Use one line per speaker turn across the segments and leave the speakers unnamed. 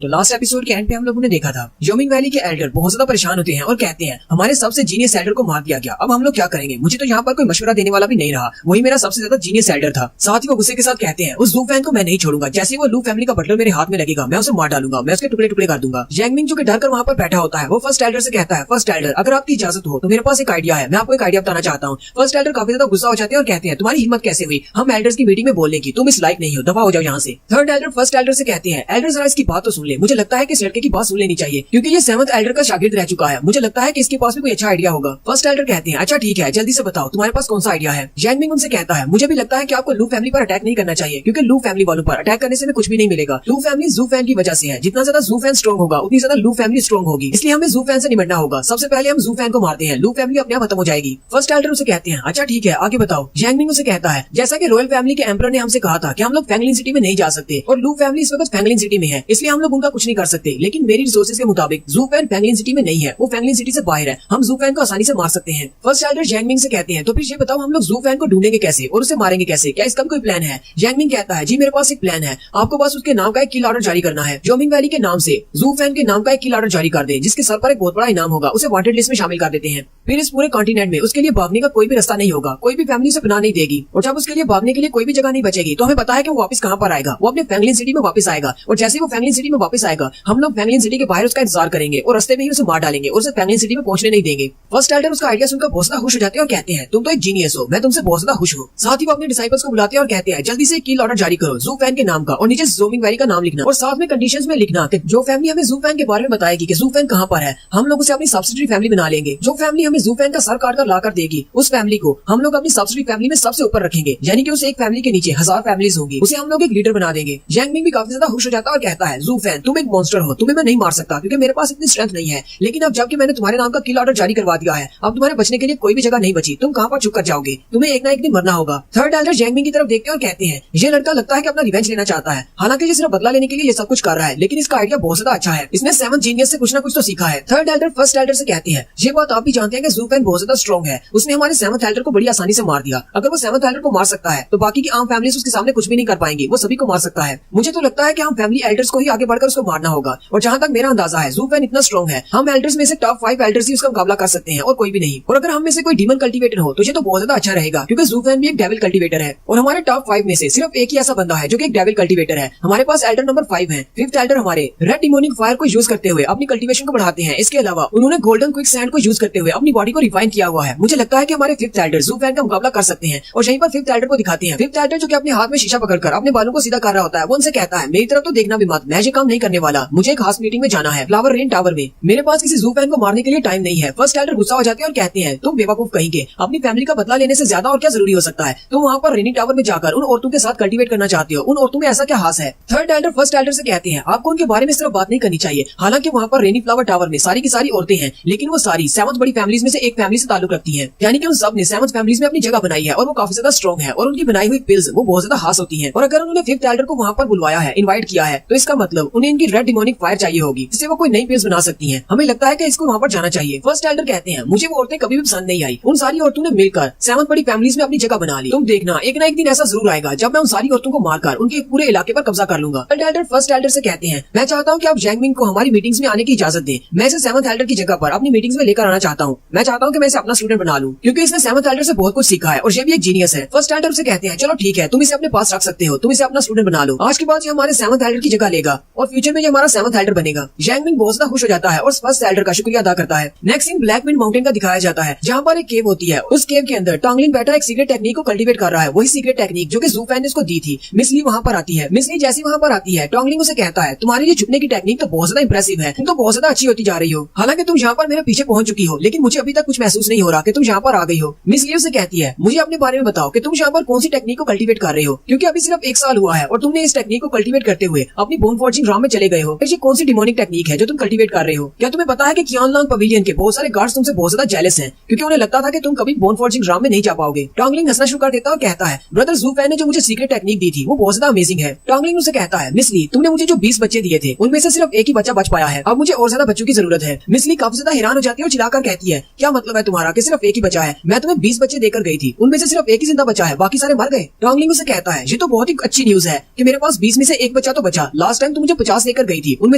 तो last episode के and पे हम लोगों ने देखा था योमिंग वैली के एल्डर बहुत ज्यादा परेशान होते हैं और कहते हैं हमारे सबसे जीनियस एल्डर को मार दिया गया, अब हम लोग क्या करेंगे। मुझे तो यहाँ पर कोई मशवरा देने वाला भी नहीं रहा, वही मेरा सबसे ज्यादा जीनियस एल्डर था। साथ ही वो गुस्से के साथ कहते हैं उस जू फैन को मैं नहीं छोड़ूंगा, जैसे ही वो लू फैमिली का बटलर मेरे हाथ में लगेगा मैं उसे मार डालूंगा, मैं उसके टुकड़े टुकड़े कर दूंगा। जैंगमिंग जो कि डर कर वहाँ पर बैठा होता है वो फर्स्ट एल्डर से कहता है फर्स्ट एल्डर अगर आपकी इजाजत हो तो मेरे पास एक आइडिया है, मैं आपको एक आइडिया बताना चाहता हूँ। फर्स्ट एल्डर काफी ज्यादा गुस्सा हो जाते हैं और कहते हैं तुम्हारी हिम्मत कैसे हुई हम एल्डर्स की मीटिंग में बोलने की, तुम इस लायक नहीं हो, दफा हो जाओ यहाँ से। थर्ड एल्डर फर्स्ट एल्डर से कहते हैं एल्डर जरा इसकी बात तो सुन ले, मुझे लगता है कि इस लड़के की बात सुन लेनी चाहिए क्योंकि ये सेवंथ एल्डर का शागिर्द रह चुका है, मुझे लगता है कि इसके पास भी कोई अच्छा आइडिया होगा। फर्स्ट एल्डर कहते हैं अच्छा ठीक है जल्दी से बताओ तुम्हारे पास कौन सा आइडिया है। जैंगमिंग उनसे कहता है मुझे भी लगता है कि आपको लू फैमिली पर अटैक नहीं करना चाहिए क्योंकि लू फैमिली वालों पर अटैक करने से हमें कुछ भी नहीं मिलेगा। लू फैमिली जू फैन की वजह से है, जितना ज्यादा जू फैन स्ट्रॉन्ग होगा उतनी ज्यादा लू फैमिली स्ट्रॉन्ग होगी, इसलिए हमें जू फैन से निपटना होगा। सबसे पहले हम जू फैन को मारते हैं, लू फैमिली अपने आप खत्म हो जाएगी। फर्स्ट एल्डर उसे कहते हैं अच्छा ठीक है आगे बताओ। जैंगमिंग उसे कहता है जैसा कि रॉयल फैमिली के एम्परर ने हमसे कहा था कि हम लोग फैंगलिन सिटी में नहीं जा सकते और लू फैमिली इस वक्त फैंगलिन सिटी में है, इसलिए हम लोग उनका कुछ नहीं कर सकते। लेकिन मेरी रिसोर्सेज के मुताबिक जू फैन फैंगलिन सिटी में नहीं है, वो फैंगलिन सिटी से बाहर है, हम जू फैन को आसानी से मार सकते हैं। फर्स्ट एल्डर जैंगमिंग से कहते हैं तो फिर ये बताओ हम लोग जू फैन को ढूंढेंगे कैसे और उसे मारेंगे कैसे, क्या इसका भी कोई प्लान है। जैंगमिंग कहता है जी मेरे पास एक प्लान है, आपको बस उसके नाम का एक किल ऑर्डर जारी करना है। योमिंग वैली के नाम से जू फैन के नाम का एक किल ऑर्डर जारी कर दे जिसके सर पर एक बहुत बड़ा इनाम होगा, उसे वांटेड लिस्ट में शामिल कर देते हैं। फिर इस पूरे कॉन्टिनेंट में उसके लिए भागने का कोई भी रास्ता नहीं होगा, कोई भी फैमिली उसे पनाह नहीं देगी और जब उसके लिए भागने के लिए कोई भी जगह नहीं बचेगी तो हमें पता है कि वो वापस कहाँ पर आएगा, वो अपने फैंगलिन सिटी में वापस आएगा और जैसे वो फैंगलिन सिटी में वापस आएगा हम लोग फैंगलिन सिटी के बाहर उसका इंतजार करेंगे और रास्ते में ही उसे मार डालेंगे और उसे फैंगलिन सिटी में पहुंचने नहीं देंगे। फर्स्ट एल्डर उसका आइडिया सुनकर बहुत ज्यादा खुश हो जाते हैं और कहते हैं तुम तो एक जीनियस हो, मैं तुमसे बहुत ज्यादा खुश हूँ। साथ ही वो अपने डिसाइपल्स को बुलाते हैं और कहते हैं जल्दी से किल ऑर्डर जारी करो जू फैन के नाम का और नीचे योमिंग वैली का नाम लिखना और साथ में कंडीशंस में लिखना कि जो फैमिली हमें जू फैन के बारे में बताएगी कि जू फैन कहाँ पर है हम लोग उसे अपनी सब्सिडरी फैमिली बना लेंगे। जो फैमिली हमें जू फैन का सर काट कर ला कर देगी उस फैमिली को हम लोग अपनी सब्सिडरी फैमिली में सबसे ऊपर रखेंगे, यानी कि उस एक फैमिली के नीचे 1000 फैमिलीज होंगी, उसे हम लोग एक लीडर बना देंगे। जैंगमिंग भी काफी ज्यादा खुश हो जाता है और कहता है जू फैन तुम एक मॉन्स्टर हो, तुम्हें मैं नहीं मार सकता क्योंकि मेरे पास इतनी स्ट्रेंथ नहीं है, लेकिन अब जबकि मैंने तुम्हारे नाम का किल ऑर्डर जारी करवा दिया है अब तुम्हारे बचने के लिए कोई भी जगह नहीं बची, तुम कहाँ पर छुप कर जाओगे, तुम्हें एक ना एक दिन मरना होगा। थर्ड एल्डर जैंगमिंग की तरफ देखते हैं और कहते हैं ये लड़का लगता है कि अपना रिवेंज लेना चाहता है, हालांकि ये सिर्फ बदला लेने के लिए ये सब कुछ कर रहा है, लेकिन इसका आइडिया बहुत ज्यादा अच्छा है, इसने सेवंथ जीनियस से कुछ ना कुछ तो सीखा है। थर्ड एल्डर फर्स्ट एल्डर से कहती है ये बात आप भी जानते हैं कि जू फैन बहुत ज्यादा स्ट्रॉन्ग है, उसने हमारे सेवंथ एल्डर को बड़ी आसानी से मार दिया, अगर वो सेवंथ एल्डर को मार सकता है तो बाकी की आम फैमिलीज उसके सामने कुछ भी नहीं कर पाएंगी, वो सभी को मार सकता है। मुझे तो लगता है कि हम फैमिली एल्डर्स को ही आगे बढ़कर उसको मारना होगा और जहाँ तक मेरा अंदाजा है जू फैन इतना स्ट्रॉन्ग है हम एल्डर्स में से टॉप 5 एल्डर्स ही उसका मुकाबला कर सकते हैं और कोई भी नहीं। और अगर हम में से कोई डीमन कल्टीवेटर हो तो ये तो बहुत ज्यादा अच्छा रहेगा क्योंकि जू फैन भी एक डेविल कल्टीवेटर है और हमारे टॉप 5 में से सिर्फ एक ही ऐसा बंदा है जो कि एक डेविल कल्टीवेटर है। हमारे पास एल्डर नंबर 5 है। फिफ्थ एल्डर हमारे रेड डिमोनिक फायर को यूज करते हुए अपनी कल्टीवेशन को बढ़ाते हैं, इसके अलावा उन्होंने गोल्डन क्विक सैंड को यूज करते हुए अपनी बॉडी को रिफाइन किया हुआ है। मुझे लगता है कि हमारे फिफ्थ एल्डर जू फैन का मुकाबला कर सकते हैं और यहीं पर फिफ्थ एल्डर को दिखाते हैं। फिफ्थ एल्डर जो कि अपने हाथ में शीशा पकड़कर अपने बालों को सीधा कर रहा होता है वो उनसे कहता है मेरी तरफ तो देखना भी मत, मैं ये काम नहीं करने वाला, मुझे एक खास मीटिंग में जाना है फ्लावर रेन टावर में, मेरे पास किसी जू फैन को मारने के लिए टाइम नहीं है। फर्स्ट एल्डर गुस्सा हो जाते हैं और कहते हैं तुम बेवकूफ कहेंगे, अपनी फैमिली का बदला लेने से ज्यादा और क्या जरूरी हो सकता है, तुम वहाँ पर रेनिंग टावर में जाकर उन औरतों के साथ कल्टीवेट करना चाहते हो, उन औरतों में ऐसा क्या खास है। थर्ड एल्डर फर्स्ट एल्डर से कहते हैं आपको उनके बारे में सिर्फ बात नहीं करनी चाहिए, हालांकि वहाँ पर रेनी फ्लावर टावर में सारी की सारी औरतें हैं लेकिन वो सारी सेवंथ बड़ी फैमिलीज में से एक फैमिली से ताल्लुक रखती है, यानी कि उन सब ने सेवंथ फैमिलीज में अपनी जगह बनाई है और वो काफी ज्यादा स्ट्रॉन्ग है और उनकी बनाई हुई पिल्स वो बहुत ज्यादा खास होती है। और अगर उन्होंने फिफ्थ एल्डर को वहाँ पर बुलवाया है, इन्वाइट किया है, तो इसका मतलब उन्हें इनकी रेड डिमोनिक फायर चाहिए होगी जिससे वो कोई नई पिल्स बना सकती है, हमें लगता है कि इसको वहाँ पर जाना चाहिए। फर्स्ट एल्डर कहते हैं मुझे वो औरतें कभी भी पसंद नहीं आई, उन सारी औरतों ने मिलकर सेवंथ बड़ी फैमिलीज में अपनी जगह बना ली, तुम देखना एक ना एक दिन ऐसा जरूर आएगा जब मैं उन सारी औरतों को मारकर उनके पूरे इलाके पर कब्जा कर लूंगा। थर्ड एल्डर फर्स्ट एल्डर से कहते हैं मैं चाहता हूँ कि आप जैंगमिंग को हमारी मीटिंग्स में आने की इजाजत दें, मैं इसे सेवंथ एल्डर की जगह पर अपनी मीटिंग्स में लेकर आना चाहता हूँ, मैं चाहता हूँ कि मैं इसे अपना स्टूडेंट बना लूँ क्योंकि इसने सेवंथ एल्डर से बहुत कुछ सीखा है और ये भी एक जीनियस है। फर्स्ट एल्डर से कहते हैं चलो ठीक है तुम इसे अपने पास रख सकते हो, तुम इसे अपना स्टूडेंट बना लो, आज के बाद ये हमारे सेवंथ एल्डर की जगह लेगा और फ्यूचर में ये हमारा सेवंथ एल्डर बनेगा। जैंगमिंग बहुत ज्यादा खुश हो जाता है और फर्स्ट एल्डर का शुक्रिया अदा करता है। नेक्स्ट सीन ब्लैकविंड माउंटेन का दिखाया जाता है जहाँ पर एक केव होती है, उस केव के अंदर टॉन्गलिन बैठा एक सीक्रेट टेक्निक को कल्टीवेट कर रहा है, वही सीक्रेट टेक्निक जो कि जू फैन ने उसको दी थी। मिसली वहाँ पर आती है, मिसली जैसी वहाँ पर आती है टॉन्गलिन उसे कहता है तुम्हारी ये छुपने की टेक्निक तो बहुत ज्यादा इंप्रेसिव है, तुम तो बहुत ज्यादा अच्छी होती जा रही हो, हालांकि तुम यहाँ पर मेरे पीछे पहुंच चुकी हो लेकिन मुझे अभी तक कुछ महसूस नहीं हो रहा कि तुम यहाँ पर आ गई हो। मिसली उसे कहती है मुझे अपने बारे में बताओ कि तुम यहाँ पर कौन सी टेक्निक को कल्टीवेट कर रहे हो क्योंकि अभी सिर्फ 1 साल हुआ है और तुमने इस टेक्निक को कल्टीवेट करते हुए अपनी बोन फॉर्जिंग ग्राउंड में चले गए हो, ये कौन सी डिमोनिक टेक्निक है जो तुम कल्टीवेट कर रहे हो। क्या तुम्हें पता है कि कियानलांग पवेलियन के बहुत सारे गार्ड्स तुमसे बहुत ज्यादा जेलस हैं क्योंकि उन्हें लगता था कि तुम कभी बोन फॉर्जिंग ग्राउंड में नहीं जा पाओगे। टॉन्गलिन हंसना शुरू कर देता और कहता है ब्रदर जू फैन ने जो मुझे सीक्रेट टेक्निक दी थी वो बहुत ज्यादा अमेजिंग है। टॉन्गलिन उसे कहता है मिसली तुमने मुझे जो 20 बच्चे दिए थे उनमें से सिर्फ एक ही बच्चा बच पाया है, अब मुझे और ज्यादा बच्चों की जरूरत है। मिसली काफी ज्यादा हैरान हो जाती है और चिल्लाकर कहती है क्या मतलब है तुम्हारा कि सिर्फ एक ही बचा है, मैं तुम्हें 20 बच्चे देकर गई थी, उनमें से सिर्फ एक ही जिंदा बचा है, बाकी सारे मर गए। टॉन्गलिन उसे कहता है ये तो बहुत ही अच्छी न्यूज है कि मेरे पास 20 में से एक बच्चा तो बचा, लास्ट टाइम तुम मुझे 50 लेकर गई थी उनमें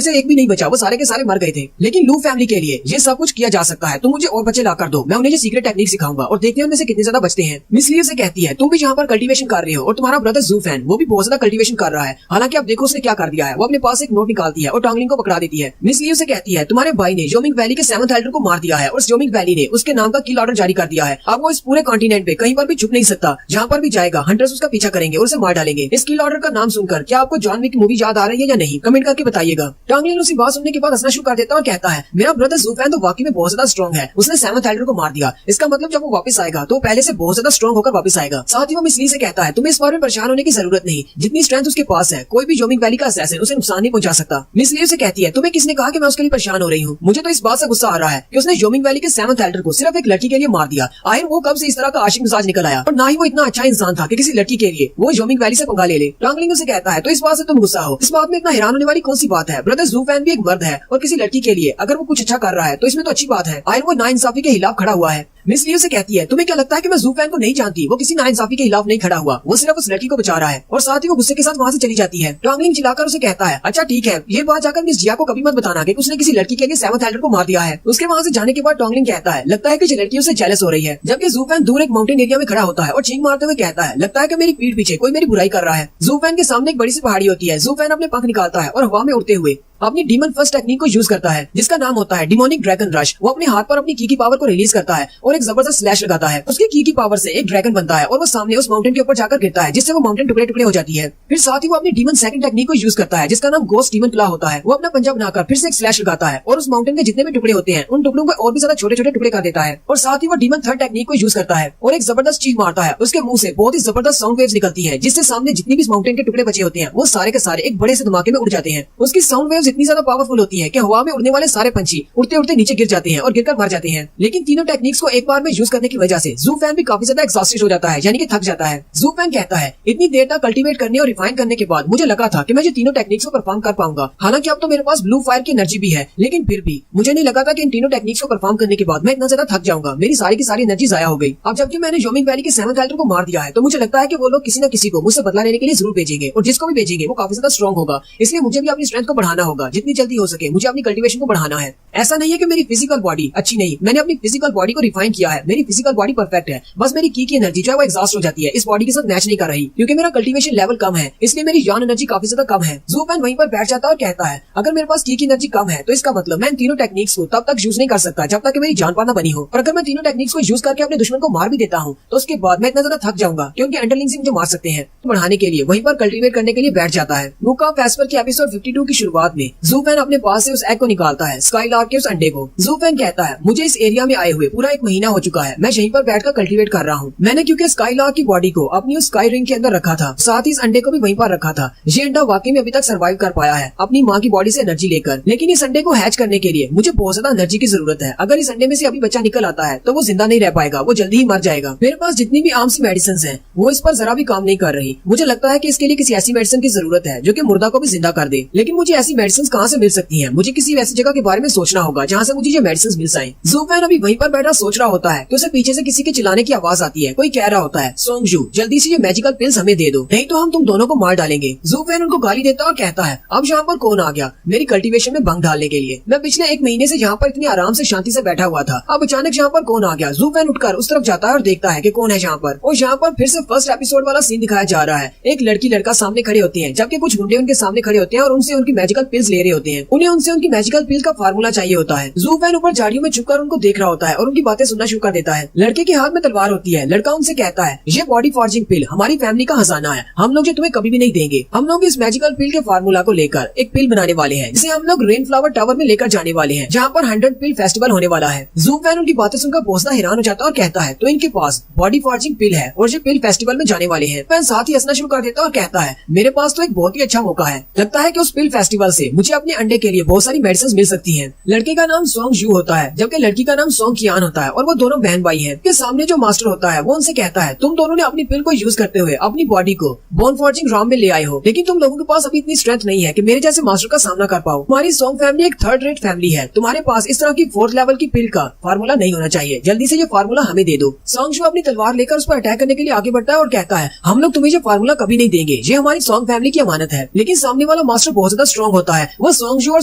से एक भी नहीं बचा, वो सारे के सारे मर गए थे। लेकिन लू फैमिली के लिए ये सब कुछ किया जा सकता है, तुम मुझे और बच्चे ला कर दो, मैं उन्हें ये सीक्रेट टेक्निक सिखाऊंगा और देखते हैं उनमें से कितने ज्यादा बचते हैं। मिस लियो से कहती है तुम भी यहाँ पर कल्टीवेशन कर रहे हो और तुम्हारा ब्रदर जू फैन वो भी बहुत ज्यादा कल्टीवेशन कर रहा है। हालांकि आप देखो उसने क्या कर दिया है, वो अपने पास एक नोट निकालती है और टोंगलिंग को पकड़ा देती है। मिस लियो से कहती है तुम्हारे भाई ने जोमिंग वैली के 7th एल्डर को मार दिया है और जोमिंग वैली ने उसके नाम का किल ऑर्डर जारी कर दिया है। अब वो इस पूरे कॉन्टिनेंट पे कहीं पर भी छुप नहीं सकता, जहाँ पर भी जाएगा हंटर्स उसका पीछा करेंगे और उसे मार डालेंगे। इस किल ऑर्डर का नाम सुनकर क्या आपको जॉन विक मूवी याद आ रही है या नहीं, कमेंट करके बताइएगा। टोंगलिंग उसी बात सुनने के बाद हंसना शुरू कर देता है और कहता है मेरा ब्रदर जू फैन तो वाकई में बहुत ज्यादा स्ट्रॉन्ग है, उसने 7th एल्डर को मार दिया, इसका मतलब जब वो वापस आएगा तो पहले से बहुत ज्यादा स्ट्रॉन्ग होकर वापस आएगा। साथ ही वो मिस ली से कहता है तुम्हें इस बारे में परेशान होने की जरूरत नहीं, जितनी स्ट्रेंथ उसके पास है कोई भी जोमिंग वैली का असैसिन उसे नुकसान नहीं पहुंचा सकता। मिस ली से कहती है तुम्हें किसने कहा कि मैं उसके लिए परेशान हो रही हूँ, मुझे तो इस बात से गुस्सा आ रहा है कि उसने जोमिंग वैली के 7th एल्डर को सिर्फ एक लड़की के लिए मार दिया। आखिर वो कब से इस तरह का आशिक मिजाज निकल आया और ना ही वो इतना अच्छा इंसान था कि किसी लड़की के लिए वो जोमिंग वैली से पंगा ले ले। टोंगलिंग उसे कहता है तो इस बात से तुम गुस्सा हो, इस बात में इतना हैरान होने वाली कौन सी बात है, ब्रदर जू फैन भी एक मर्द है और किसी लड़की के लिए अगर वो कुछ अच्छा कर रहा है तो इसमें तो अच्छी बात है। आखिर वो नाइंसाफी के खिलाफ खड़ा हुआ है। मिस लियो से कहती है तुम्हें क्या लगता है कि मैं जू फैन को नहीं जानती, वो किसी नाइंसाफी के खिलाफ नहीं खड़ा हुआ, वो सिर्फ उस लड़की को बचा रहा है। और साथ ही वो गुस्से के साथ वहाँ से चली जाती है। टोंगलिंग चिल्लाकर उसे कहता है अच्छा ठीक है, ये बात जाकर मिस जिया को कभी मत बताना कि उसने किसी लड़की के लिए 7th एल्डर को मार दिया है। उसके वहाँ से जाने के बाद टोंगलिंग कहता है लगता है कि लड़की उससे जेलस हो रही है, जबकि जू फैन दूर एक माउंटेन एरिया में खड़ा होता है और चीख मारते हुए कहता है लगता है कि मेरी पीठ पीछे कोई मेरी बुराई कर रहा है। जू फैन के सामने एक बड़ी सी पहाड़ी होती है, जू फैन अपने पंख निकालता है और हवा में उड़ते हुए अपनी डीमन फर्स्ट टेक्निक को यूज करता है जिसका नाम होता है डिमोनिक ड्रैगन रश। वो अपने हाथ पर अपनी की पावर को रिलीज करता है और एक जबरदस्त स्लैश लगाता है। उसकी की पावर से एक ड्रैगन बनता है और वो सामने उस माउंटेन के ऊपर जाकर गिरता है, जिससे वो माउंटेन टुकड़े टुकड़े हो जाती है। फिर साथ ही वो अपनी डीमन सेकंड टेक्निक को यूज करता है जिसका नाम गोस्ट डीमन क्लॉ होता है। वो अपना पंजा बनाकर फिर से एक स्लैश लगाता है और उस माउंटेन के जितने भी टुकड़े होते हैं उन टुकड़ों को और भी ज्यादा छोटे छोटे टुकड़े कर देता है। और साथ ही वो डीमन थर्ड टेक्निक को यूज करता है और एक जबरदस्त चीख मारता है। उसके मुंह से बहुत ही जबरदस्त साउंड वेव्स निकलती है जिससे सामने जितनी भी माउंटेन के टुकड़े बचे होते हैं वो सारे के सारे एक बड़े से धमाके में उड़ जाते हैं। उसकी साउंड वेव्स इतनी ज्यादा पावरफुल होती है कि हवा में उड़ने वाले सारे पंछी उड़ते उड़ते नीचे गिर जाते हैं और गिरकर मर जाते हैं। लेकिन तीनों टेक्निक्स को एक बार में यूज करने की वजह से जू फैन भी काफी ज्यादा एग्जॉस्टेड हो जाता है, यानी कि थक जाता है। जू फैन कहता है इतनी देर तक कल्टीवेट करने और रिफाइन करने के बाद मुझे लगा था कि मैं ये तीनों टेक्निक्स को परफॉर्म कर पाऊंगा। हालांकि अब तो मेरे पास ब्लू फायर की एनर्जी भी है, लेकिन फिर भी मुझे नहीं लगा था कि इन तीनों टेक्निक्स को परफॉर्म करने के बाद मैं इतना ज्यादा थक जाऊंगा, मेरी सारी की सारी एनर्जी जाया हो गई। अब जबकि मैंने जोमिंग वैली के 7th एल्डर को मार दिया है तो मुझे लगता है कि वो लोग किसी न किसी को मुझसे बदला लेने के लिए जरूर भेजेंगे और जिसको भी भेजेंगे वो काफी ज्यादा स्ट्रॉन्ग होगा। इसलिए मुझे भी अपनी स्ट्रेंथ को बढ़ाना होगा, जितनी जल्दी हो सके मुझे अपनी कल्टीवेशन को बढ़ाना है। ऐसा नहीं है कि मेरी फिजिकल बॉडी अच्छी नहीं, मैंने अपनी फिजिकल बॉडी को रिफाइन किया है, मेरी फिजिकल बॉडी परफेक्ट है, बस मेरी की एनर्जी जो है वो एग्जॉस्ट हो जाती है, इस बॉडी के साथ मैच नहीं कर रही क्योंकि मेरा कल्टीवेशन लेवल कम है, इसलिए मेरी जान एनर्जी काफी ज्यादा कम है। जू फैन वहीं पर बैठ जाता है और कहता है अगर मेरे पास की एनर्जी कम है तो इसका मतलब मैं इन तीनों टेक्निक्स को तब तक यूज नहीं कर सकता जब तक कि मेरी जान पाना बनी हो, और अगर मैं तीनों टेक्निक्स को यूज करके अपने दुश्मन को मार भी देता हूँ तो उसके बाद मैं इतना ज्यादा थक जाऊंगा क्योंकि अंडरलिंग से मुझे मार सकते हैं। बढ़ाने के लिए वहीं पर कल्टीवेट करने के लिए बैठ जाता है। बुक ऑफ एस्पर के एपिसोड 52 की शुरुआत में जू फैन अपने पास से उस एग को निकालता है, स्काईलार्क के उस अंडे को। जू फैन कहता है मुझे इस एरिया में आए हुए पूरा 1 महीना हो चुका है, मैं यहीं पर बैठकर कल्टीवेट कर रहा हूँ। मैंने क्योंकि स्काईलार्क की बॉडी को अपनी उस स्काई रिंग के अंदर रखा था, साथ ही इस अंडे को भी वहीं पर रखा था। ये अंडा वाकई में अभी तक सर्वाइव कर पाया है अपनी माँ की बॉडी से एनर्जी लेकर, लेकिन इस अंडे को हैच करने के लिए मुझे बहुत ज्यादा एनर्जी की जरूरत है। अगर इस अंडे में से अभी बच्चा निकल आता है तो वो जिंदा नहीं रह पाएगा, वो जल्दी ही मर जाएगा। मेरे पास जितनी भी आम सी मेडिसिन है वो इस पर जरा भी काम नहीं कर रही। मुझे लगता है कि इसके लिए किसी ऐसी मेडिसिन की जरूरत है जो कि मुर्दा को भी जिंदा कर दे, लेकिन मुझे ऐसी मेडिसिन कहाँ से मिल सकती है? मुझे किसी ऐसी जगह के बारे में सोचना होगा जहाँ से मुझे ये मेडिसिन मिल जाए। जू फैन अभी वहीं पर बैठा सोच रहा होता है कि उसे पीछे से किसी के चिल्लाने की आवाज आती है। कोई कह रहा होता है सोंगजू जल्दी से ये मैजिकल पिल्स हमें दे दो, नहीं तो हम तुम दोनों को मार डालेंगे। जू फैन उनको गाली देता और कहता है अब यहाँ पर कौन आ गया मेरी कल्टीवेशन में भंग डालने के लिए? मैं पिछले 1 महीने से यहाँ पर इतनी आराम से शांति से बैठा हुआ था, अब अचानक यहाँ पर कौन आ गया? जू फैन उठकर उस तरफ जाता है और देखता है कि कौन है यहाँ पर। और यहाँ पर फिर से फर्स्ट एपिसोड वाला सीन दिखाया जा रहा है। एक लड़की लड़का सामने खड़े होते हैं जबकि कुछ गुंडे उनके सामने खड़े होते हैं और उनसे उनकी मैजिकल पिल्स ले रहे होते हैं। उन्हें उनसे उनकी मैजिकल पिल का फार्मूला चाहिए होता है। जू फैन ऊपर झाड़ियों में छुपकर उनको देख रहा होता है और उनकी बातें सुनना शुरू कर देता है। लड़के के हाथ में तलवार होती है। लड़का उनसे कहता है ये बॉडी फॉर्जिंग पिल हमारी फैमिली का खजाना है, हम लोग जो तुम्हें कभी भी नहीं देंगे। हम लोग इस मैजिकल पिल के फार्मूला को लेकर एक पिल बनाने वाले हैं जिसे हम लोग रेन फ्लावर टावर में लेकर जाने वाले हैं जहाँ पर 100 पिल फेस्टिवल होने वाला है। जू फैन उनकी बातें सुनकर बहुत ज्यादा हैरान हो जाता है और कहता है तो इनके पास बॉडी फॉर्जिंग पिल है और ये पिल फेस्टिवल में जाने वाले हैं। फैन साथ ही हंसना शुरू कर देता है और कहता है मेरे पास तो एक बहुत ही अच्छा मौका है, लगता है कि उस पिल फेस्टिवल से मुझे अपने अंडे के लिए बहुत सारी मेडिसिन मिल सकती हैं। लड़के का नाम सोंग जू होता है जबकि लड़की का नाम सोंग कियान होता है और वो दोनों बहन भाई हैं। के सामने जो मास्टर होता है वो उनसे कहता है तुम दोनों ने अपनी पिल को यूज करते हुए अपनी बॉडी को बोन फॉर्जिंग रॉम में ले आए हो, लेकिन तुम लोगों के पास अभी इतनी स्ट्रेंथ नहीं है कि मेरे जैसे मास्टर का सामना कर पाओ। तुम्हारी सोंग फैमिली एक 3rd रेट फैमिली है, तुम्हारे पास इस तरह की 4th लेवल की पिल का फार्मूला नहीं होना चाहिए, जल्दी से ये फार्मूला हमें दे दो। सोंग जू अपनी तलवार लेकर उस पर अटैक करने के लिए आगे बढ़ता है और कहता है हम लोग तुम्हें ये फार्मूला कभी नहीं देंगे, ये हमारी सोंग फैमिली की अमानत है। लेकिन सामने वाला मास्टर बहुत ज्यादा स्ट्रॉन्ग होता है वो सोंगजू और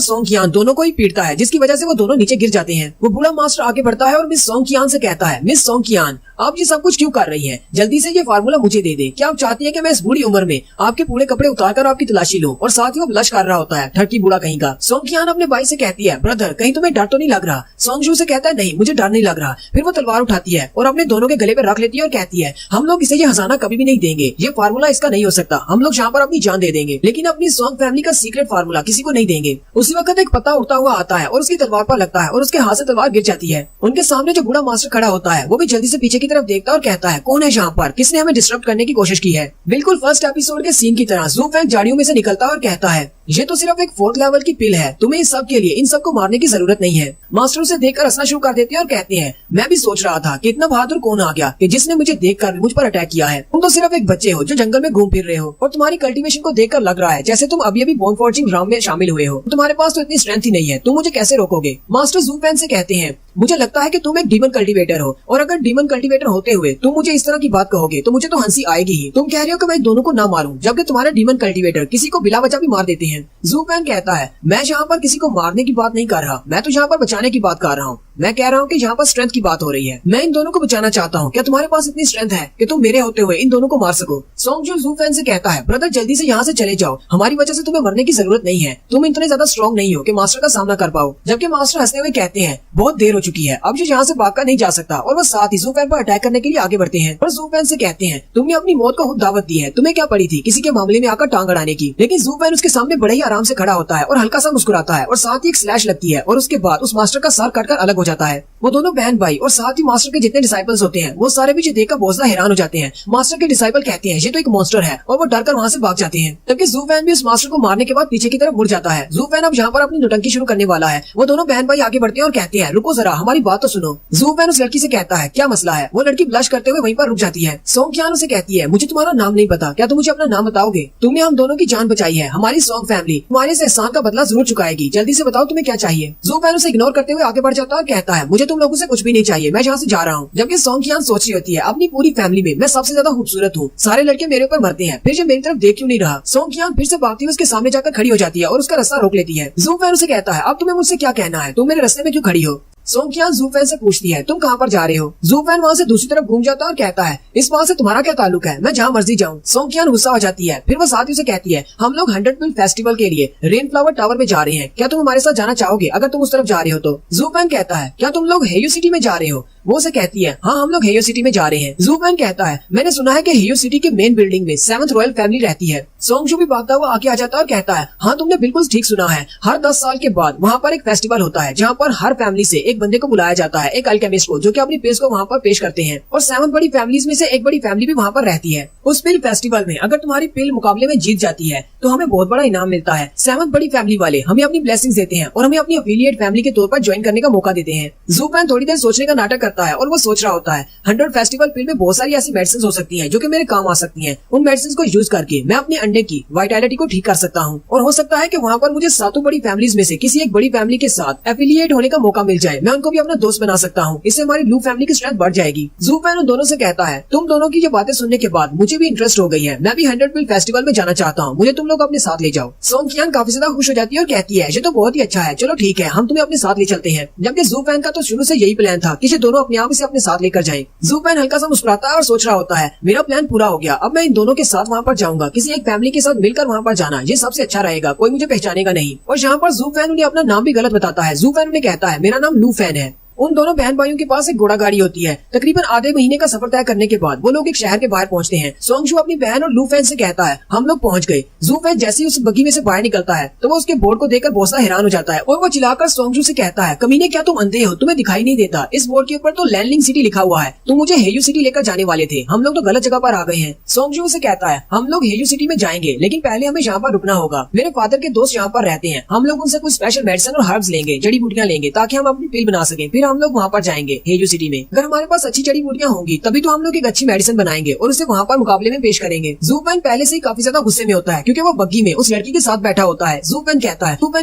सोंगकियान दोनों को ही पीटता है, जिसकी वजह से वो दोनों नीचे गिर जाते हैं। वो बूढ़ा मास्टर आगे बढ़ता है और मिस सोंगकियान से कहता है, मिस सोंगकियान आप ये सब कुछ क्यों कर रही हैं? जल्दी से ये फार्मूला मुझे दे दे। क्या आप चाहती हैं कि मैं इस बूढ़ी उम्र में आपके पूरे कपड़े उतारकर आपकी तलाशी लूं? और साथ ही वो ब्लश कर रहा होता है, ठरकी बूढ़ा कहीं का। सोंगकियान अपने भाई से कहती है, ब्रदर कहीं तुम्हें डर तो नहीं लग रहा? सोंगजू से कहता है, नहीं मुझे डर नहीं लग रहा। फिर वो तलवार उठाती है और अपने दोनों के गले पे रख लेती है और कहती है, हम लोग इसे ये हसाना कभी भी नहीं देंगे, ये फार्मूला इसका नहीं हो सकता, हम लोग यहाँ पर अपनी जान दे देंगे, लेकिन अपनी सोंग फैमिली का सीक्रेट फार्मूला किसी को नहीं देंगे। उसी वक्त एक पत्ता उड़ता हुआ आता है और उसकी तलवार पर लगता है और उसके हाथ से तलवार गिर जाती है। उनके सामने जो बूढ़ा मास्टर खड़ा होता है वो भी जल्दी से पीछे की तरफ देखता है और कहता है, कौन है यहाँ पर? किसने हमें डिस्टर्ब करने की कोशिश की है? बिल्कुल फर्स्ट एपिसोड के सीन की तरह ज़ू फैंग झाड़ियों में से निकलता है और कहता है, ये तो सिर्फ एक 4th लेवल की पिल है, तुम्हें इस सब के लिए इन सबको मारने की जरूरत नहीं है। मास्टर उसे देखकर हंसना शुरू कर देते हैं और कहते हैं, मैं भी सोच रहा था कि इतना बहादुर कौन आ गया कि जिसने मुझे देखकर मुझ पर अटैक किया है। तुम तो सिर्फ एक बच्चे हो जो जंगल में घूम फिर रहे हो और तुम्हारी कल्टीवेशन को देखकर लग रहा है जैसे तुम अभी अभी बोन फॉर्जिंग ग्राउंड में शामिल हुए हो। तुम्हारे पास तो इतनी स्ट्रेंथ ही नहीं है, तुम मुझे कैसे रोकोगे? मास्टर ज़ू फैंग से कहते हैं, मुझे लगता है कि तुम एक डीमन कल्टीवेटर हो और अगर डीमन कल्टीवेटर होते हुए तुम मुझे इस तरह की बात कहोगे तो मुझे तो हंसी आएगी ही। तुम कह रहे हो कि मैं दोनों को ना मारूं, जबकि तुम्हारे डीमन कल्टीवेटर किसी को बिला वजह भी मार देते हैं। ज़ू फैंग कहता है, मैं यहाँ पर किसी को मारने की बात नहीं कर रहा, मैं तो यहाँ पर बचाने की बात कर रहा हूँ। मैं कह रहा हूँ कि यहाँ पर स्ट्रेंथ की बात हो रही है, मैं इन दोनों को बचाना चाहता हूँ। क्या तुम्हारे पास इतनी स्ट्रेंथ है कि तुम मेरे होते हुए इन दोनों को मार सको? सोंगजू ज़ू फैंग से कहता है, ब्रदर जल्दी से यहाँ से चले जाओ, हमारी वजह से तुम्हें मरने की जरूरत नहीं है, तुम इतने ज्यादा स्ट्रॉन्ग नहीं हो कि मास्टर का सामना कर पाओ। जबकि मास्टर हंसते हुए कहते हैं, बहुत देर हो चुकी है, अब ये यहाँ से भागकर नहीं जा सकता, और वो साथ ही ज़ू फैंग पर अटैक करने के लिए आगे बढ़ते हैं। और ज़ू फैंग से कहते हैं, तुमने अपनी मौत को खुद दावत दी है, तुम्हें क्या पड़ी थी किसी के मामले में आकर टांग अड़ाने की? लेकिन ज़ू फैंग उसके सामने बड़े ही आराम से खड़ा होता है और हल्का सा मुस्कुराता है और साथ ही एक स्लैश लगती है और उसके बाद उस मास्टर का सर कटकर अलग हो जाता है। वो दोनों बहन भाई और साथ ही मास्टर के जितने डिसाइपल्स होते हैं वो सारे भी देखकर बहुत ज्यादा हैरान हो जाते हैं। मास्टर के डिसाइपल कहते हैं, ये तो एक मॉन्स्टर है, और वो डरकर वहाँ से भाग जाते हैं। जबकि ज़ू फैंग भी उस मास्टर को मारने के बाद पीछे की तरफ मुड़ जाता है। ज़ू फैंग अब यहाँ पर अपनी नौटंकी शुरू करने वाला है। वो दोनों बहन भाई आगे बढ़ते हैं और कहते हैं, रुको जरा, हमारी बात तो सुनो। ज़ू फैंग उस लड़की से कहता है, क्या मसला है? वो लड़की ब्लश करते हुए वहीं पर रुक जाती है। सोंगकियान उसे कहती है, मुझे तुम्हारा नाम नहीं पता, क्या तुम मुझे अपना नाम बताओगे? तुमने हम दोनों की जान बचाई है, हमारी सोंग फैमिली तुम्हारे इस एहसान का बदला जरूर चुकाएगी, जल्दी से बताओ तुम्हें क्या चाहिए? ज़ू फैंग उसे इग्नोर करते हुए आगे बढ़ जाता है और कहता है, मुझे तुम लोगों से कुछ भी नहीं चाहिए, मैं यहाँ से जा रहा हूँ। जबकि सोंगकियान सोच रही होती है, अपनी पूरी फैमिली में मैं सबसे ज्यादा खूबसूरत हूँ, सारे लड़के मेरे ऊपर मरते हैं, फिर ये मेरी तरफ देख क्यों नहीं रहा? सोंगकियान फिर से भागती हुई उसके सामने जाकर खड़ी हो जाती है और उसका रास्ता रोक लेती है। ज़ू फैंग उसे कहता है, अब तुम्हें मुझसे क्या कहना है? तुम मेरे रास्ते में क्यों खड़ी हो? सोंगकियान ज़ू फैंग से पूछती है, तुम कहाँ पर जा रहे हो? ज़ू फैंग वहाँ से दूसरी तरफ घूम जाता है और कहता है, इस बात से तुम्हारा क्या ताल्लुक है? मैं जहाँ मर्जी जाऊँ। सोंगकियान गुस्सा हो जाती है, फिर वो साथ ही उसे कहती है, हम लोग 100 पिल फेस्टिवल के लिए रेन फ्लावर टावर में जा रहे हैं, क्या तुम हमारे साथ जाना चाहोगे अगर तुम उस तरफ जा रहे हो तो? ज़ू फैंग कहता है, क्या तुम लोग हेयो सिटी में जा रहे हो? वो उसे कहती है, हाँ हम लोग हेयो सिटी में जा रहे हैं। ज़ू फैंग कहता है, मैंने सुना है कि हेयो सिटी के मेन बिल्डिंग में 7th रॉयल फैमिली रहती है। सोंगजू भी भागता हुआ आगे आ जाता है और कहता है, हाँ तुमने बिल्कुल ठीक सुना है, हर 10 साल के बाद वहाँ पर एक फेस्टिवल होता है जहाँ पर हर फैमिली से एक बंदे को बुलाया जाता है, एक अल्केमिस्ट को, जो कि अपनी पेश को वहाँ पर पेश करते हैं। और 7 बड़ी फैमिलीज में से एक बड़ी फैमिली भी वहाँ पर रहती है। उस पिल फेस्टिवल में अगर तुम्हारी पिल मुकाबले में जीत जाती है तो हमें बहुत बड़ा इनाम मिलता है। 7 बड़ी फैमिली वाले हमें अपनी ब्लेसिंग्स देते हैं और हमें अपनी अफिलिएट फैमिली के तौर पर ज्वाइन करने का मौका देते हैं। ज़ू फैंग थोड़ी देर सोचने का नाटक करता है और वो सोच रहा होता है, 100 फेस्टिवल पिल में बहुत सारी ऐसी मेडिसिन हो सकती हैं जो कि मेरे काम आ सकती हैं। उन मेडिसिन को यूज करके मैं अपने अंडे की वाइटैलिटी को ठीक कर सकता हूँ और हो सकता है कि वहाँ पर मुझे 7 बड़ी फैमिलीज में से किसी एक बड़ी फैमिली के साथ एफिलिएट होने का मौका मिल जाए। मैं उनको भी अपना दोस्त बना सकता हूँ, इससे हमारी ब्लू फैमिली की स्ट्रेंथ बढ़ जाएगी। ज़ू फैंग उन दोनों से कहता है, तुम दोनों की ये बातें सुनने के बाद मुझे भी इंटरेस्ट हो गई है, मैं भी 100 पिल फेस्टिवल में जाना चाहता हूँ, मुझे तुम लोग अपने साथ ले जाओ। सोंगकियान काफी ज्यादा खुश हो जाती है और कहती है, ये तो बहुत ही अच्छा है, चलो ठीक है, हम तुम्हें अपने साथ ले चलते हैं। जबकि ज़ू फैंग का तो शुरू से यही प्लान था कि ये दोनों अपने आप इसे अपने साथ लेकर जाएं। ज़ू फैंग हल्का सा मुस्कुराता है और सोच रहा होता है, मेरा प्लान पूरा हो गया, अब मैं इन दोनों के साथ वहाँ पर जाऊंगा, किसी एक फैमिली के साथ मिलकर वहाँ पर जाना ये सबसे अच्छा रहेगा, कोई मुझे पहचानेगा नहीं। और यहाँ पर ज़ू फैंग उन्हें अपना नाम भी गलत बताता है। ज़ू फैंग उन्हें कहता है, मेरा नाम लू फैन है। उन दोनों बहन भाइयों के पास एक घोड़ा गाड़ी होती है। तकरीबन आधे महीने का सफर तय करने के बाद वो लोग एक शहर के बाहर पहुंचते हैं। सोंगजू अपनी बहन और लू फैन से कहता है, हम लोग पहुंच गए। ज़ू फैन जैसे ही उस बग्गी में से बाहर निकलता है तो वो उसके बोर्ड को देखकर बहुत सा हैरान हो जाता है और वो चिल्लाकर सोंगजू से कहता है, कमीने क्या तुम अंधे हो, तुम्हें दिखाई नहीं देता? इस बोर्ड के ऊपर तो लैंडलिंग सिटी लिखा हुआ है, तुम मुझे हेयू सिटी लेकर जाने वाले थे, हम लोग तो गलत जगह पर आ गए हैं। सोंगजू से कहता है, हम लोग हेयू सिटी में जाएंगे लेकिन पहले हमें यहाँ पर रुकना होगा, मेरे फादर के दोस्त यहाँ पर रहते हैं, हम लोग उनसे कुछ स्पेशल मेडिसिन और हर्ब्स लेंगे, जड़ी बूटियाँ लेंगे ताकि हम अपनी पिल बना सके, फिर हम लोग वहाँ पर जाएंगे हेजू सिटी में। अगर हमारे पास अच्छी जड़ी बूटियां होंगी तभी तो हम लोग एक अच्छी मेडिसिन बनाएंगे और उसे वहाँ पर मुकाबले में पेश करेंगे। जू फैन पहले से ही काफी ज्यादा गुस्से में होता है क्योंकि वो बग्गी में उस लड़की के साथ बैठा होता है। जू फैन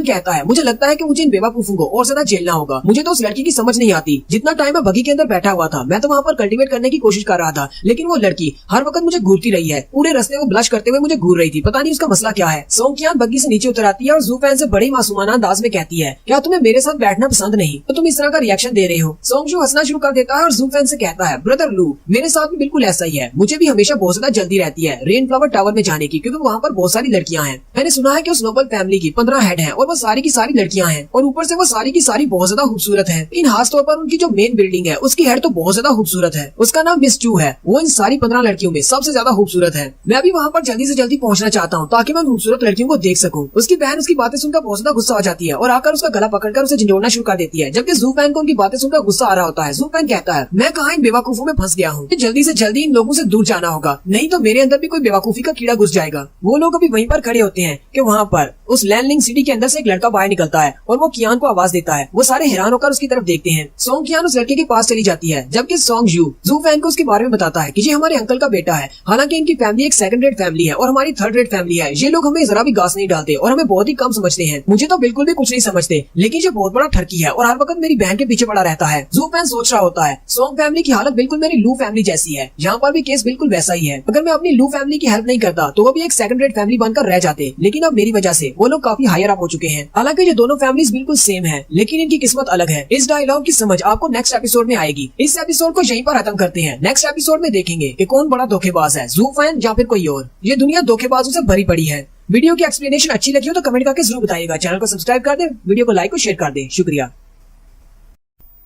कहता है मुझे लगता है कि मुझे इन बेवकूफों को और ज्यादा झेलना होगा। मुझे तो उस लड़की की समझ नहीं आती। जितना टाइम मैं बग्गी के अंदर बैठा हुआ था मैं तो वहाँ पर कल्टीवेट करने की कोशिश कर रहा था, लेकिन वो लड़की हर वक्त मुझे घूरती रही है। पूरे रास्ते वो ब्लश करते हुए मुझे घूर रही थी। पता नहीं उसका मसला क्या है। सोंग कियान बग्गी से नीचे उतर आती है और जू फैन से बड़े मासूमाना अंदाज में कहती है, क्या तुम्हें मेरे साथ बैठना पसंद नहीं तो तुम इस तरह का रिएक्शन दे रहे हो। सोंग शू हंसना शुरू कर देता है और जू फैन से कहता है, ब्रदर लू मेरे साथ भी बिल्कुल ऐसा ही है। मुझे भी हमेशा बहुत ज्यादा जल्दी रहती है रेन फ्लावर टावर में जाने की, क्योंकि वहाँ पर बहुत सारी लड़कियां हैं। मैंने सुना है कि उस नोबल फैमिली की 15 हेड हैं और वो सारी की सारी लड़कियां हैं और ऊपर से वो सारी की सारी बहुत ज्यादा खूबसूरत है। इन खास तौर पर उनकी जो मेन बिल्डिंग है उसकी हेड तो बहुत ज्यादा खूबसूरत है। उसका नाम मिस चू है। वो इन सारी 15 लड़कियों में सबसे ज्यादा खूबसूरत है। मैं भी वहाँ पर जल्दी से जल्दी पहुँचना चाहता हूँ ताकि मैं खूबसूरत लड़कियों को देख सकूँ। उसकी बहन उसकी बातें सुनकर बहुत ज्यादा गुस्सा हो जाती है और आकर उसका गला पकड़कर उसे झंझोड़ना शुरू कर देती है, जबकि जू फैन को उनकी बातें सुनकर गुस्सा आ रहा होता है। जू फैन कहता है, मैं कहाँ इन बेवकूफों में फंस गया हूँ। जल्दी से जल्दी इन लोगों से दूर जाना होगा, नहीं तो मेरे अंदर भी कोई बेवकूफी का कीड़ा घुस जाएगा। वो लोग अभी वहीं पर खड़े होते हैं कि वहाँ पर उस लैंडलिंग सिटी के अंदर से एक लड़का बाहर निकलता है और वो कियान को आवाज देता है। वो सारे हैरान होकर उसकी तरफ देखते हैं। सोंग कियान उस लड़के के पास चली जाती है, जबकि सोंग जू जू फैन को उसके बारे में बताता है कि ये हमारे अंकल का बेटा है। हालांकि इनकी फैमिली एक सेकंड रेट फैमिली है और हमारी थर्ड रेट फैमिली है। ये लोग हमें जरा भी घास नहीं डालते और हमें बहुत ही कम समझते हैं। मुझे तो बिल्कुल भी कुछ नहीं समझते, लेकिन ये बहुत बड़ा ठरकी है और हर वक्त मेरी बहन के पीछे पड़ा रहता है। जू फैन सोच रहा होता है, सोंग फैमिली की हालत बिल्कुल मेरी लू फैमिली जैसी है। यहाँ पर भी केस बिल्कुल वैसा ही है। अगर मैं अपनी लू फैमिली की हेल्प नहीं करता तो वो भी एक सेकंड रेट फैमिली बनकर रह जाते, लेकिन अब मेरी वजह से वो लोग काफी हायर अप हो चुके हैं। हालांकि ये दोनों फैमिलीज बिल्कुल सेम है, लेकिन इनकी किस्मत अलग है। इस डायलॉग की समझ आपको नेक्स्ट एपिसोड में आएगी। इस एपिसोड को यहीं पर खत्म करते हैं। नेक्स्ट एपिसोड में देखेंगे कि कौन बड़ा धोखेबाज है, जू फैन या फिर कोई और। ये दुनिया धोखेबाजों से भरी पड़ी है। वीडियो की एक्सप्लेनेशन अच्छी लगी हो तो कमेंट करके जरूर बताइएगा। चैनल को सब्सक्राइब कर दे, वीडियो को लाइक और शेयर कर दे। शुक्रिया।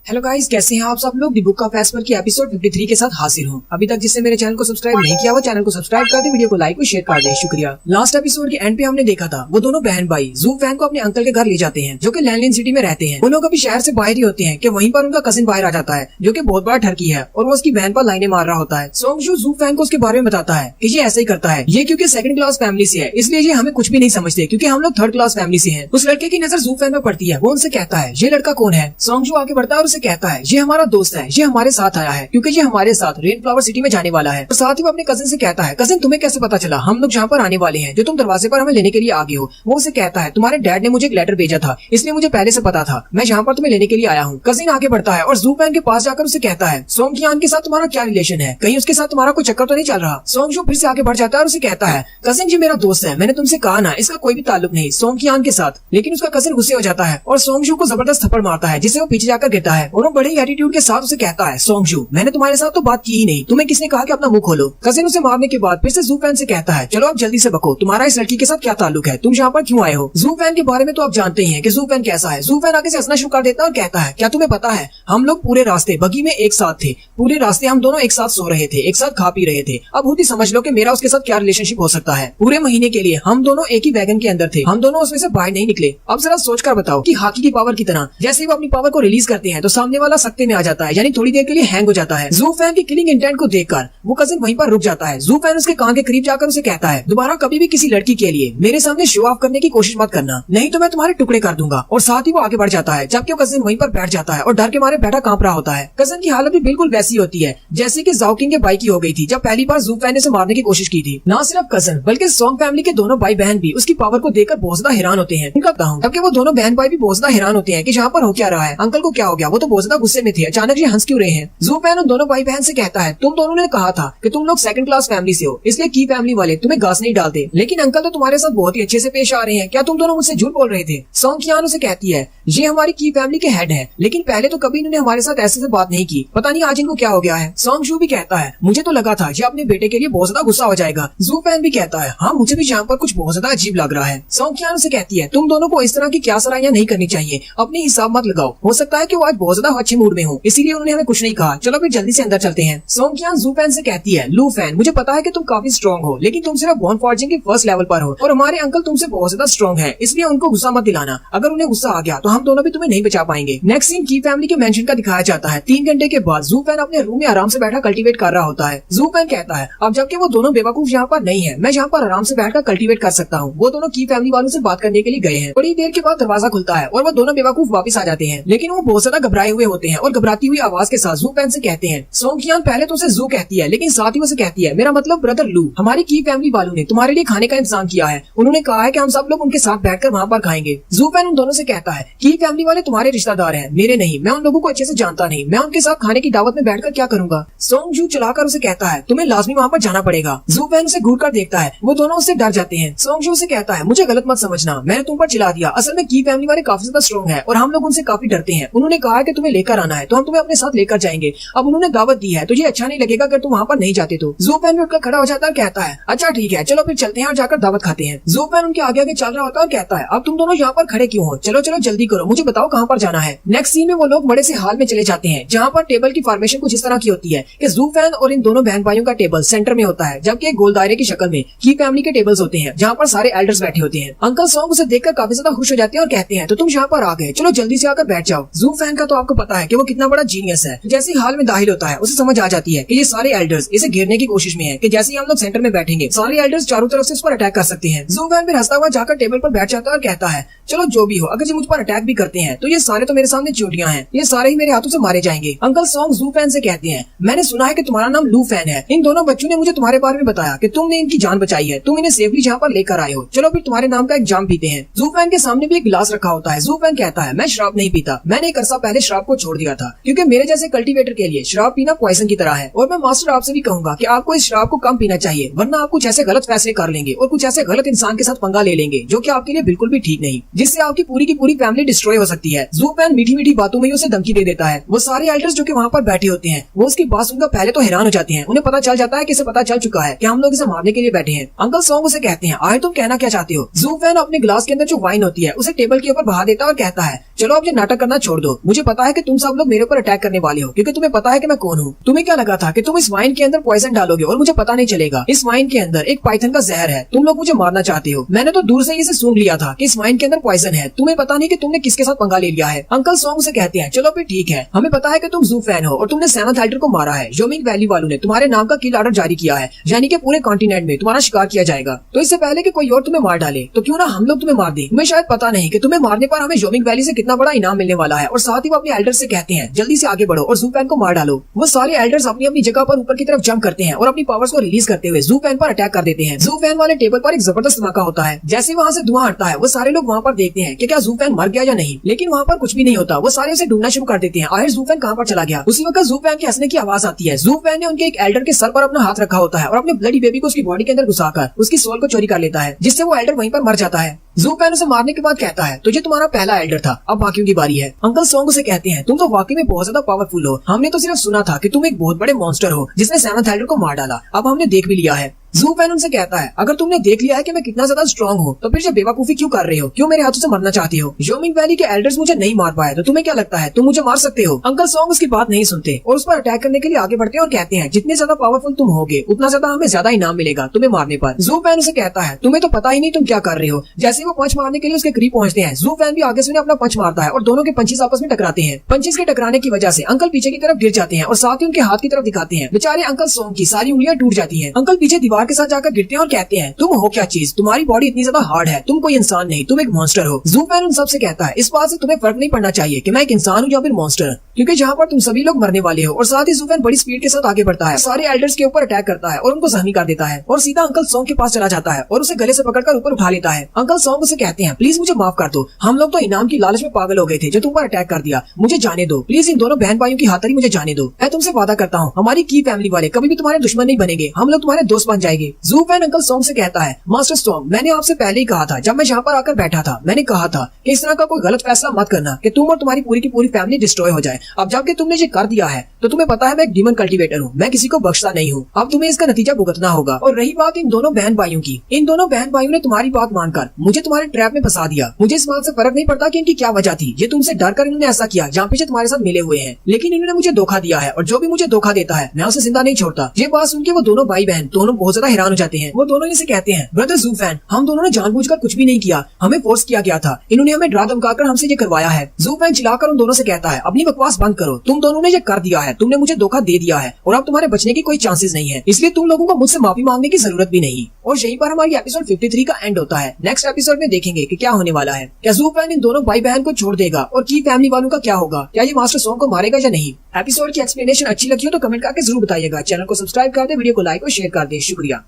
हेलो गाइस, कैसे हैं आप सब लोग। द बुक ऑफ एस्पर की एपिसोड 53 के साथ हाजिर हूँ। अभी तक जिसने मेरे चैनल को सब्सक्राइब नहीं किया वो चैनल को सब्सक्राइब कर दे, वीडियो को लाइक और शेयर कर दे। शुक्रिया। लास्ट एपिसोड के एंड पे हमने देखा था वो दोनों बहन भाई जू फैन को अपने अंकल के घर ले जाते हैं जो कि लैंडलिन सिटी में रहते हैं। वो लोग अभी शहर से बाहर ही होते हैं कि वहीं पर उनका कजिन बाहर आ जाता है जो कि बहुत बड़ा ठरकी है और वो उसकी बहन पर लाइनें मार रहा होता है। सोंग शू जू फैन को उसके बारे में बताता है कि ये ऐसा ही करता है। ये क्योंकि सेकंड क्लास फैमिली से है इसलिए ये हमें कुछ भी नहीं समझते, क्योंकि हम लोग थर्ड क्लास फैमिली से हैं। उस लड़के की नजर जू फैन में पड़ती है। वो उनसे कहता है, ये लड़का कौन है। सोंग शू आगे बढ़ता है और उसे कहता है, ये हमारा दोस्त है। ये हमारे साथ आया है क्योंकि ये हमारे साथ रेन फ्लावर सिटी में जाने वाला है। और साथ ही वो अपने कजिन से कहता है, कजिन तुम्हें कैसे पता चला हम लोग जहाँ पर आने वाले हैं, जो तुम दरवाजे पर हमें लेने के लिए आ गए हो। वो उसे कहता है, तुम्हारे डैड ने मुझे एक लेटर भेजा था इसलिए मुझे पहले से पता था, मैं यहाँ पर तुम्हें लेने के लिए आया हूँ। कजिन आगे बढ़ता है और जू फैन के पास जाकर उसे कहता है, सोंग कियान के साथ तुम्हारा क्या रिलेशन है, कहीं उसके साथ तुम्हारा कोई चक्कर तो नहीं चल रहा। सोंग शू फिर से आगे बढ़ जाता है और उसे कहता है, कजिन ये मेरा दोस्त है, मैंने तुमसे कहा ना इसका कोई भी ताल्लुक नहीं सोंग कियान के साथ। लेकिन उसका कजिन गुस्से हो जाता है और सोंग शू को जबरदस्त थप्पड़ मारता है जिससे वो पीछे जाकर गिरता है और वो बड़े एटीट्यूड के साथ उसे कहता है, सोंग शू मैंने तुम्हारे साथ तो बात की ही नहीं, तुम्हें किसने कहा कि अपना मुंह खोलो। कजिन उसे मारने के बाद फिर से जू फैन से कहता है, चलो अब जल्दी से बको, तुम्हारा इस लड़की के साथ क्या ताल्लुक है, तुम यहाँ पर क्यों आए हो। जू फैन के बारे में तो आप जानते ही हैं कि जू फैन कैसा है। जू फैन आगे से हंसना शुरू कर देता है और कहता है, क्या तुम्हें पता है हम लोग पूरे रास्ते बगी में एक साथ थे, पूरे रास्ते हम दोनों एक साथ सो रहे थे, एक साथ खा पी रहे थे। अब खुद ही समझ लो कि मेरा उसके साथ क्या रिलेशनशिप हो सकता है। पूरे महीने के लिए हम दोनों एक ही वैगन के अंदर थे, हम दोनों उसमें से बाहर नहीं निकले। अब जरा सोच कर बताओ कि हॉकी की पावर की तरह जैसे ही वो अपनी पावर को रिलीज करते हैं तो सामने वाला सख्ते में आ जाता है, यानी थोड़ी देर के लिए हैंग हो जाता है। जू फैन की किलिंग इंटेंट को देखकर वो कजिन वहीं पर रुक जाता है। जू फैन उसके कान के करीब जाकर उसे कहता है, दोबारा कभी भी किसी लड़की के लिए मेरे सामने शो ऑफ करने की कोशिश मत करना, नहीं तो मैं तुम्हारे टुकड़े कर दूंगा। और साथ ही वो आगे बढ़ जाता है, जबकि वो कजिन वहीं पर बैठ जाता है और डर के मारे बैठा कांप रहा होता है। कजिन की हालत भी बिल्कुल वैसी होती है जैसे कि जाओकिंग के भाई की हो गई थी जब पहली बार जू फैन ने उसे मारने की कोशिश की थी। ना सिर्फ कजिन बल्कि सोंग फैमिली के दोनों भाई बहन भी उसकी पावर को देखकर बहुत ज्यादा हैरान होते हैं। जबकि वो दोनों बहन भाई भी बहुत ज्यादा हैरान होते हैं कि यहाँ पर हो क्या रहा है, अंकल को क्या हो गया, वो तो बहुत ज्यादा गुस्से में थे, अचानक ये हंस क्यों रहे हैं। जू फैन उन दोनों भाई बहन से कहता है, तुम दोनों ने कहा था कि तुम लोग सेकंड क्लास फैमिली से हो इसलिए की फैमिली वाले तुम्हें घास नहीं डालते, लेकिन अंकल तो तुम्हारे साथ बहुत ही अच्छे से पेश आ रहे हैं, क्या तुम दोनों मुझसे झूठ बोल रहे थे। सोंग कियान उसे कहती है, ये हमारी की फैमिली के हेड है, लेकिन पहले तो कभी इन्होंने हमारे साथ ऐसे से बात नहीं की, पता नहीं आज इनको क्या हो गया है। सोंग शू भी कहता है, मुझे तो लगा था ये अपने बेटे के लिए बहुत ज्यादा गुस्सा हो जाएगा। जू फैन भी कहता है, हाँ मुझे भी यहाँ पर कुछ बहुत ज्यादा अजीब लग रहा है। सोंग कियान उसे कहती है, तुम दोनों को इस तरह की क्या सराहियां नहीं करनी चाहिए, अपने हिसाब मत लगाओ, हो सकता है कि वो आज बहुत ज्यादा अच्छे मूड में हो इसीलिए उन्होंने हमें कुछ नहीं कहा, चलो फिर जल्दी से अंदर चलते हैं। सोंग कियान जू फैन से कहती है, लू फैन मुझे पता है कि तुम काफी स्ट्रॉन्ग हो, लेकिन तुम सिर्फ बॉन फॉर्जिंग के फर्स्ट लेवल पर हो और हमारे अंकल तुमसे बहुत ज्यादा स्ट्रॉन्ग है, इसलिए उनको गुस्सा मत दिलाना, अगर उन्हें गुस्सा आ गया तो हम दोनों भी तुम्हें नहीं बचा पाएंगे। नेक्स्ट सीन की फैमिली के मेंशन का दिखाया जाता है। 3 घंटे के बाद जू फैन अपने रूम में आराम से बैठा कल्टीवेट कर रहा होता है। जू फैन कहता है, अब जबकि वो दोनों बेवकूफ यहाँ पर नहीं है, मैं यहाँ पर आराम से बैठकर कल्टीवेट कर सकता हूँ। वो दोनों की फैमिली वालों से बात करने के लिए गए हैं। थोड़ी देर के बाद दरवाजा खुलता है और वो दोनों बेवकूफ वापस आ जाते हैं, लेकिन वो बहुत ज्यादा घबरा घबराए हुए होते हैं और घबराती हुई आवाज के साथ जू फैन से कहते हैं। सोंग कियान पहले तो उसे जू कहती है, लेकिन साथ ही उसे कहती है मेरा मतलब ब्रदर लू, हमारी की फैमिली वालों ने तुम्हारे लिए खाने का इंतजाम किया है। उन्होंने कहा है कि हम सब लोग उनके साथ बैठकर वहाँ पर खाएंगे। जू फैन उन दोनों से कहता है की फैमिली वाले तुम्हारे रिश्तेदार हैं, मेरे नहीं, मैं उन लोगों को अच्छे से जानता नहीं, मैं उनके साथ खाने की दावत में बैठकर क्या करूंगा। सोंग जू चलाकर उसे कहता है तुम्हें लाजमी वहाँ पर जाना पड़ेगा। जू फैन उसे घूर कर देखता है, वो दोनों उससे डर जाते हैं। सोंग जू से कहता है मुझे गलत मत समझना, मैंने तुम पर चिल्ला दिया, असल में की फैमिली वाले काफी ज्यादा स्ट्रॉन्ग है और हम लोग उनसे काफी डरते हैं। उन्होंने कहा कि तुम्हें लेकर आना है तो हम तुम्हें अपने साथ लेकर जाएंगे। अब उन्होंने दावत दी है तो ये अच्छा नहीं लगेगा अगर तुम वहाँ पर नहीं जाते तो। जू फैन भी उठकर खड़ा हो जाता है और कहता है अच्छा ठीक है, चलो फिर चलते हैं और जाकर दावत खाते हैं। जू फैन उनके आगे आगे चल रहा होता है और कहता है अब तुम दोनों यहाँ पर खड़े क्यों हो, चलो चलो जल्दी करो, मुझे बताओ कहाँ पर जाना है। नेक्स्ट सीन में वो लोग बड़े से हाल में चले जाते हैं जहाँ पर टेबल की फॉर्मेशन कुछ इस तरह की होती है कि जू फैन और इन दोनों बहन भाइयों का टेबल सेंटर में होता है, जबकि एक गोल दायरे की शक्ल में की फैमिली के टेबल्स होते हैं जहाँ पर सारे एल्डर्स बैठे होते हैं। अंकल सॉन्ग उसे देखकर काफी ज्यादा खुश हो जाते हैं और कहते हैं तो तुम यहाँ पर आ गए, चलो जल्दी से आकर बैठ जाओ। जू फैन का तो आपको पता है कि वो कितना बड़ा जीनियस है। जैसे ही हाल में दाखिल होता है उसे समझ आ जाती है कि ये सारे एल्डर्स इसे घेरने की कोशिश में है कि जैसे ही हम लोग सेंटर में बैठेंगे सारे एल्डर्स चारों तरफ से इस पर अटैक कर सकते हैं। जू फैन भी हंसता हुआ जाकर टेबल पर बैठ जाता है और कहता है चलो जो भी हो, अगर ये मुझ पर अटैक भी करते हैं तो ये सारे तो मेरे सामने चोटियां हैं, ये सारे ही मेरे हाथों से मारे जाएंगे। अंकल सॉन्ग जू फैन से कहते हैं मैंने सुना है कि तुम्हारा नाम लू फैन है, इन दोनों बच्चों ने मुझे तुम्हारे बारे में बताया कि तुमने इनकी जान बचाई है, तुम इन्हें सेफली जहाँ पर लेकर आए हो, चलो फिर तुम्हारे नाम का एक जाम पीते हैं। जू फैन के सामने भी एक गिलास रखा होता है। जू फैन कहता है मैं शराब नहीं पीता, मैंने एक अरसा पहले शराब को छोड़ दिया था क्योंकि मेरे जैसे कल्टीवेटर के लिए शराब पीना पॉइजन की तरह है। और मैं मास्टर आपसे भी कहूंगा कि आपको इस शराब को कम पीना चाहिए, वरना आप कुछ ऐसे गलत फैसले कर लेंगे और कुछ ऐसे गलत इंसान के साथ पंगा ले लेंगे जो कि आपके लिए बिल्कुल भी ठीक नहीं, जिससे आपकी पूरी की पूरी फैमिली डिस्ट्रॉय हो सकती है। जू फैन मीठी मीठी बातों में ही उसे धमकी दे देता है। वो सारे एल्डर्स जो कि वहाँ पर बैठे होते हैं वो उसकी बात सुनकर पहले तो हैरान हो जाते हैं, उन्हें पता चल जाता है कि इसे पता चल चुका है कि हम लोग इसे मारने के लिए बैठे हैं। अंकल सॉन्ग उसे कहते हैं आए तुम कहना क्या चाहते हो। जू फैन अपने ग्लास के अंदर जो वाइन होती है उसे टेबल के ऊपर बहा देता है और कहता है चलो अब ये नाटक करना छोड़ दो, मुझे पता है कि तुम सब लोग मेरे ऊपर अटैक करने वाले हो क्योंकि तुम्हें पता है कि मैं कौन हूँ। तुम्हें क्या लगा था कि तुम इस वाइन के अंदर पॉइजन डालोगे और मुझे पता नहीं चलेगा। इस वाइन के अंदर एक पाइथन का जहर है, तुम लोग मुझे मारना चाहते हो। मैंने तो दूर से इसे सूंघ लिया था कि इस वाइन के अंदर पॉइजन है, तुम्हें पता नहीं कि तुमने किसके साथ पंगा ले लिया है। अंकल सॉन्ग से कहते हैं चलो फिर ठीक है, हमें पता है कि तुम जू फैन हो और तुमने 7th एल्डर को मारा है। योमिंग वैली वालों ने तुम्हारे नाम का किल ऑर्डर जारी किया है, यानी कि पूरे कॉन्टिनेंट में तुम्हारा शिकार किया जाएगा। तो इससे पहले कि कोई और तुम्हें मार डाले तो क्यों ना हम लोग तुम्हें मार दें। तुम्हें शायद पता नहीं कि तुम्हें मारने पर हमें योमिंग वैली से कितना बड़ा इनाम मिलने वाला है। और साथ ही वो अपने एल्डर्स से कहते हैं जल्दी से आगे बढ़ो और जू फैन को मार डालो। वो सारे एल्डर्स अपनी अपनी जगह पर ऊपर की तरफ जंप करते हैं और अपनी पावर्स को रिलीज करते हुए जू फैन पर अटैक कर देते हैं। जू फैन वाले टेबल पर एक जबरदस्त धमाका होता है। जैसे वहाँ से धुआं हटता है वो सारे लोग वहाँ पर देखते हैं कि क्या जू फैन मर गया या नहीं, लेकिन वहाँ पर कुछ भी नहीं होता। वो सारे उसे ढूंढना शुरू कर देते हैं आखिर जू फैन कहाँ पर चला गया। उसी वक्त जू फैन के हंसने की आवाज आती है। जू फैन ने उनके एक एल्डर के सर पर अपना हाथ रखा होता है और अपने ब्लडी बेबी को उसकी बॉडी के अंदर घुसाकर उसकी सोल को चोरी कर लेता है, जिससे वो एल्डर वहीं पर मर जाता है। जू फैन उसे मारने के बाद कहता है तो ये तुम्हारा पहला एल्डर था, अब बाकियों की बारी है। अंकल सॉन्ग उसे कहते हैं तुम तो वाकई में बहुत ज्यादा पावरफुल हो, हमने तो सिर्फ सुना था कि तुम एक बहुत बड़े मॉन्स्टर हो जिसने 7th एल्डर को मार डाला, अब हमने देख भी लिया है। जू फैन उनसे कहता है अगर तुमने देख लिया है कि मैं कितना ज्यादा स्ट्रॉन्ग हूँ तो फिर ये बेवकूफी क्यों कर रहे हो, क्यों मेरे हाथों से मरना चाहती हो। योमिंग वैली के एल्डर्स मुझे नहीं मार पाए तो तुम्हें क्या लगता है तुम मुझे मार सकते हो। अंकल सॉन्ग उसकी बात नहीं सुनते और उस पर अटैक करने के लिए आगे बढ़ते हैं और कहते हैं जितने ज्यादा पावरफुल तुम होगे उतना ज्यादा हमें ज्यादा इनाम मिलेगा तुम्हें मारने पर। जू फैन उसे कहता है तुम्हें तो पता ही नहीं तुम क्या कर रहे हो। जैसे वो पंच मारने के लिए उसके करीब पहुंचते हैं जू फैन भी आगे से अपना पंच मारता है और दोनों के पंचेस आपस में टकराते हैं। पंचेस के टकराने की वजह से अंकल पीछे की तरफ गिर जाते हैं और साथ ही उनके हाथ की तरफ दिखाते हैं। बेचारे अंकल सॉन्ग की सारी उंगलियां टूट जाती है। अंकल पीछे दीवार के साथ जाकर गिरते हैं और कहते हैं तुम हो क्या चीज, तुम्हारी बॉडी इतनी ज्यादा हार्ड है, तुम कोई इंसान नहीं, तुम एक मॉन्स्टर हो। जू फैन उन सबसे कहता है इस बात से तुम्हें फर्क नहीं पड़ना चाहिए कि मैं एक इंसान हूँ या फिर मॉन्स्टर, क्योंकि जहाँ पर तुम सभी लोग मरने वाले हो। और साथ ही जू फैन बड़ी स्पीड के साथ आगे बढ़ता है, सारे एल्डर्स के ऊपर अटैक करता है और उनको जख्मी कर देता है और सीधा अंकल सॉन्ग के पास चला जाता है और उसे गले से पकड़कर ऊपर उठा लेता है। अंकल सॉन्ग उसे कहते हैं प्लीज मुझे माफ कर दो, हम लोग तो इनाम की लालच में पागल हो गए थे जो तुम पर अटैक कर दिया, मुझे जाने दो प्लीज, इन दोनों बहन भाइयों की हाथरी मुझे जाने दो। मैं तुमसे वादा करता हूँ हमारी की फैमिली वाले कभी भी तुम्हारे दुश्मन नहीं बनेंगे, हम लोग तुम्हारे दोस्त बन जाएंगे। जू फैन अंकल सॉन्ग से कहता है मास्टर सॉन्ग मैंने आपसे पहले ही कहा था, जब मैं यहाँ पर आकर बैठा था मैंने कहा था कि इस तरह का कोई गलत फैसला मत करना कि तुम और तुम्हारी पूरी की पूरी फैमिली डिस्ट्रॉय हो जाए। अब जबकि तुमने ये कर दिया है तो तुम्हें पता है मैं एक डीमन कल्टीवेटर हूँ, मैं किसी को बख्शता नहीं हूँ, अब तुम्हें इसका नतीजा भुगतना होगा। और रही बात इन दोनों बहन भाइयों की, इन दोनों बहन भाइयों ने तुम्हारी बात मानकर मुझे तुम्हारे ट्रैप में फंसा दिया। मुझे इस बात से फर्क नहीं पड़ता कि इनकी क्या वजह थी, ये तुमसे डर कर इन्होंने ऐसा किया जहाँ पीछे तुम्हारे साथ मिले हुए हैं, लेकिन इन्होंने मुझे धोखा दिया है और जो भी मुझे धोखा देता है मैं उसे जिंदा नहीं छोड़ता। ये बात सुन के वो दोनों भाई बहन दोनों बहुत ज्यादा हैरान हो जाते हैं। वो दोनों इसे कहते हैं, ब्रदर ज़ूफैन, हम दोनों ने जानबूझकर कुछ भी नहीं किया, हमें फोर्स किया गया था, इन्होंने हमें डरा धमकाकर हमसे ये करवाया है। ज़ूफैन चिल्लाकर उन दोनों से कहता है, अपनी बकवास बंद करो, तुम दोनों ने ये कर दिया है, तुमने मुझे धोखा दे दिया है और अब तुम्हारे बचने की कोई चांसेस नहीं है, इसलिए तुम लोगों को मुझसे माफी मांगने की जरूरत भी नहीं। और यहीं पर हमारी एपिसोड 53 का एंड होता है। नेक्स्ट एपिसोड में देखेंगे कि क्या होने वाला है। क्या ज़ूफैन इन दोनों भाई बहन को छोड़ देगा और की फैमिली वालों का क्या होगा? क्या ये मास्टर सॉन्ग को मारेगा या नहीं? एपिसोड की एक्सप्लेनेशन अच्छी लगी हो तो कमेंट करके जरूर बताइएगा। चैनल को सब्सक्राइब कर दे, वीडियो को लाइक और शेयर कर दे। शुक्रिया।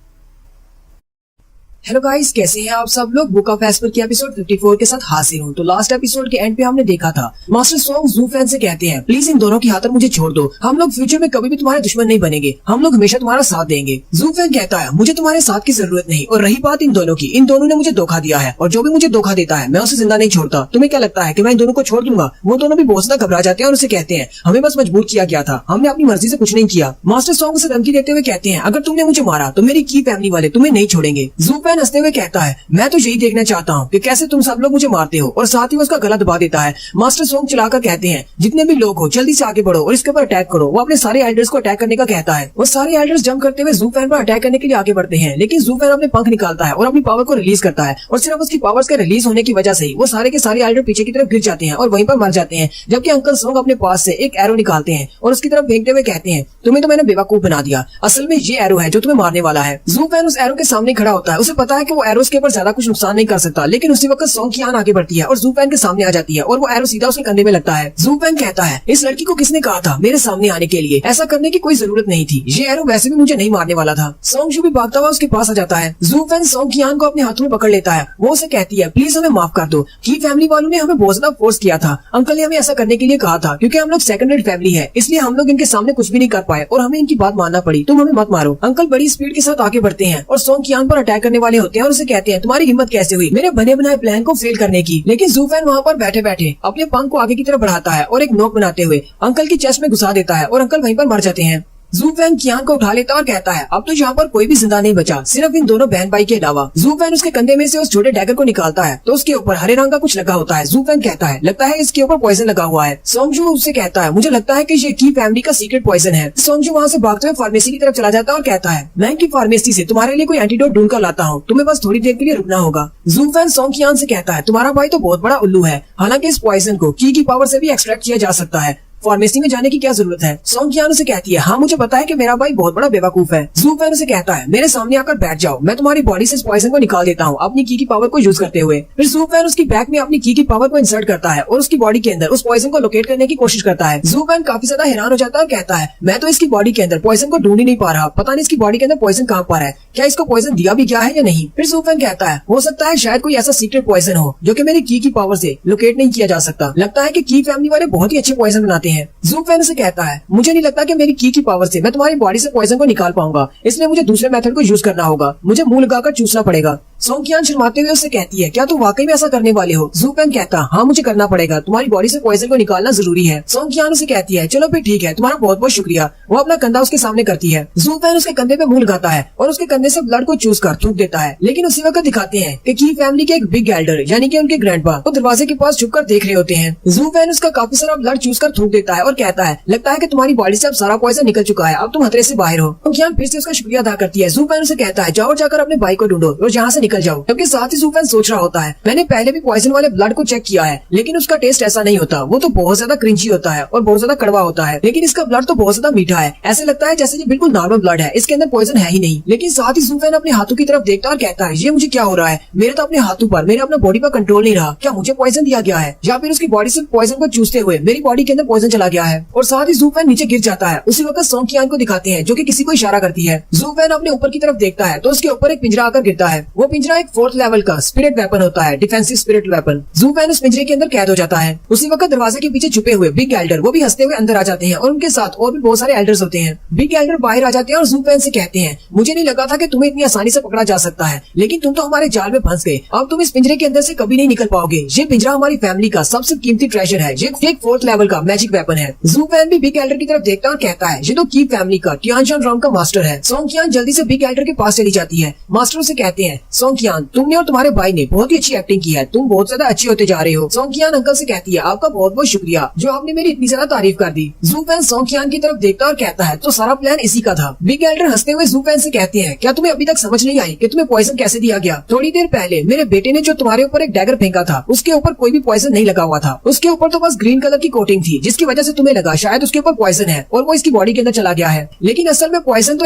हेलो गाइस, कैसे हैं आप सब लोग? बुक ऑफ एस्पर की एपिसोड 54 के साथ हाजिर हूँ। तो लास्ट एपिसोड के एंड पे हमने देखा था मास्टर सॉन्ग ज़ूफैन से कहते हैं, प्लीज इन दोनों की खातिर मुझे छोड़ दो, हम लोग फ्यूचर में कभी भी तुम्हारे दुश्मन नहीं बनेंगे, हम लोग हमेशा तुम्हारा साथ देंगे। ज़ूफैन कहता है, मुझे तुम्हारे साथ की जरूरत नहीं, और रही बात इन दोनों की, इन दोनों ने मुझे धोखा दिया है और जो भी मुझे धोखा देता है मैं उसे जिंदा नहीं छोड़ता। तुम्हें क्या लगता है कि मैं इन दोनों को छोड़ दूंगा? वो दोनों भी बहुत ज्यादा घबरा जाते हैं और उसे कहते हैं, हमें बस मजबूर किया गया था, हमने अपनी मर्जी से कुछ नहीं किया। मास्टर सॉन्ग उसे धमकी देते हुए कहते हैं, अगर तुमने मुझे मारा तो मेरी की फैमिली वाले तुम्हें नहीं छोड़ेंगे। ज़ूफैन हंसते हुए कहता है, मैं तो यही देखना चाहता हूँ कि कैसे तुम सब लोग मुझे मारते हो, और साथ ही उसका गला दबा देता है। मास्टर सॉन्ग चलाकर कहते हैं, जितने भी लोग हो जल्दी से आगे बढ़ो और इसके ऊपर अटैक करो। वो अपने सारे एल्डर्स को अटैक करने का कहता है। वो सारे एल्डर्स जंप करते हुए ज़ूफैन पर अटैक करने के लिए आगे बढ़ते हैं, लेकिन ज़ूफैन अपने पंख निकालता है और अपनी पावर को रिलीज करता है, और सिर्फ उसकी पावर्स के रिलीज होने की वजह से ही वो सारे के सारे एल्डर पीछे की तरफ गिर जाते हैं और वहीं पर मर जाते हैं। जबकि अंकल सॉन्ग अपने पास से एक एरो निकालते हैं और उसकी तरफ फेंकते हुए कहते हैं, तुम्हें तो मैंने बेवकूफ बना दिया, असल में ये एरो है जो तुम्हें मारने वाला है। ज़ूफैन उस एरो के सामने खड़ा होता है। उसे पता है कि वो एरो के ऊपर ज्यादा कुछ नुकसान नहीं कर सकता, लेकिन उसी वक्त सॉन्ग की आन आगे बढ़ती है और ज़ूफैन के सामने आ जाती है और वो एरो सीधा उसके कंधे में लगता है। ज़ूफैन कहता है, इस लड़की को किसने कहा था मेरे सामने आने के लिए? ऐसा करने की कोई जरूरत नहीं थी, ये एरो वैसे भी मुझे नहीं मारने वाला था। सॉन्ग भी भागता हुआ उसके पास आ जाता है। ज़ूफैन सॉन्ग की आन को अपने हाथों में पकड़ लेता है। वो उसे कहती है, प्लीज हमें माफ कर दो, की फैमिली वालों ने हमें बहुत ज्यादा फोर्स किया था, अंकल ने हमें ऐसा करने के लिए कहा था क्योंकि हम लोग सेकंड रेट फैमिली है, इसलिए हम लोग इनके सामने कुछ भी नहीं कर पाए और हमें इनकी बात मानना पड़ी, तुम हमें मत मारो। अंकल बड़ी स्पीड के साथ आगे बढ़ते हैं और सॉन्ग की आन पर अटैक करने वाले होते हैं और उसे कहते हैं, तुम्हारी हिम्मत कैसे हुई मेरे बने बनाए प्लान को फेल करने की? लेकिन ज़ूफैन वहाँ पर बैठे बैठे अपने पंख को आगे की तरफ बढ़ाता है और एक नोक बनाते हुए अंकल की चेस्ट में घुसा देता है और अंकल वहीं पर मर जाते हैं। ज़ूफैन कियान को उठा लेता और कहता है, अब तो यहाँ पर कोई भी जिंदा नहीं बचा, सिर्फ इन दोनों बहन भाई के अलावा। ज़ूफैन उसके कंधे में से उस छोटे डैगर को निकालता है तो उसके ऊपर हरे रंग का कुछ लगा होता है। ज़ूफैन कहता है, लगता है इसके ऊपर पॉइजन लगा हुआ है। सोंगजू उससे कहता है, मुझे लगता है कि ये की फैमिली का सीक्रेट पॉइजन है। सोंगजू वहाँ से भागते हुए फार्मेसी की तरफ चला जाता है और कहता है, मैं की फार्मेसी से तुम्हारे लिए कोई एंटीडोट ढूंढ कर लाता हूँ, तुम्हें बस थोड़ी देर के लिए रुकना होगा। ज़ूफैन सोंग कियान से कहता है, तुम्हारा भाई तो बहुत बड़ा उल्लू है, हालांकि इस पॉइजन को की पावर से भी एक्सट्रैक्ट किया जा सकता है, फार्मेसी में जाने की क्या जरूरत है? सोंग कियान उसे कहती है, हाँ मुझे पता है कि मेरा भाई बहुत बड़ा बेवकूफ है। ज़ूफैन उसे कहता है, मेरे सामने आकर बैठ जाओ, मैं तुम्हारी बॉडी से इस पॉइजन को निकाल देता हूँ अपनी की पावर को यूज करते हुए। फिर ज़ूफैन उसकी बैक में अपनी की पावर को इंसर्ट करता है और उसकी बॉडी के अंदर उस पॉइजन को लोकेट करने की कोशिश करता है। ज़ूफैन काफी ज्यादा हैरान हो जाता है और कहता है, मैं तो इसकी बॉडी के अंदर पॉइजन को ढूंढ ही नहीं पा रहा, पता नहीं इसकी बॉडी के अंदर पॉइजन कहाँ पर है, क्या इसको पॉइजन दिया भी गया है या नहीं? फिर ज़ूफैन कहता है, हो सकता है शायद कोई ऐसा सीक्रेट पॉइजन हो जो कि मेरी की पावर से लोकेट नहीं किया जा सकता, लगता है कि की फैमिली वाले बहुत ही अच्छे पॉइजन बनाते हैं। ज़ूफैन कहता है, मुझे नहीं लगता कि मेरी की पावर से मैं तुम्हारी बॉडी से पॉइजन को निकाल पाऊंगा, इसलिए मुझे दूसरे मेथड को यूज करना होगा, मुझे मुंह लगाकर चूसना पड़ेगा। सोंग कियान शर्माते हुए उससे कहती है, क्या तुम वाकई में ऐसा करने वाले हो? ज़ूफैन कहता, हाँ मुझे करना पड़ेगा, तुम्हारी बॉडी से पॉइजन को निकालना जरूरी है। सोंग कियान उसे कहती है, चलो फिर ठीक है, तुम्हारा बहुत बहुत शुक्रिया। वो अपना कंधा उसके सामने करती है। ज़ूफैन उसके कंधे पे मुंह लगाता है और उसके कंधे से ब्लड को चूस कर थूक देता है, लेकिन उसी वक्त दिखाते हैं कि की फैमिली के एक बिग एल्डर यानी कि उनके ग्रैंडपा वो दरवाजे के पास छुपकर देख रहे होते हैं। ज़ूफैन उसका काफी सारा ब्लड चूस कर थूक देता है और कहता है, लगता है कि तुम्हारी बॉडी से अब सारा पॉइजन निकल चुका है, अब तुम खतरे से बाहर हो। सोंग कियान फिर से उसका शुक्रिया अदा करती है। ज़ूफैन उसे कहता है, जाओ जाकर अपने भाई को ढूंढो और यहाँ से निकल जाओ। जबकि साथ ही ज़ूफैन सोच रहा होता है, मैंने पहले भी पॉइजन वाले ब्लड को चेक किया है, लेकिन उसका टेस्ट ऐसा नहीं होता, वो तो बहुत ज्यादा क्रिंची होता है और बहुत ज्यादा कड़वा होता है, लेकिन इसका ब्लड तो बहुत ज्यादा मीठा है, ऐसे लगता है जैसे ये बिल्कुल नॉर्मल ब्लड है, इसके अंदर पॉइजन है ही नहीं। लेकिन साथ ही ज़ूफैन अपने हाथों की तरफ देखता और कहता है, ये मुझे क्या हो रहा है, मेरे तो अपने हाथों पर, मेरे अपना बॉडी पर कंट्रोल नहीं रहा, क्या मुझे पॉइजन दिया गया है या फिर उसकी बॉडी से पॉइजन को चूसते हुए मेरी बॉडी के अंदर पॉइजन चला गया है? और साथ ही ज़ूफैन नीचे गिर जाता है। उसी वक्त सोंग कियान को दिखाते हैं जो कि किसी को इशारा करती है। ज़ूफैन अपने ऊपर की तरफ देखता है तो उसके ऊपर एक पिंजरा आकर गिरता है। वो पिंजरा एक 4th लेवल का स्पिरिट वेपन होता है, डिफेंसिव स्पिरिट वेपन। ज़ूफैन उस पिंजरे के अंदर कैद हो जाता है। उसी वक्त दरवाजे के पीछे छुपे हुए बिग एल्डर वो भी हंसते हुए अंदर आ जाते हैं और उनके साथ और भी बहुत सारे एल्डर्स होते हैं। बिग एल्डर बाहर आ जाते हैं और ज़ूफैन से कहते हैं, मुझे नहीं लगा था कि तुम्हें इतनी आसानी से पकड़ा जा सकता है, लेकिन तुम तो हमारे जाल में फंस गए, अब तुम इस पिंजरे के अंदर से कभी नहीं निकल पाओगे। ये पिंजरा हमारी फैमिली का सबसे कीमती ट्रेजर है, ये एक 4th लेवल का मैजिक वेपन है। जू फैन भी बिग एल्डर की तरफ देखता है और कहता है ये तो की फैमिली का टियानशान राम का मास्टर है। सोंग कियान जल्दी से बिग एल्डर के पास चली जाती है। मास्टर उसे कहते हैं सोंग कियान तुमने और तुम्हारे भाई ने बहुत ही अच्छी एक्टिंग की है, तुम बहुत ज्यादा अच्छे होते जा रहे हो। सोंग कियान अंकल से कहती है आपका बहुत बहुत शुक्रिया जो आपने मेरी इतनी ज्यादा तारीफ कर दी। जू फैन सोंग कियान की तरफ देखता और कहता है तो सारा प्लान इसी का था। बिग एल्डर हंसते हुए जू फैन से कहते हैं क्या तुम्हें अभी तक समझ नहीं आई कि तुम्हें पॉइजन कैसे दिया गया? थोड़ी देर पहले मेरे बेटे ने जो तुम्हारे ऊपर एक डैगर फेंका था उसके ऊपर कोई भी पॉइजन नहीं लगा हुआ था, उसके ऊपर तो बस ग्रीन कलर की कोटिंग थी जिसकी वजह से तुम्हें लगा शायद उसके ऊपर पॉइजन है और वो इसकी बॉडी के अंदर चला गया है, लेकिन असल में पॉइजन तो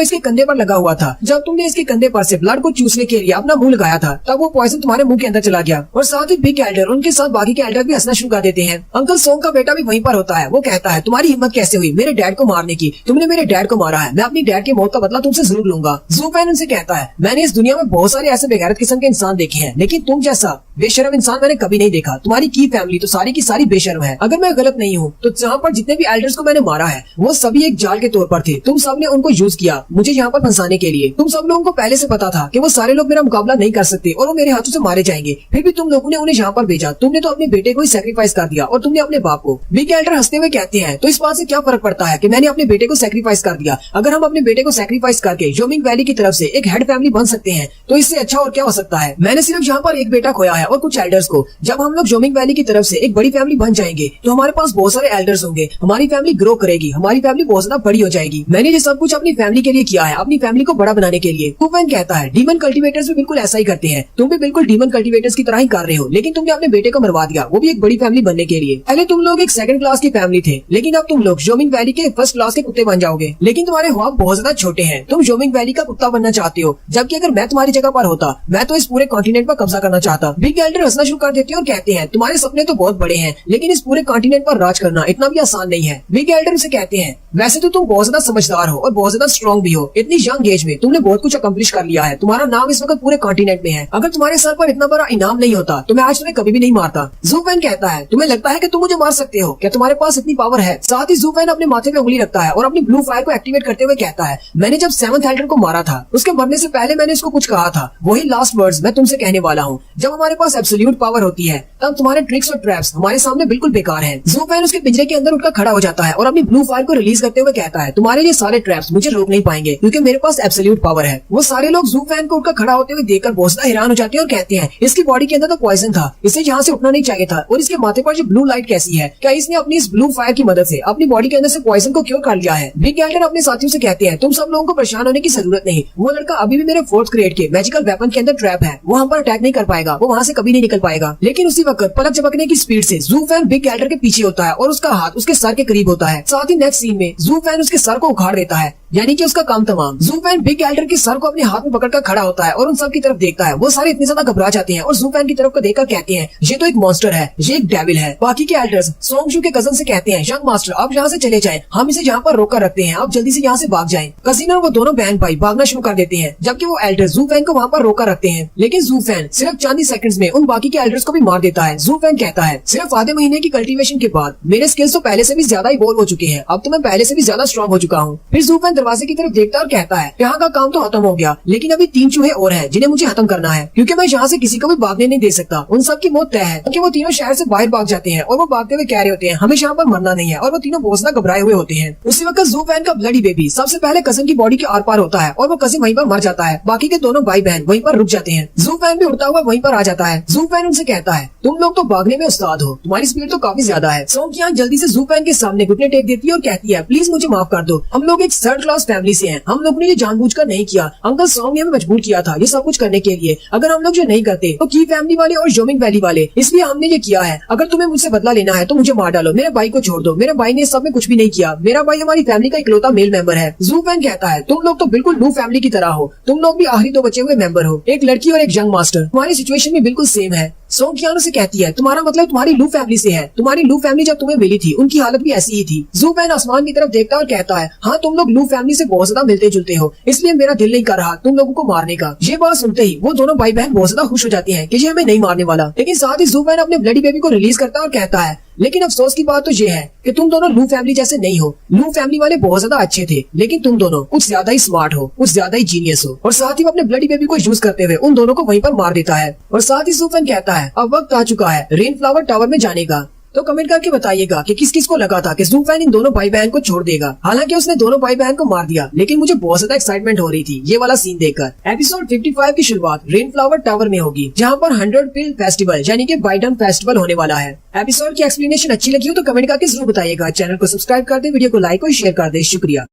इसके कंधे पर लगा हुआ था। जब तुमने इसके कंधे पर से ब्लड को चूसने के लिए अपना मुंह लगाया था तब वो पॉइजन तुम्हारे मुंह के अंदर चला गया। और साथ ही बिग एल्डर उनके साथ बाकी के एल्डर भी हंसना शुरू कर देते हैं। अंकल सोंग का बेटा भी वहीं पर होता है। वो कहता है तुम्हारी हिम्मत कैसे हुई मेरे डैड को मारने की? तुमने मेरे डैड को मारा है, मैं अपनी डैड की मौत का बदला तुमसे जरूर लूंगा। जू फैन उनसे कहता है मैंने इस दुनिया में बहुत सारे ऐसे बेगैरत किस्म के इंसान देखे हैं लेकिन तुम जैसा बेशर्म इंसान मैंने कभी नहीं देखा। तुम्हारी की फैमिली तो सारी की सारी बेशर्म है। अगर मैं गलत नहीं हूँ तो जहाँ पर जितने भी एल्डर्स को मैंने मारा है वो सभी एक जाल के तौर पर थे। तुम सब ने उनको यूज किया मुझे यहाँ पर फंसाने के लिए। तुम सब लोगों को पहले से पता था कि वो सारे लोग मेरा मुकाबला नहीं कर सकते और वो मेरे हाथों से मारे जाएंगे, फिर भी तुम लोगों ने उन्हें यहाँ पर भेजा। तुमने तो अपने बेटे को ही सैक्रिफाइस कर दिया और तुमने अपने बाप को। बिग एल्डर हंसते हुए कहते हैं तो इस बात से क्या फर्क पड़ता है कि मैंने अपने बेटे को सैक्रिफाइस कर दिया? अगर हम अपने बेटे को सैक्रिफाइस करके योमिंग वैली की तरफ से एक हेड फैमिली बन सकते हैं तो इससे अच्छा और क्या हो सकता है? मैंने सिर्फ यहाँ पर एक बेटा खोया है और कुछ एल्डर्स को। जब हम लोग योमिंग वैली की तरफ से एक बड़ी फैमिली बन जाएंगे तो हमारे पास बहुत सारे एल्डर्स होंगे, हमारी फैमिली ग्रो करेगी, हमारी फैमिली बहुत ज्यादा बड़ी हो जाएगी। मैंने ये सब कुछ अपनी फैमिली के लिए किया है, अपनी फैमिली को बड़ा बनाने के लिए। कुफैन कहता है डीमन कल्टीवेटर्स भी बिल्कुल ऐसा ही करते हैं, तुम भी बिल्कुल डीमन कल्टीवेटर्स की तरह ही कर रहे हो, लेकिन तुमने अपने बेटे को मरवा दिया, वो भी एक बड़ी फैमिली बनने के लिए। पहले तुम लोग एक सेकंड क्लास की फैमिली थे लेकिन अब तुम लोग योमिंग वैली के फर्स्ट क्लास के कुत्ते बन जाओगे। लेकिन तुम्हारे ख्वाब बहुत ज्यादा छोटे हैं, तुम योमिंग वैली का कुत्ता बनना चाहते हो, जबकि अगर मैं तुम्हारी जगह पर होता मैं तो इस पूरे कॉन्टिनेंट पर कब्जा करना चाहता। बिग एल्डर हंसना शुरू कर देते हैं और कहते हैं तुम्हारे सपने तो बहुत बड़े हैं लेकिन इस पूरे कॉन्टिनेंट पर राज करना इतना भी आसान नहीं है। बिग एल्डर उसे कहते हैं वैसे तो तुम बहुत ज्यादा समझदार हो और बहुत ज्यादा स्ट्रॉन्ग भी हो, इतनी यंग एज में तुमने बहुत कुछ अकम्प्लिश कर लिया है, तुम्हारा नाम इस वक्त पूरे कॉन्टिनेंट में है। अगर तुम्हारे सर पर इतना बड़ा इनाम नहीं होता तो मैं आज तुम्हें कभी भी नहीं मारता। जू फैन कहता है तुम्हें लगता है कि तुम मुझे मार सकते हो? क्या तुम्हारे पास इतनी पावर है? साथ ही जू फैन अपने माथे पे उंगली रखता है और अपनी ब्लू फायर को एक्टिवेट करते हुए कहता है मैंने जब 7th एल्डर को मारा था उसके मरने से पहले मैंने इसको कुछ कहा था, वही लास्ट वर्ड्स मैं तुमसे कहने वाला हूँ। जब हमारे पास एब्सोल्यूट पावर होती है तब तुम्हारे ट्रिक्स और ट्रैप्स हमारे सामने बिल्कुल बेकार हैं। जू फैन उसके पिंजरे के अंदर उठकर खड़ा हो जाता है और अपनी ब्लू फायर को रिलीज करते हुए कहता है तुम्हारे ये सारे ट्रैप्स मुझे रोक नहीं पाएंगे क्योंकि मेरे पास एब्सोल्यूट पावर है। वो सारे लोग जू फैन को उठकर खड़ा होते हुए देखकर बहुत ज्यादा हैरान हो जाते हैं और कहते हैं इसकी बॉडी के अंदर तो पॉइजन था, इसे यहाँ से उठना नहीं चाहिए था, और इसके माथे पर जो ब्लू लाइट कैसी है? क्या इसने अपनी इस ब्लू फायर की मदद से अपनी बॉडी के अंदर से पॉइजन को क्योर कर लिया है? बिग एल्डर अपने साथियों से कहते हैं तुम सब लोगों को परेशान होने की जरूरत नहीं, वो लड़का अभी भी मेरे 4th ग्रेड के मैजिकल वेपन के अंदर ट्रैप है, वो हम पर अटैक नहीं कर पाएगा, वो वहाँ से कभी नहीं निकल पाएगा। लेकिन उसी वक्त पलक झपकने की स्पीड से जू फैन बिग एल्डर के पीछे होता है और उसका हाथ उसके सर के करीब होता है। साथ ही नेक्स्ट सीन में जू फैन उसके सर को उखाड़ देता है, यानी कि उसका काम तमाम। जू फैन बिग एल्डर के सर को अपने हाथ में पकड़कर खड़ा होता है और उन सब की तरफ देखता है। वो सारे इतने ज्यादा घबरा जाते हैं और जू फैन की तरफ को देखकर कहते हैं ये तो एक मॉन्स्टर है, ये एक डेविल है। बाकी के एल्डर्स सोंगशू के कजन से कहते हैं यंग मास्टर आप यहाँ से चले जाएं, हम इसे यहाँ पर रोक कर रखते हैं, आप जल्दी से यहाँ से भाग जाएं। कजिन और वो दोनों बहन भाई भागना शुरू कर देते हैं जबकि वो एल्डर जू फैन को वहाँ पर रोक कर रखते हैं, लेकिन जू फैन सिर्फ चंद ही सेकंड्स में उन बाकी के एल्डर्स को भी मार देता है। जू फैन कहता है सिर्फ आधे महीने की कल्टीवेशन के बाद मेरे स्किल्स तो पहले से भी ज्यादा इवॉल्व हो चुके हैं, अब तो मैं पहले से भी ज्यादा स्ट्रॉन्ग हो चुका हूँ। फिर जू फैन दरवाजे की तरफ देखता और कहता है यहाँ का काम तो खत्म हो गया लेकिन अभी 3 चूहे और हैं जिन्हें मुझे खत्म करना है, क्योंकि मैं यहाँ से किसी को भी भागने नहीं दे सकता। उन सब की मौत तय है क्योंकि वो तीनों शहर से बाहर भाग जाते हैं और वो भागते हुए कह रहे होते हैं हमें यहाँ पर मरना नहीं है, और वो तीनों बहुत ज्यादा घबराए हुए होते हैं। उसी वक्त जू फैन का ब्लडी बेबी सबसे पहले कजिन की बॉडी के आर पार होता है और वो कजिन वहीं पर मर जाता है। बाकी के दोनों भाई बहन वहीं पर रुक जाते हैं। जू फैन भी उड़ता हुआ वहीं पर आ जाता है। जू फैन उनसे कहता है तुम लोग तो भागने में उस्ताद हो, तुम्हारी स्पीड तो काफी ज्यादा है। सोंग कियान जल्दी से जू फैन के सामने घुटने टेक देती है और कहती है प्लीज मुझे माफ कर दो, हम लोग एक 3rd क्लास फैमिली से हैं, हम लोग ने ये जानबूझकर नहीं किया, अंकल सॉन्ग ने हमें मजबूर किया था ये सब कुछ करने के लिए। अगर हम लोग जो नहीं करते तो की फैमिली वाले और योमिंग वैली वाले, इसलिए हमने ये किया है। अगर तुम्हें मुझसे बदला लेना है तो मुझे मार डालो, मेरे भाई को छोड़ दो, मेरे भाई ने इस सब में कुछ भी नहीं किया, मेरा भाई हमारी फैमिली का इकलौता मेल मेंबर है। जू फैन कहता है तुम लोग तो बिल्कुल लू फैमिली की तरह हो, तुम लोग भी आखिरी 2 बचे हुए मेंबर हो, एक लड़की और एक यंग मास्टर, तुम्हारी सिचुएशन भी बिल्कुल सेम है। सोंग कियान से कहती है तुम्हारा मतलब तुम्हारी लू फैमिली से है, तुम्हारी लू फैमिली जब तुम्हें मिली थी उनकी हालत भी ऐसी ही थी। जू फैन आसमान की तरफ देखता और कहता है हाँ तुम लोग लू फैमिली से बहुत ज्यादा मिलते जुलते हो, इसलिए मेरा दिल नहीं कर रहा तुम लोगों को मारने का। ये बात सुनते ही वो दोनों भाई बहन बहुत ज्यादा खुश हो जाती हैं कि ये हमें नहीं मारने वाला। लेकिन साथ ही जू फैन अपने ब्लडी बेबी को रिलीज करता और कहता है लेकिन अफसोस की बात तो ये है कि तुम दोनों लू फैमिली जैसे नहीं हो, लू फैमिली वाले बहुत ज्यादा अच्छे थे लेकिन तुम दोनों कुछ ज्यादा ही स्मार्ट हो, कुछ ज्यादा ही जीनियस हो। और साथ ही वो अपने ब्लडी बेबी को यूज करते हुए उन दोनों को वहीं पर मार देता है। और साथ ही जू फैन कहता है अब वक्त आ चुका है रेन फ्लावर टावर में जाने का, तो कमेंट करके बताइएगा कि किस किस को लगा था कि ज़ूफैन इन दोनों भाई बहन को छोड़ देगा। हालांकि उसने दोनों भाई बहन को मार दिया, लेकिन मुझे बहुत ज्यादा एक्साइटमेंट हो रही थी ये वाला सीन देखकर। एपिसोड 55 की शुरुआत रेनफ्लावर टावर में होगी, जहाँ पर 100 पिल फेस्टिवल यानी कि बाइडन फेस्टिवल होने वाला है। एपिसोड की एक्सप्लेनेशन अच्छी लगी हो तो कमेंट करके जरूर बताइएगा। चैनल को सब्सक्राइब कर दे, वीडियो को लाइक और शेयर कर दे। शुक्रिया।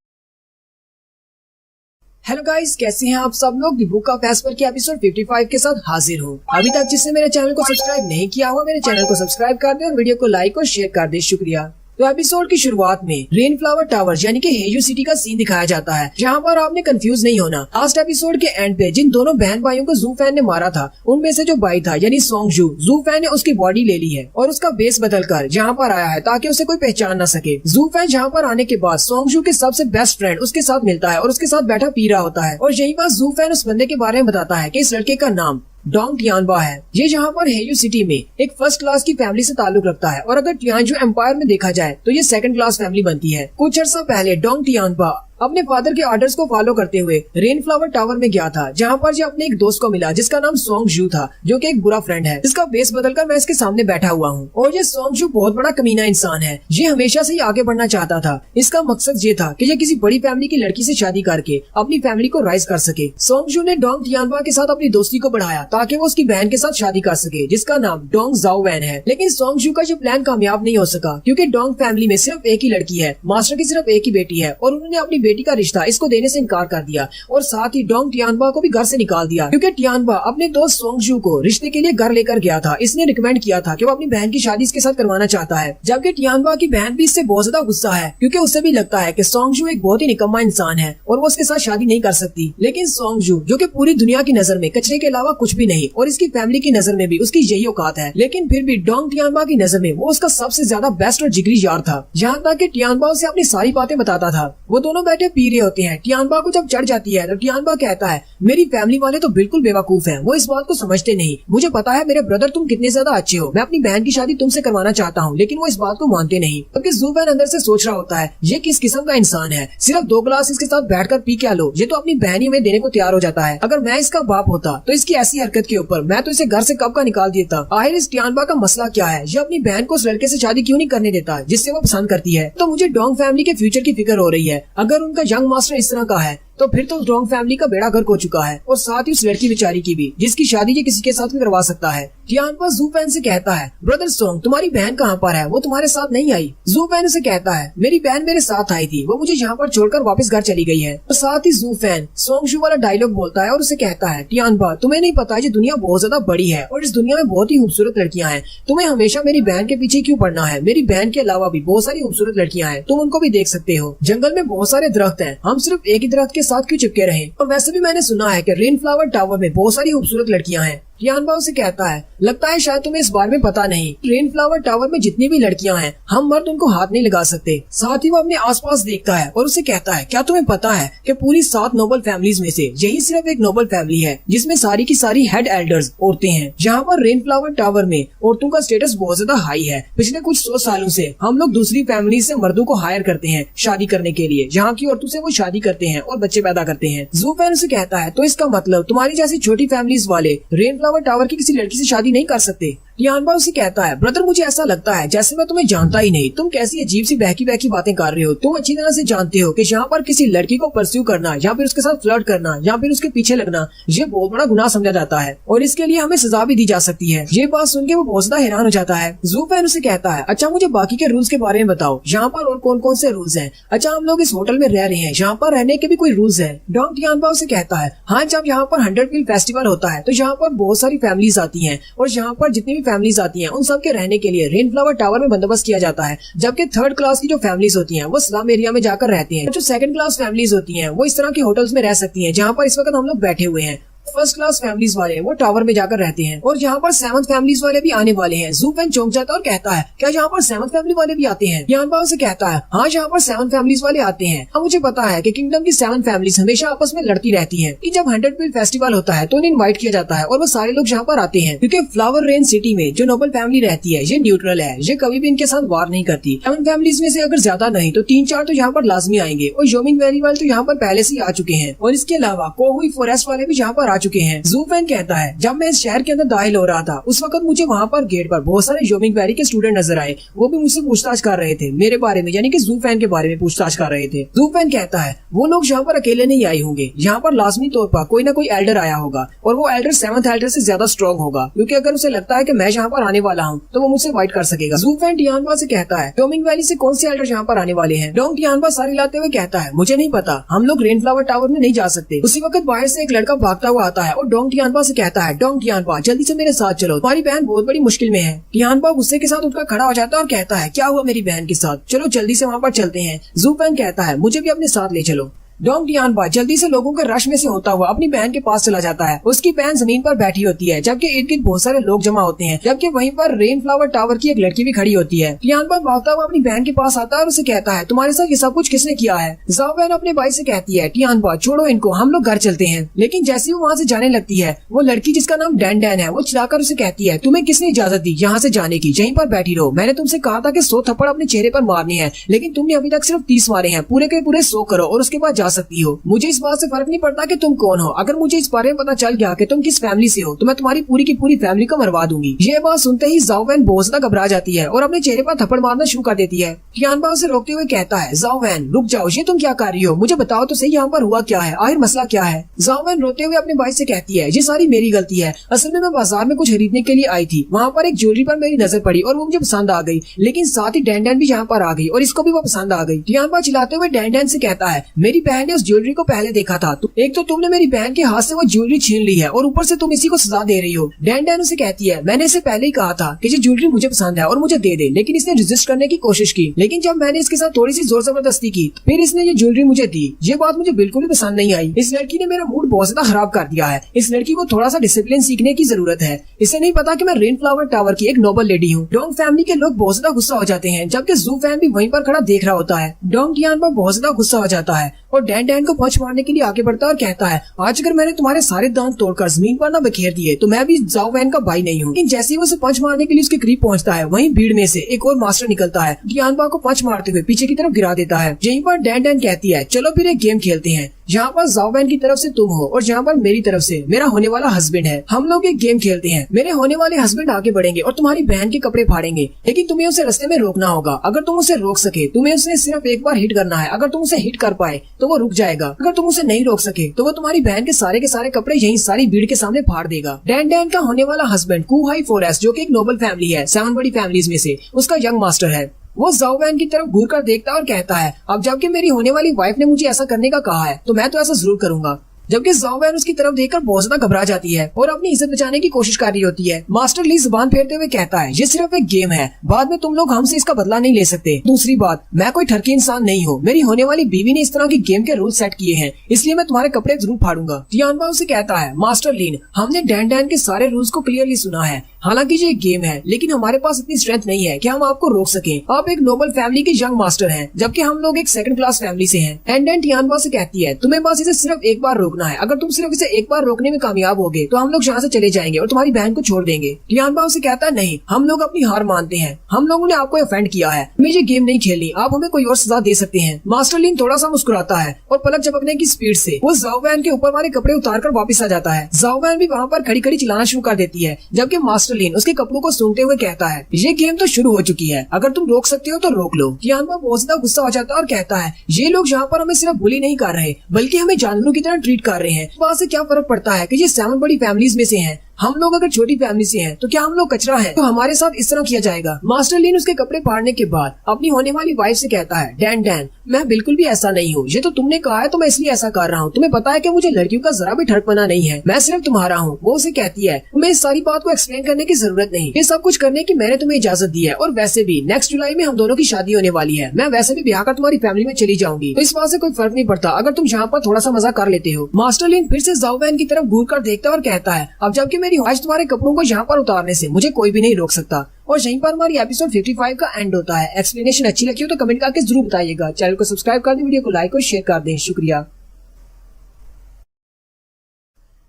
हेलो गाइस, कैसे हैं आप सब लोग। द बुक ऑफ एस्पर के एपिसोड 55 के साथ हाजिर हूँ। अभी तक जिसने मेरे चैनल को सब्सक्राइब नहीं किया हुआ, मेरे चैनल को सब्सक्राइब कर दे और वीडियो को लाइक और शेयर कर दे। शुक्रिया। तो एपिसोड की शुरुआत में रेनफ्लावर टावर यानी कि हेयू सिटी का सीन दिखाया जाता है, जहाँ पर आपने कंफ्यूज नहीं होना। लास्ट एपिसोड के एंड पे जिन दोनों बहन भाइयों को ज़ूफैन ने मारा था, उनमें से जो भाई था यानी सोंगजू, ज़ूफैन ने उसकी बॉडी ले ली है और उसका बेस बदलकर यहाँ पर आया है ताकि उसे कोई पहचान न सके। ज़ूफैन यहाँ पर आने के बाद सोंगजू के सबसे बेस्ट फ्रेंड उसके साथ मिलता है और उसके साथ बैठा पी रहा होता है, और यही बात ज़ूफैन उस बंदे के बारे में बताता है कि इस लड़के का नाम डोंग टियानबा है। ये यहाँ पर हेयू सिटी में एक फर्स्ट क्लास की फैमिली से ताल्लुक रखता है, और अगर टियानजू एम्पायर में देखा जाए तो ये सेकंड क्लास फैमिली बनती है। कुछ अर्सा पहले डोंग टियानबा अपने फादर के ऑर्डर्स को फॉलो करते हुए रेनफ्लावर टावर में गया था, जहाँ पर ये अपने एक दोस्त को मिला जिसका नाम सोंगजू था, जो कि एक बुरा फ्रेंड है। इसका बेस बदलकर मैं इसके सामने बैठा हुआ हूँ, और ये सोंगजू बहुत बड़ा कमीना इंसान है। ये हमेशा से ही आगे बढ़ना चाहता था। इसका मकसद ये था कि ये किसी बड़ी फैमिली की लड़की से शादी करके अपनी फैमिली को राइज कर सके। सोंगजू ने डोंग टियानबा के साथ अपनी दोस्ती को बढ़ाया ताकि वो उसकी बहन के साथ शादी कर सके, जिसका नाम डोंग ज़ाओवैन है। लेकिन सोंगजू का ये प्लान कामयाब नहीं हो सका, क्योंकि डोंग फैमिली में सिर्फ एक ही लड़की है, मास्टर की सिर्फ एक ही बेटी है, और उन्होंने अपनी बेटी का रिश्ता इसको देने से इनकार कर दिया, और साथ ही डोंग टियानबा को भी घर से निकाल दिया, क्योंकि टियानबा अपने दोस्त सोंगजू को रिश्ते के लिए घर लेकर गया था। इसने रिकमेंड किया था कि वो अपनी बहन की शादी इसके साथ करवाना चाहता है, जबकि टियानबा की बहन भी इससे बहुत ज्यादा गुस्सा है, क्योंकि उसे भी लगता है कि सोंगजू एक बहुत ही निकम्मा इंसान है और वो उसके साथ शादी नहीं कर सकती। लेकिन सोंगजू, जो कि पूरी दुनिया की नजर में कचरे के अलावा कुछ भी नहीं, और इसकी फैमिली की नजर में भी उसकी यही औकात है, लेकिन फिर भी डोंग टियानबा की नजर में वो उसका सबसे ज्यादा बेस्ट और जिगरी यार था। यहाँ तक कि टियानबा उसे अपनी सारी बातें बताता था। वो दोनों बैठे पी रहे होते हैं। टियानबा को जब चढ़ जाती है तो टियानबा कहता है, मेरी फैमिली वाले तो बिल्कुल बेवकूफ हैं, वो इस बात को समझते नहीं। मुझे पता है मेरे ब्रदर तुम कितने ज्यादा अच्छे हो, मैं अपनी बहन की शादी तुमसे करवाना चाहता हूँ, लेकिन वो इस बात को मानते नहीं। क्योंकि ज़ूफैन अंदर से सोच रहा होता है, ये किस किस्म का इंसान है, सिर्फ 2 गिलास इसके साथ बैठकर पी क्या लो, ये तो अपनी बहन ही में देने को तैयार हो जाता है। अगर मैं इसका बाप होता तो इसकी ऐसी हरकत के ऊपर मैं तो इसे घर से कब का निकाल देता। आखिर इस टियानबा का मसला क्या है, ये अपनी बहन को उस लड़के से शादी क्यों नहीं करने देता जिससे वो पसंद करती है। तो मुझे डोंग फैमिली के फ्यूचर की फिक्र हो रही है। अगर उनका यंग मास्टर इस तरह का है तो फिर तो डोंग फैमिली का बेड़ा गर्क हो चुका है, और साथ ही उस लड़की बेचारी की भी, जिसकी शादी ये किसी के साथ भी करवा सकता है। टियानबा ज़ूफैन से कहता है, ब्रदर सोंग, तुम्हारी बहन कहाँ पर है, वो तुम्हारे साथ नहीं आई। ज़ूफैन उसे कहता है, मेरी बहन मेरे साथ आई थी, वो मुझे यहाँ पर छोड़कर वापस घर चली गई है। और साथ ही ज़ूफैन सोंगजू वाला डायलॉग बोलता है और उसे कहता है, टियानबा, तुम्हें नहीं पता ये दुनिया बहुत ज्यादा बड़ी है और इस दुनिया में बहुत ही खूबसूरत लड़कियां हैं, तुम्हें हमेशा मेरी बहन के पीछे क्यों पड़ना है। मेरी बहन के अलावा भी बहुत सारी खूबसूरत लड़कियां हैं, तुम उनको भी देख सकते हो। जंगल में बहुत सारे दरख्त हैं, हम सिर्फ एक ही दरख्त के साथ क्यों चिपके रहे। और वैसे भी मैंने सुना है कि रेनफ्लावर टावर में बहुत सारी खूबसूरत लड़कियां हैं। टियानबा उसे कहता है, लगता है शायद तुम्हें इस बारे में पता नहीं, रेनफ्लावर टावर में जितनी भी लड़कियां हैं, हम मर्द उनको हाथ नहीं लगा सकते। साथ ही वो अपने आसपास देखता है और उसे कहता है, क्या तुम्हें पता है कि पूरी 7 नोबल फैमिलीज में से यही सिर्फ एक नोबल फैमिली है जिसमें सारी की सारी हेड एल्डर्स औरतें हैं। जहाँ पर रेनफ्लावर टावर में औरतों का स्टेटस बहुत ज्यादा हाई है। पिछले कुछ 100 सालों से हम लोग दूसरी फैमिली से मर्दों को हायर करते हैं शादी करने के लिए, यहाँ की औरतों से वो शादी करते हैं और बच्चे पैदा करते हैं। ज़ूफैन उसे कहता है, तो इसका मतलब तुम्हारी जैसी छोटी फैमिलीज वाले रेनफ्लावर टावर की किसी लड़की से शादी नहीं कर सकते। टियानबा उसे कहता है, ब्रदर मुझे ऐसा लगता है जैसे मैं तुम्हें जानता ही नहीं, तुम कैसी अजीब सी बहकी बहकी बातें कर रहे हो। तुम अच्छी तरह से जानते हो कि यहाँ पर किसी लड़की को परस्यू करना या फिर उसके साथ फ्लर्ट करना या फिर उसके पीछे लगना ये बहुत बड़ा गुनाह समझा जाता है और इसके लिए हमें सजा भी दी जा सकती है। ये बात सुन के वो बहुत ज्यादा हैरान हो जाता है। ज़ूफैन उसे कहता है, अच्छा मुझे बाकी के रूल्स के बारे में बताओ, यहाँ पर और कौन कौन से रूल्स हैं। अच्छा हम लोग इस होटल में रह रहे हैं, यहाँ पर रहने के भी कोई रूल्स हैं। डोंग टियानबा उसे कहता है, हाँ जब यहाँ पर 100 पिल फेस्टिवल होता है तो यहाँ पर बहुत सारी फैमिलीज आती है, और यहाँ पर जितनी भी फैमिलीज आती है सबके रहने के लिए रेनफ्लावर टावर में बंदोबस्त किया जाता है। जबकि 3rd क्लास की जो फैमिलीज होती हैं वो स्लम एरिया में जाकर रहती हैं। जो 2nd क्लास फैमिलीज होती हैं वो इस तरह के होटल्स में रह सकती हैं जहाँ पर इस वक्त हम लोग बैठे हुए हैं। 1st क्लास फैमिलीज वाले वो टावर में जाकर रहते हैं, और यहाँ पर 7th फैमिलीज वाले भी आने वाले हैं। ज़ूफैन चौंक जाता है और कहता है, क्या यहाँ पर 7th फैमिली वाले भी आते हैं। टियानबा से कहता है, हाँ यहाँ पर 7th फैमिलीज वाले आते हैं। अब मुझे पता है कि किंगडम की 7 फैमिलीज हमेशा आपस में लड़ती रहती हैं कि जब 100 पिल फेस्टिवल होता है तो उन्हें इन्वाइट किया जाता है और वो सारे लोग यहाँ पर आते हैं, क्योंकि फ्लावर रेन सिटी में जो नोबल फैमिली रहती है ये न्यूट्रल है, ये कभी भी इनके साथ वार नहीं करती। 7 फैमिलीज में से अगर ज्यादा नहीं तो 3-4 तो यहाँ पर लाजमी आएंगे, और योमिंग वैली वाले तो यहाँ पर पहले से ही आ चुके हैं, और इसके अलावा कोहुई फॉरेस्ट वाले भी यहाँ पर आ चुके हैं। जू फैन कहता है जब मैं इस शहर के अंदर दाखिल हो रहा था उस वक्त मुझे वहाँ पर गेट पर बहुत सारे योमिंग वैली के स्टूडेंट नजर आए। वो भी मुझसे पूछताछ कर रहे थे मेरे बारे में, यानी कि जू फैन के बारे में पूछताछ कर रहे थे। जू फैन कहता है वो लोग यहाँ पर अकेले नहीं आए होंगे, यहाँ पर लाजमी तौर पर कोई ना कोई एल्डर आया होगा और वो एल्डर 7th एल्डर से ज्यादा स्ट्रॉन्ग होगा, क्योंकि अगर उसे लगता है कि मैं यहाँ पर आने वाला हूँ तो वो मुझसे फाइट कर सकेगा। जू फैन टियानबा से कहता है योमिंग वैली से कौन से एल्डर यहाँ पर आने वाले हैं। डोंग टियानबा सारी लाते हुए कहता है मुझे नहीं पता, हम लोग रेनफ्लावर टावर में नहीं जा सकते। उसी वक्त बाहर से एक लड़का भागता हुआ आता है और डोंग टियानबा से कहता है डोंग टियानबा जल्दी से मेरे साथ चलो, तुम्हारी बहन बहुत बड़ी मुश्किल में है। टियानबा गुस्से के साथ उठकर खड़ा हो जाता है और कहता है क्या हुआ मेरी बहन के साथ, चलो जल्दी से वहाँ पर चलते हैं। जू फैन कहता है मुझे भी अपने साथ ले चलो। डोंग टियानबा जल्दी से लोगों के रश में से होता हुआ अपनी बहन के पास चला जाता है। उसकी बहन जमीन पर बैठी होती है जबकि इर्द गिर्द बहुत सारे लोग जमा होते हैं, जबकि वहीं पर रेनफ्लावर टावर की एक लड़की भी खड़ी होती है। टियानबा भागता हुआ अपनी बहन के पास आता है और उसे कहता है तुम्हारे साथ ये सब कुछ किसने किया है। जाओ बहन अपने भाई से कहती है टियानबा छोड़ो इनको, हम लोग घर चलते हैं। लेकिन जैसे ही वो वहाँ से जाने लगती है वो लड़की जिसका नाम डैन डैन है वो चिल्लाकर उसे कहती है तुम्हें किसने इजाजत दी यहाँ से जाने की, यहीं पर बैठी रहो। मैंने तुमसे कहा था कि 100 थप्पड़ अपने चेहरे पर मारने हैं, लेकिन तुमने अभी तक सिर्फ 30 मारे हैं। पूरे के पूरे 100 करो और उसके बाद जा सकती हो। मुझे इस बात से फर्क नहीं पड़ता कि तुम कौन हो, अगर मुझे इस बारे में पता चल गया कि तुम किस फैमिली से हो तो मैं तुम्हारी पूरी की पूरी फैमिली को मरवा दूंगी। ये बात सुनते ही जाओ वैन बहुत ज्यादा घबरा जाती है और अपने चेहरे पर थप्पड़ मारना शुरू कर देती है। टियानबा उसे रोकते हुए कहता है जाओ वैन रुक जाओ, ये तुम क्या कर रही हो, मुझे बताओ तो सही यहाँ पर हुआ क्या है, आखिर मसला क्या है। जाओ वैन रोते हुए अपने भाई से कहती है ये सारी मेरी गलती है, असल में मैं बाजार में कुछ खरीदने के लिए आई थी, वहाँ पर एक ज्वेलरी पर मेरी नजर पड़ी और वो मुझे पसंद आ गई, लेकिन साथ ही डैन डैन भी यहाँ पर आ गई और इसको भी वो पसंद आ गई। टियानबा चिल्लाते हुए डैन डैन से कहता है मेरी बहन ने उस ज्वेलरी को पहले देखा था, एक तो तुमने मेरी बहन के हाथ से वो ज्वेलरी छीन ली है और ऊपर से तुम इसी को सजा दे रही हो। डैन डैन उसे कहती है मैंने इसे पहले ही कहा था कि ये ज्वेलरी मुझे पसंद है और मुझे दे दे, लेकिन इसने रेजिस्ट करने की कोशिश की, लेकिन जब मैंने इसके साथ थोड़ी सी जोर जबरदस्ती की फिर इसने ये ज्वेलरी मुझे दी। ये बात मुझे बिल्कुल भी पसंद नहीं आई, इस लड़की ने मेरा मूड बहुत ज्यादा खराब कर दिया है। इस लड़की को थोड़ा सा डिसिप्लिन सीखने की जरूरत है, इसे नहीं पता कि मैं रेनफ्लावर टावर की एक नोबल लेडी हूँ। डोंग फैमिली के लोग बहुत ज्यादा गुस्सा हो जाते हैं जबकि जू फैन भी वहीं पर खड़ा देख रहा होता है। डोंग टियानबा बहुत ज्यादा गुस्सा हो जाता है और डैन डैन को पंच मारने के लिए आगे बढ़ता है और कहता है आज अगर मैंने तुम्हारे सारे दांत तोड़कर जमीन पर न बिखेर दिए तो मैं भी जाओ वैन का भाई नहीं हूँ। लेकिन जैसे ही वो उसे पंच मारने के लिए उसके करीब पहुंचता है वहीं भीड़ में से एक और मास्टर निकलता है, टियानबा को पंच मारते हुए पीछे की तरफ गिरा देता है। यहीं पर डैन डैन कहती है चलो फिर एक गेम खेलते हैं, यहाँ पर जाओ वैन की तरफ से तुम हो और यहाँ पर मेरी तरफ से मेरा होने वाला हस्बैंड है। हम लोग एक गेम खेलते हैं, मेरे होने वाले हस्बैंड आगे बढ़ेंगे और तुम्हारी बहन के कपड़े फाड़ेंगे, लेकिन तुम्हें उसे रास्ते में रोकना होगा। अगर तुम उसे रोक सके तुम्हें उसे सिर्फ एक बार हिट करना है, अगर तुम उसे हिट कर पाए तो वो रुक जाएगा, अगर तुम उसे नहीं रोक सके तो वो तुम्हारी बहन के सारे कपड़े यही सारी भीड़ के सामने फाड़ देगा। डैन डैन का होने वाला हस्बैंड कू हाई फोरेस्ट जो कि एक नोबल फैमिली है, 7 बड़ी फैमिलीज में से उसका यंग मास्टर है। वो जाओ वैन की तरफ घूर कर देखता है और कहता है अब जबकि मेरी होने वाली वाइफ ने मुझे ऐसा करने का कहा है तो मैं तो ऐसा जरूर करूंगा। जबकि जाओ वैन उसकी तरफ देखकर बहुत ज्यादा घबरा जाती है और अपनी इज्जत बचाने की कोशिश कर रही होती है। मास्टर ली जुबान फेरते हुए कहता है ये सिर्फ एक गेम है, बाद में तुम लोग हमसे इसका बदला नहीं ले सकते। दूसरी बात मैं कोई ठरकी इंसान नहीं हूँ, मेरी होने वाली बीवी ने इस तरह की गेम के रूल सेट किए हैं, इसलिए मैं तुम्हारे कपड़े जरूर फाड़ूंगा। टियानबा उसे कहता है मास्टर लीन हमने डैन डैन के सारे रूल्स को क्लियरली सुना है, हालांकि ये एक गेम है लेकिन हमारे पास इतनी स्ट्रेंथ नहीं है कि हम आपको रोक सकें। आप एक नोबल फैमिली के यंग मास्टर हैं जबकि हम लोग एक 2nd क्लास फैमिली से हैं। डैन डैन टियानबा से कहती है तुम्हें बस इसे सिर्फ एक बार रोकना है, अगर तुम सिर्फ इसे एक बार रोकने में कामयाब हो गए तो हम लोग यहाँ से चले जाएंगे और तुम्हारी बहन को छोड़ देंगे। टियानबा उसे कहता है नहीं, हम लोग अपनी हार मानते हैं, हम लोगों ने आपको ऑफेंड किया है, हमें ये गेम नहीं खेलनी, आप हमें कोई और सजा दे सकते हैं। मास्टर लीन थोड़ा सा मुस्कुराता है और पलक झपकने की स्पीड से वो जाओ वैन के ऊपर वाले कपड़े उतार कर वापिस आ जाता है। जाओ वैन भी वहाँ पर खड़ी खड़ी चिल्लाना शुरू कर देती है जबकि मास्टर लीन उसके कपड़ों को सूंघते हुए कहता है ये गेम तो शुरू हो चुकी है, अगर तुम रोक सकते हो तो रोक लो। टियानबा बहुत ज्यादा गुस्सा हो जाता है और कहता है ये लोग यहाँ पर हमें सिर्फ बुली नहीं कर रहे बल्कि हमें जानवरों की तरह ट्रीट कर रहे हैं, वहाँ से क्या फर्क पड़ता है कि ये 7 बड़ी फैमिलीज में से हैं, हम लोग अगर छोटी फैमिली से हैं तो क्या हम लोग कचरा हैं, तो हमारे साथ इस तरह किया जाएगा। मास्टर लीन उसके कपड़े फाड़ने के बाद अपनी होने वाली वाइफ से कहता है डैन डैन मैं बिल्कुल भी ऐसा नहीं हूँ, ये तो तुमने कहा है तो मैं इसलिए ऐसा कर रहा हूँ, तुम्हें पता है कि मुझे लड़कियों का जरा भी ठरकपना नहीं है, मैं सिर्फ तुम्हारा हूँ। वो उसे कहती है तुम्हें इस सारी बात को एक्सप्लेन करने की जरूरत नहीं, ये सब कुछ करने की मैंने तुम्हें इजाजत दी है और वैसे भी नेक्स्ट जुलाई में हम दोनों की शादी होने वाली है, मैं वैसे भी ब्याह कर तुम्हारी फैमिली में चली जाऊंगी, तो इस बात से कोई फर्क नहीं पड़ता अगर तुम यहाँ पर थोड़ा सा मजा कर लेते हो। मास्टर लीन फिर से जाओ वैन की तरफ घूर कर देखता है और कहता है अब जबकि मेरी आज तुम्हारे कपड़ों को यहाँ पर उतारने से मुझे कोई भी नहीं रोक सकता। और यहीं पर हमारी एपिसोड 55 का एंड होता है। एक्सप्लेनेशन अच्छी लगी हो तो कमेंट करके जरूर बताइएगा। चैनल को सब्सक्राइब कर दें, वीडियो को लाइक और शेयर कर दें। शुक्रिया।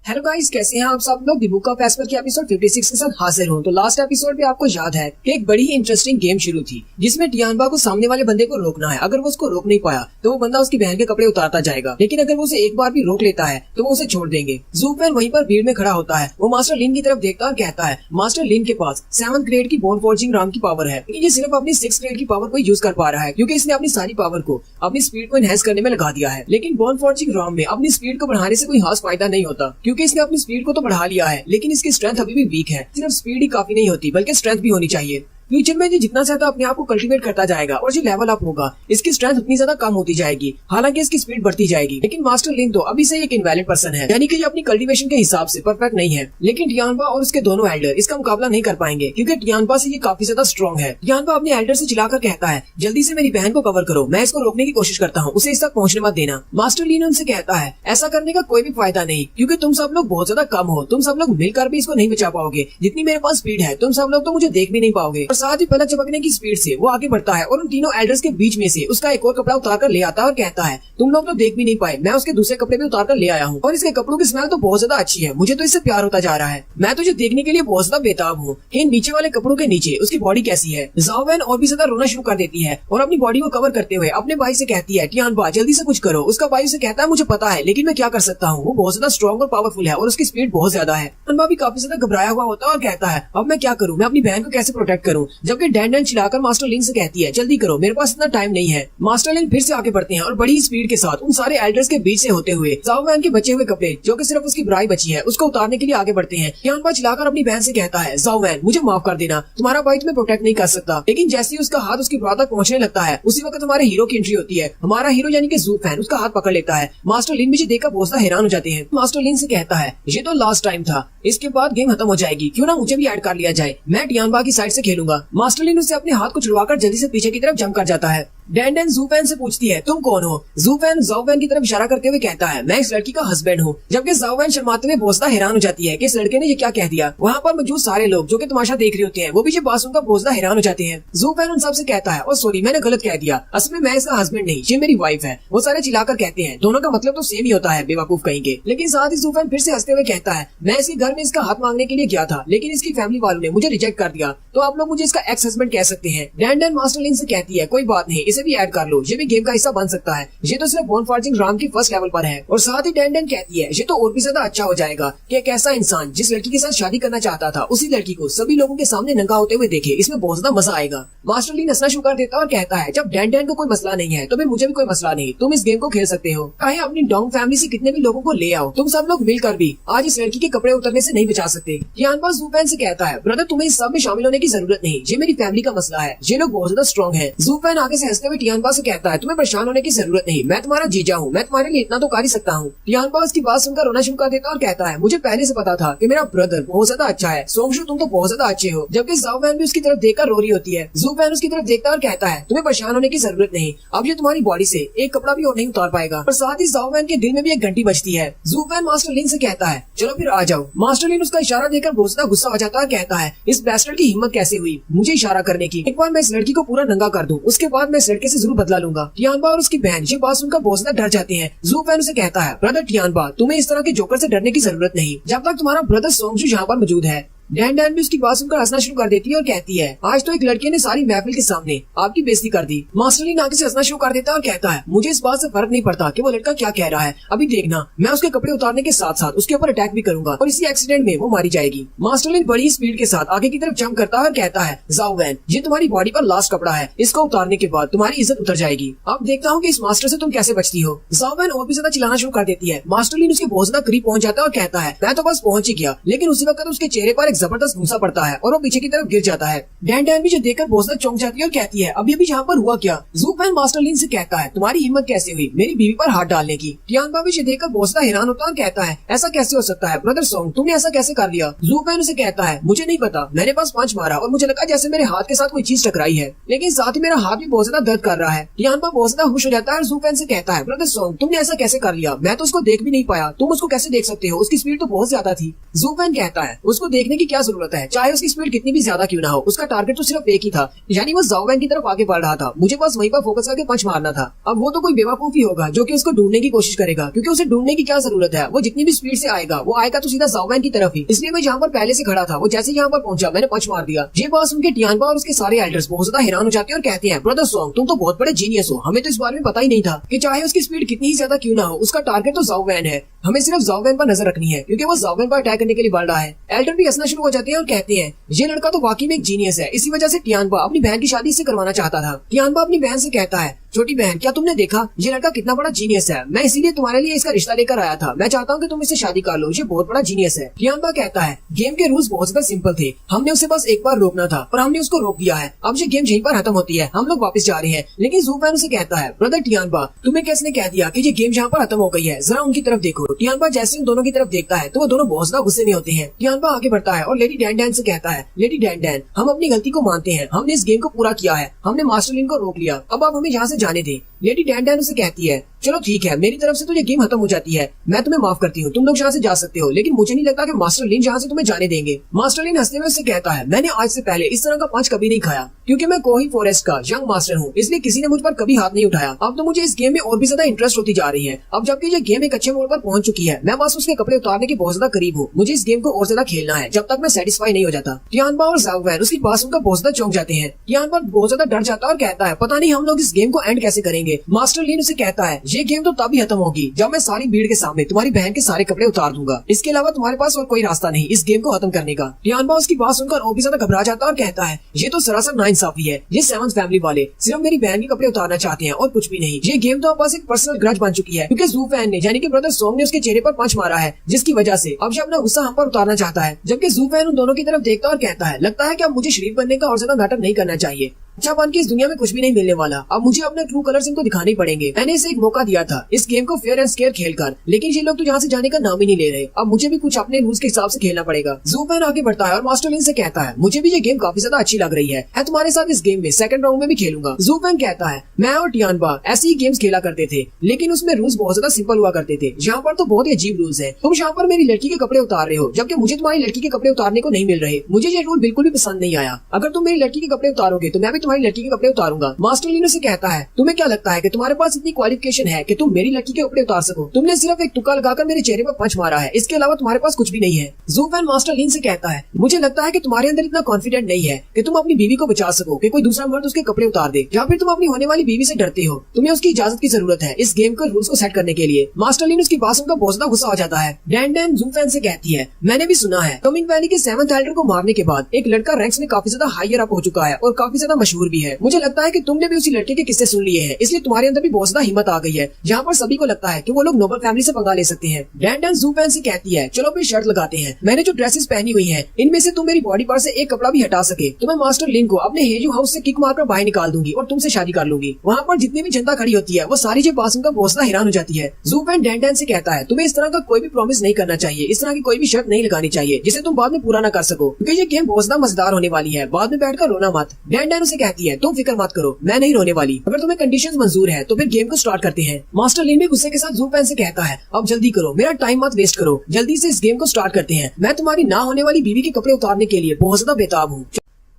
हेलो गाइस, कैसे हैं आप सब लोग। द बुक ऑफ एस्पर के एपिसोड 56 के साथ हाजिर हूं। तो लास्ट एपिसोड में आपको याद है कि एक बड़ी ही इंटरेस्टिंग गेम शुरू थी जिसमें टियानबा को सामने वाले बंदे को रोकना है। अगर वो उसको रोक नहीं पाया तो वो बंदा उसकी बहन के कपड़े उतारता जाएगा, लेकिन अगर वो उसे एक बार भी रोक लेता है तो वो उसे छोड़ देंगे। ज़ूफेन वहीं पर भीड़ में खड़ा होता है। वो मास्टर लिन की तरफ देखता और कहता है, मास्टर लिन के पास 7th ग्रेड की बोन फॉर्जिंग राम की पावर है, लेकिन ये सिर्फ अपनी 6th ग्रेड की पावर को यूज कर पा रहा है क्योंकि इसने अपनी सारी पावर को अपनी स्पीड को एनहांस करने में लगा दिया है। लेकिन बोन फॉर्जिंग राम में अपनी स्पीड को बढ़ाने से कोई खास फायदा नहीं होता क्योंकि इसने अपनी स्पीड को तो बढ़ा लिया है, लेकिन इसकी स्ट्रेंथ अभी भी वीक है। सिर्फ स्पीड ही काफी नहीं होती बल्कि स्ट्रेंथ भी होनी चाहिए। फ्यूचर में ये जितना ज्यादा अपने आप को कल्टीवेट करता जाएगा और जो लेवल अप होगा इसकी स्ट्रेंथ उतनी ज्यादा कम होती जाएगी, हालांकि इसकी स्पीड बढ़ती जाएगी। लेकिन मास्टर लिन तो अभी से एक इनवैलिड पर्सन है, यानी कि ये अपनी कल्टीवेशन के हिसाब से परफेक्ट नहीं है। लेकिन टियानबा और उसके दोनों एल्डर इसका मुकाबला नहीं कर पाएंगे क्योंकि टियानबा से ये काफी ज्यादा स्ट्रॉन्ग है। टियानबा अपने एल्डर से चिल्लाकर कहता है, जल्दी से मेरी बहन को कवर करो, मैं इसको रोकने की कोशिश करता हूँ, उसे इस तक पहुँचने मत देना। मास्टर लिन उनसे कहता है, ऐसा करने का कोई भी फायदा नहीं क्योंकि तुम सब लोग बहुत ज्यादा कम हो, तुम सब लोग मिलकर भी इसको नहीं बचा पाओगे। जितनी मेरे पास स्पीड है तुम सब लोग तो मुझे देख भी नहीं पाओगे। और साथ ही पलक झपकने की स्पीड से वो आगे बढ़ता है और उन तीनों एल्डर्स के बीच में से उसका एक और कपड़ा उतार कर ले आता है और कहता है, तुम लोग तो देख भी नहीं पाए, मैं उसके दूसरे कपड़े भी उतार कर ले आया हूँ और इसके कपड़ों की स्मेल तो बहुत ज्यादा अच्छी है, मुझे तो इससे प्यार होता जा रहा है। मैं तुझे देखने के लिए बहुत ज्यादा बेताब हूँ। इन नीचे वाले कपड़ों के नीचे उसकी बॉडी कैसी है। ज़ाओवेन और भी ज्यादा रोना शुरू कर देती है और अपनी बॉडी को कवर करते हुए अपने भाई से कहती है, टियानबा जल्दी से कुछ करो। उसका भाई उसे कहता है, मुझे पता है लेकिन मैं क्या कर सकता हूँ, वो बहुत ज्यादा स्ट्रॉन्ग और पावरफुल है और उसकी स्पीड बहुत ज्यादा है। टियानबा भी काफी ज्यादा घबराया हुआ होता है और कहता है, अब मैं क्या करूँ, मैं अपनी बहन को कैसे प्रोटेक्ट करूँ। जबकि डैंडन चिल्लाकर मास्टर लिन से कहती है, जल्दी करो, मेरे पास इतना टाइम नहीं है। मास्टर लिन फिर से आगे बढ़ते हैं और बड़ी स्पीड के साथ उन सारे एल्डर्स के बीच से होते हुए ज़ाओवेन के बचे हुए कपड़े जो कि सिर्फ उसकी ब्राई बची है उसको उतारने के लिए आगे बढ़ते हैं। टियानबा चिल्लाकर अपनी बहन से कहता है, ज़ाओवेन मुझे माफ कर देना, तुम्हारा भाई तुम्हें प्रोटेक्ट नहीं कर सकता। लेकिन जैसे ही उसका हाथ उसकी ब्रा तक पहुंचने लगता है उसी वक्त हमारे हीरो की एंट्री होती है। हमारा हीरो यानी कि ज़ूफेन उसका हाथ पकड़ लेता है। मास्टर लिन मुझे देखकर बहुत हैरान हो जाते हैं। मास्टर लिन से कहता है, ये तो लास्ट टाइम था, इसके बाद गेम खत्म हो जाएगी, क्यों ना मुझे भी ऐड कर लिया जाए, मैं टियानबा की साइड से खेलूंगा। मास्टर लिन उससे अपने हाथ को छुड़वाकर जल्दी से पीछे की तरफ जंप कर जाता है। डैंडन ज़ूफेन से पूछती है, तुम कौन हो। ज़ूफेन ज़ाओवेन की तरफ इशारा करते हुए कहता है, मैं इस लड़की का हस्बैंड हूँ। जबकि ज़ाओवेन शर्माते हुए बहुत हैरान हो जाती है कि इस लड़के ने ये क्या कह दिया। वहाँ पर मौजूद सारे लोग जो कि तमाशा देख रहे होते हैं वो भी ये बात सुनकर बहुत हैरान हो जाते हैं। ज़ूफेन उन सबसे कहता है, और सॉरी मैंने गलत कह दिया, असल में मैं इसका हस्बैंड नहीं, ये मेरी वाइफ है। वो सारे चिल्लाकर कहते हैं, दोनों का मतलब तो सेम ही होता है, बेवकूफ कहेंगे। लेकिन साथ ही ज़ूफेन फिर से हंसते हुए कहता है, मैं इसके घर में इसका हाथ मांगने के लिए गया था लेकिन इसकी फैमिली वालों ने मुझे रिजेक्ट कर दिया, तो आप लोग मुझे इसका एक्स हस्बैंड कह सकते हैं। डैंडन मास्टर लिन से कहती है, कोई बात नहीं, इसे भी ऐड कर लो, ये भी गेम का हिस्सा बन सकता है, ये तो सिर्फ बोन फॉर्जिंग राम की फर्स्ट लेवल पर है। और साथ ही डैंडन कहती है, ये तो और भी ज्यादा अच्छा हो जाएगा कि एक ऐसा इंसान जिस लड़की के साथ शादी करना चाहता था उसी लड़की को सभी लोगों के सामने नंगा होते हुए देखे, इसमें बहुत ज्यादा मजा आएगा। मास्टर लिन हंसना शुरू कर देता और कहता है, जब डैंडन को कोई मसला नहीं है तो फिर मुझे भी कोई मसला नहीं, तुम इस गेम को खेल सकते हो, चाहे अपनी डोंग फैमिली से कितने भी लोगों को ले आओ, तुम सब लोग मिलकर भी आज इस लड़की के कपड़े उतरने से नहीं बचा सकते। टियानबा ज़ूफेन से कहता है, ब्रदर तुम्हें इस सब में शामिल होने की जरूरत नहीं, ये मेरी फैमिली का मसला है, ये लोग बहुत ज्यादा स्ट्रॉन्ग है। ज़ूफेन आगे से हंसते हुए टियानबा से कहता है, तुम्हें परेशान होने की जरूरत नहीं, मैं तुम्हारा जीजा हूँ, मैं तुम्हारे लिए इतना तो कर ही सकता हूँ। टियानबा उसकी बात सुनकर रोना शुरू कर देता और कहता है, मुझे पहले से पता था कि मेरा ब्रदर बहुत ज्यादा अच्छा है, सोंगशु तुम तो बहुत ज्यादा अच्छे हो। जबकि ज़ाओवेन भी उसकी तरफ देखकर रो रही होती है। ज़ूफेन उसकी तरफ देखता और कहता है, तुम्हें परेशान होने की जरूरत नहीं, अब ये तुम्हारी बॉडी से एक कपड़ा भी और नहीं उतार पाएगा। और साथ ही ज़ाओवेन के दिल में भी एक घंटी बजती है। ज़ूफेन मास्टर लिन से कहता है, चलो फिर आ जाओ। मास्टर लिन उसका इशारा देकर बहुत ज्यादा गुस्सा हो जाता है, कहता है, इस बैस्टर्ड की हिम्मत कैसे हुई मुझे इशारा करने की, एक बार मैं इस लड़की को पूरा नंगा कर दूं, उसके बाद मैं इस लड़के से जरूर बदला लूंगा। टियानबा और उसकी बहन ये बात सुनकर बहुत ज्यादा डर जाते हैं। ज़ूफेन उसे कहता है, ब्रदर टियानबा तुम्हें इस तरह के जोकर से डरने की जरूरत नहीं, जब तक तुम्हारा ब्रदर सोंगशु यहाँ पर मौजूद है। डैंडन भी उसकी बात सुनकर हंसना शुरू कर देती है और कहती है, आज तो एक लड़के ने सारी महफिल के सामने आपकी बेइज्जती कर दी। मास्टर लिन आगे से हंसना शुरू कर देता है और कहता है, मुझे इस बात से फर्क नहीं पड़ता कि वो लड़का क्या कह रहा है, अभी देखना मैं उसके कपड़े उतारने के साथ साथ उसके ऊपर अटैक भी करूंगा और इसी एक्सीडेंट में वो मारी जाएगी। मास्टर लिन बड़ी स्पीड के साथ आगे की तरफ जंप करता है और कहता है, ज़ाओवेन ये तुम्हारी बॉडी पर लास्ट कपड़ा है, इसको उतारने के बाद तुम्हारी इज्जत उतर जाएगी, अब देखता हूँ कि इस मास्टर से तुम कैसे बचती हो। ज़ाओवेन और भी ज्यादा चिल्लाना शुरू कर देती है। मास्टर लिन उसके बहुत ज्यादा करीब पहुंच जाता है और कहता है, मैं तो बस पहुंच ही गया, लेकिन उसी वक्त उसके चेहरे पर एक जबरदस्त घूंसा पड़ता है और वो पीछे की तरफ गिर जाता है। डैंडन भी जो देखकर बहुत ज्यादा चौंक जाती है और कहती है, अभी अभी यहाँ पर हुआ क्या। ज़ूफेन मास्टर लिन से कहता है, तुम्हारी हिम्मत कैसे हुई मेरी बीवी पर हाथ डालने की। टियानबा भी देखकर बहुत ज्यादा हैरान होता है और कहता है, ऐसा कैसे हो सकता है ब्रदर सोंग, तुमने ऐसा कैसे कर लिया। ज़ूफेन उसे कहता है, मुझे नहीं पता, मैंने बस पंच मारा और मुझे लगा जैसे मेरे हाथ के साथ कोई चीज टकराई है, लेकिन साथ ही मेरा हाथ भी बहुत ज्यादा दर्द कर रहा है। टियानबा बहुत ज्यादा खुश हो जाता है और ज़ूफेन से कहता है, ब्रदर सोंग तुमने ऐसा कैसे कर लिया, मैं तो उसको देख भी नहीं पाया, तुम उसको कैसे देख सकते हो, उसकी स्पीड तो बहुत ज्यादा थी। ज़ूफेन कहता है, उसको देखने की की क्या जरूरत है, चाहे उसकी स्पीड कितनी भी ज्यादा क्यों ना हो, उसका टारगेट तो सिर्फ एक ही था, यानी वो ज़ाओ वैन की तरफ आगे बढ़ रहा था। मुझे बस वहीं पर फोकस करके पंच मारना था। अब वो तो कोई बेवकूफ ही होगा जो कि उसको ढूंढने की कोशिश करेगा, क्योंकि उसे ढूंढने की क्या जरूरत है, वो जितनी भी स्पीड से आएगा वो आएगा तो सीधा ज़ाओ वैन की तरफ ही। इसलिए मैं जहाँ पर पहले से खड़ा था वो जैसे यहाँ पर पहुंचा मैंने पंच मार दिया। ये बात सुन के टियानबा और उसके सारे एल्डर्स बहुत ज्यादा हैरान हो जाते हैं और कहते हैं, ब्रदर सॉन्ग तुम तो बहुत बड़े जीनियस हो, हमें तो इस बारे में पता ही नहीं था कि चाहे उसकी स्पीड कितनी ही ज्यादा क्यों ना हो, उसका टारगेट तो ज़ाओ वैन है। हमें सिर्फ ज़ाओ वैन पर नजर रखनी है, क्योंकि वो ज़ाओ वैन पर अटैक करने के लिए बढ़ रहा है। एल्डर भी हंसना शुरू हो जाते हैं और कहते हैं, ये लड़का तो वाकई में एक जीनियस है, इसी वजह से टियानबा अपनी बहन की शादी इससे करवाना चाहता था। टियानबा अपनी बहन से कहता है, छोटी बहन क्या तुमने देखा ये लड़का कितना बड़ा जीनियस है, मैं इसीलिए तुम्हारे लिए इसका रिश्ता लेकर आया था, मैं चाहता हूँ कि तुम इससे शादी कर लो, ये बहुत बड़ा जीनियस है। टियानबा कहता है, गेम के रूल्स बहुत ज्यादा सिंपल थे, हमने उसे बस एक बार रोकना था और हमने उसको रोक दिया है, अब ये गेम यहीं पर खत्म होती है, हम लोग वापस जा रहे हैं। लेकिन ज़ू वैन उसे कहता है, ब्रदर टियानबा तुम्हें किसने कह दिया कि ये गेम यहाँ पर खत्म हो गई है, जरा उनकी तरफ देखो। टियानबा जैसे उन दोनों की तरफ देखता है तो वो दोनों बहुत ज्यादा गुस्से में होते हैं। टियानबा आगे बढ़ता है और लेडी डैन डैन से कहता है, लेडी डैन डैन हम अपनी गलती को मानते हैं, हमने इस गेम को पूरा किया है, हमने मास्टर लिन को रोक लिया, अब आप हमें यहाँ से जाने दें। लेडी डैन डैन उसे कहती है, चलो ठीक है, मेरी तरफ से तो ये गेम खत्म हो जाती है, मैं तुम्हें माफ करती हूँ, तुम लोग यहाँ से जा सकते हो, लेकिन मुझे नहीं लगता कि मास्टर लिन यहाँ से तुम्हें जाने देंगे। मास्टर लिन हंसते हुए उससे कहता है, मैंने आज से पहले इस तरह का पंच कभी नहीं खाया, क्योंकि मैं कोही फॉरेस्ट का यंग मास्टर हूँ, इसलिए किसी ने मुझ पर कभी हाथ नहीं उठाया। अब तो मुझे इस गेम में और भी ज्यादा इंटरेस्ट होती जा रही है। अब जबकि ये गेम एक अच्छे मोड़ पर पहुंच चुकी है, मैं बस उसके कपड़े उतारने के बहुत ज्यादा करीब हूँ, मुझे इस गेम को और ज्यादा खेलना है जब तक मैं सेटिस्फाई नहीं हो जाता। टियानबा और ज़ाओ वैन उसकी बात सुनकर बहुत ज्यादा चौंक जाते हैं। टियानबा बहुत ज्यादा डर जाता है और कहता है, पता नहीं हम लोग इस गेम को एंड कैसे करेंगे। मास्टर लिन उसे कहता है, ये गेम तो तभी खत्म होगी जब मैं सारी भीड़ के सामने तुम्हारी बहन के सारे कपड़े उतार दूंगा, इसके अलावा तुम्हारे पास और कोई रास्ता नहीं इस गेम को खत्म करने का। टियानबा उसकी बात सुनकर और भी ज्यादा घबरा जाता है और कहता है, ये तो सरासर नाइंसाफी है, ये सेवंथ फैमिली वाले सिर्फ मेरी बहन के कपड़े उतारना चाहते हैं और कुछ भी नहीं। ये गेम तो अब बस एक पर्सनल ग्रज बन चुकी है, क्योंकि ज़ू वैन ने यानी कि ब्रदर सॉन्ग ने उसके चेहरे पर पंच मारा है, जिसकी वजह से अब ये अपना गुस्सा हम पर उतारना चाहता है। जबकि ज़ू वैन उन दोनों की तरफ देखता और कहता है, लगता है कि अब मुझे शरीफ बनने का और ज्यादा नाटक नहीं करना चाहिए, अच्छा बन के इस दुनिया में कुछ भी नहीं मिलने वाला, अब मुझे अपने ट्रू कलर्स इनको दिखाने ही पड़ेंगे। मैंने इसे एक मौका दिया था इस गेम को फेयर एंड स्केयर खेलकर, लेकिन ये लोग तो यहाँ से जाने का नाम ही नहीं ले रहे, अब मुझे भी कुछ अपने रूल्स के हिसाब से खेलना पड़ेगा। ज़ू वैन आगे बढ़ता है और मास्टर लिन से कहता है, मुझे भी ये गेम काफी ज्यादा अच्छी लग रही है, मैं तुम्हारे साथ इस गेम में सेकंड राउंड में भी खेलूंगा। ज़ू वैन कहता है, मैं और टियानबा ऐसे ही गेम्स खेला करते थे, लेकिन उसमें रूल्स बहुत ज्यादा सिंपल हुआ करते थे, यहाँ पर तो बहुत ही अजीब रूल्स है, तुम यहाँ पर मेरी लड़की के कपड़े उतार रहे हो जबकि मुझे तुम्हारी लड़की के कपड़े उतारने को नहीं मिल रहे, मुझे ये रूल बिल्कुल भी पसंद नहीं आया, अगर तुम मेरी लड़की के कपड़े उतारोगे तो मैं भी तुम्हारी लड़की के कपड़े उतारूंगा। मास्टर लिन से कहता है, तुम्हें क्या लगता है कि तुम्हारे पास इतनी क्वालिफिकेशन है कि तुम मेरी लड़की के कपड़े उतार सको, तुमने सिर्फ एक तुक्का लगाकर मेरे चेहरे पर पंच मारा है, इसके अलावा तुम्हारे पास कुछ भी नहीं है। ज़ू वैन मास्टर लिन से कहता है, मुझे लगता है कि तुम्हारे अंदर इतना कॉन्फिडेंट नहीं है कि तुम अपनी बीवी को बचा सको कि कोई दूसरा मर्द उसके कपड़े उतार दे, या फिर तुम अपनी होने वाली बीवी से डरते हो, तुम्हें उसकी इजाजत की जरूरत है इस गेम के रूल्स को सेट करने के लिए। मास्टर लिन उसकी बात सुनकर बहुत ज्यादा गुस्सा हो जाता है। डैन डैन ज़ू वैन से कहती है, मैंने भी सुना है कमिंग वैली के सेवंथ एल्डर को मारने के बाद एक लड़का रैंक्स में काफी ज्यादा हायर अप हो चुका है और काफी ज्यादा मशहूर भी है, मुझे लगता है कि तुमने भी उसी लड़के के किस्से सुन लिए हैं, इसलिए तुम्हारे अंदर भी बहुत ज्यादा हिम्मत आ गई है, जहाँ पर सभी को लगता है कि वो लोग नोबल फैमिली से पंगा ले सकते हैं। डैन डैन ज़ू वैन से कहती है, चलो फिर शर्त लगाते हैं, मैंने जो ड्रेसेस पहनी हुई हैं इनमें से तुम मेरी बॉडी पार्ट से एक कपड़ा भी हटा सके तो मैं मास्टर लिन को अपने हेजू हाउस से किक मारकर बाहर निकाल दूंगी और तुमसे शादी कर लूंगी। वहाँ पर जितनी भी जनता खड़ी होती है वो सारी जो बात सुनकर बहुत ज्यादा हैरान हो जाती है। ज़ू वैन डैन डैन से कहता है, तुम्हें इस तरह का कोई भी प्रॉमिस नहीं करना चाहिए, इस तरह की कोई भी शर्त नहीं लगानी चाहिए जिसे तुम बाद में पूरा न कर सको, क्योंकि ये गेम बहुत ज्यादा मजेदार होने वाली है, बाद में बैठकर रोना मत। डैन डैन उसे कहती है, तुम फिक्र मत करो, मैं नहीं रोने वाली, अगर तुम्हें कंडीशंस मंजूर है तो फिर गेम को स्टार्ट करते हैं। मास्टर लिन भी गुस्से के साथ ज़ू वैन से कहता है, अब जल्दी करो, मेरा टाइम मत वेस्ट करो, जल्दी से इस गेम को स्टार्ट करते हैं, मैं तुम्हारी ना होने वाली बीवी के कपड़े उतारने के लिए बहुत ज्यादा बेताब हूँ।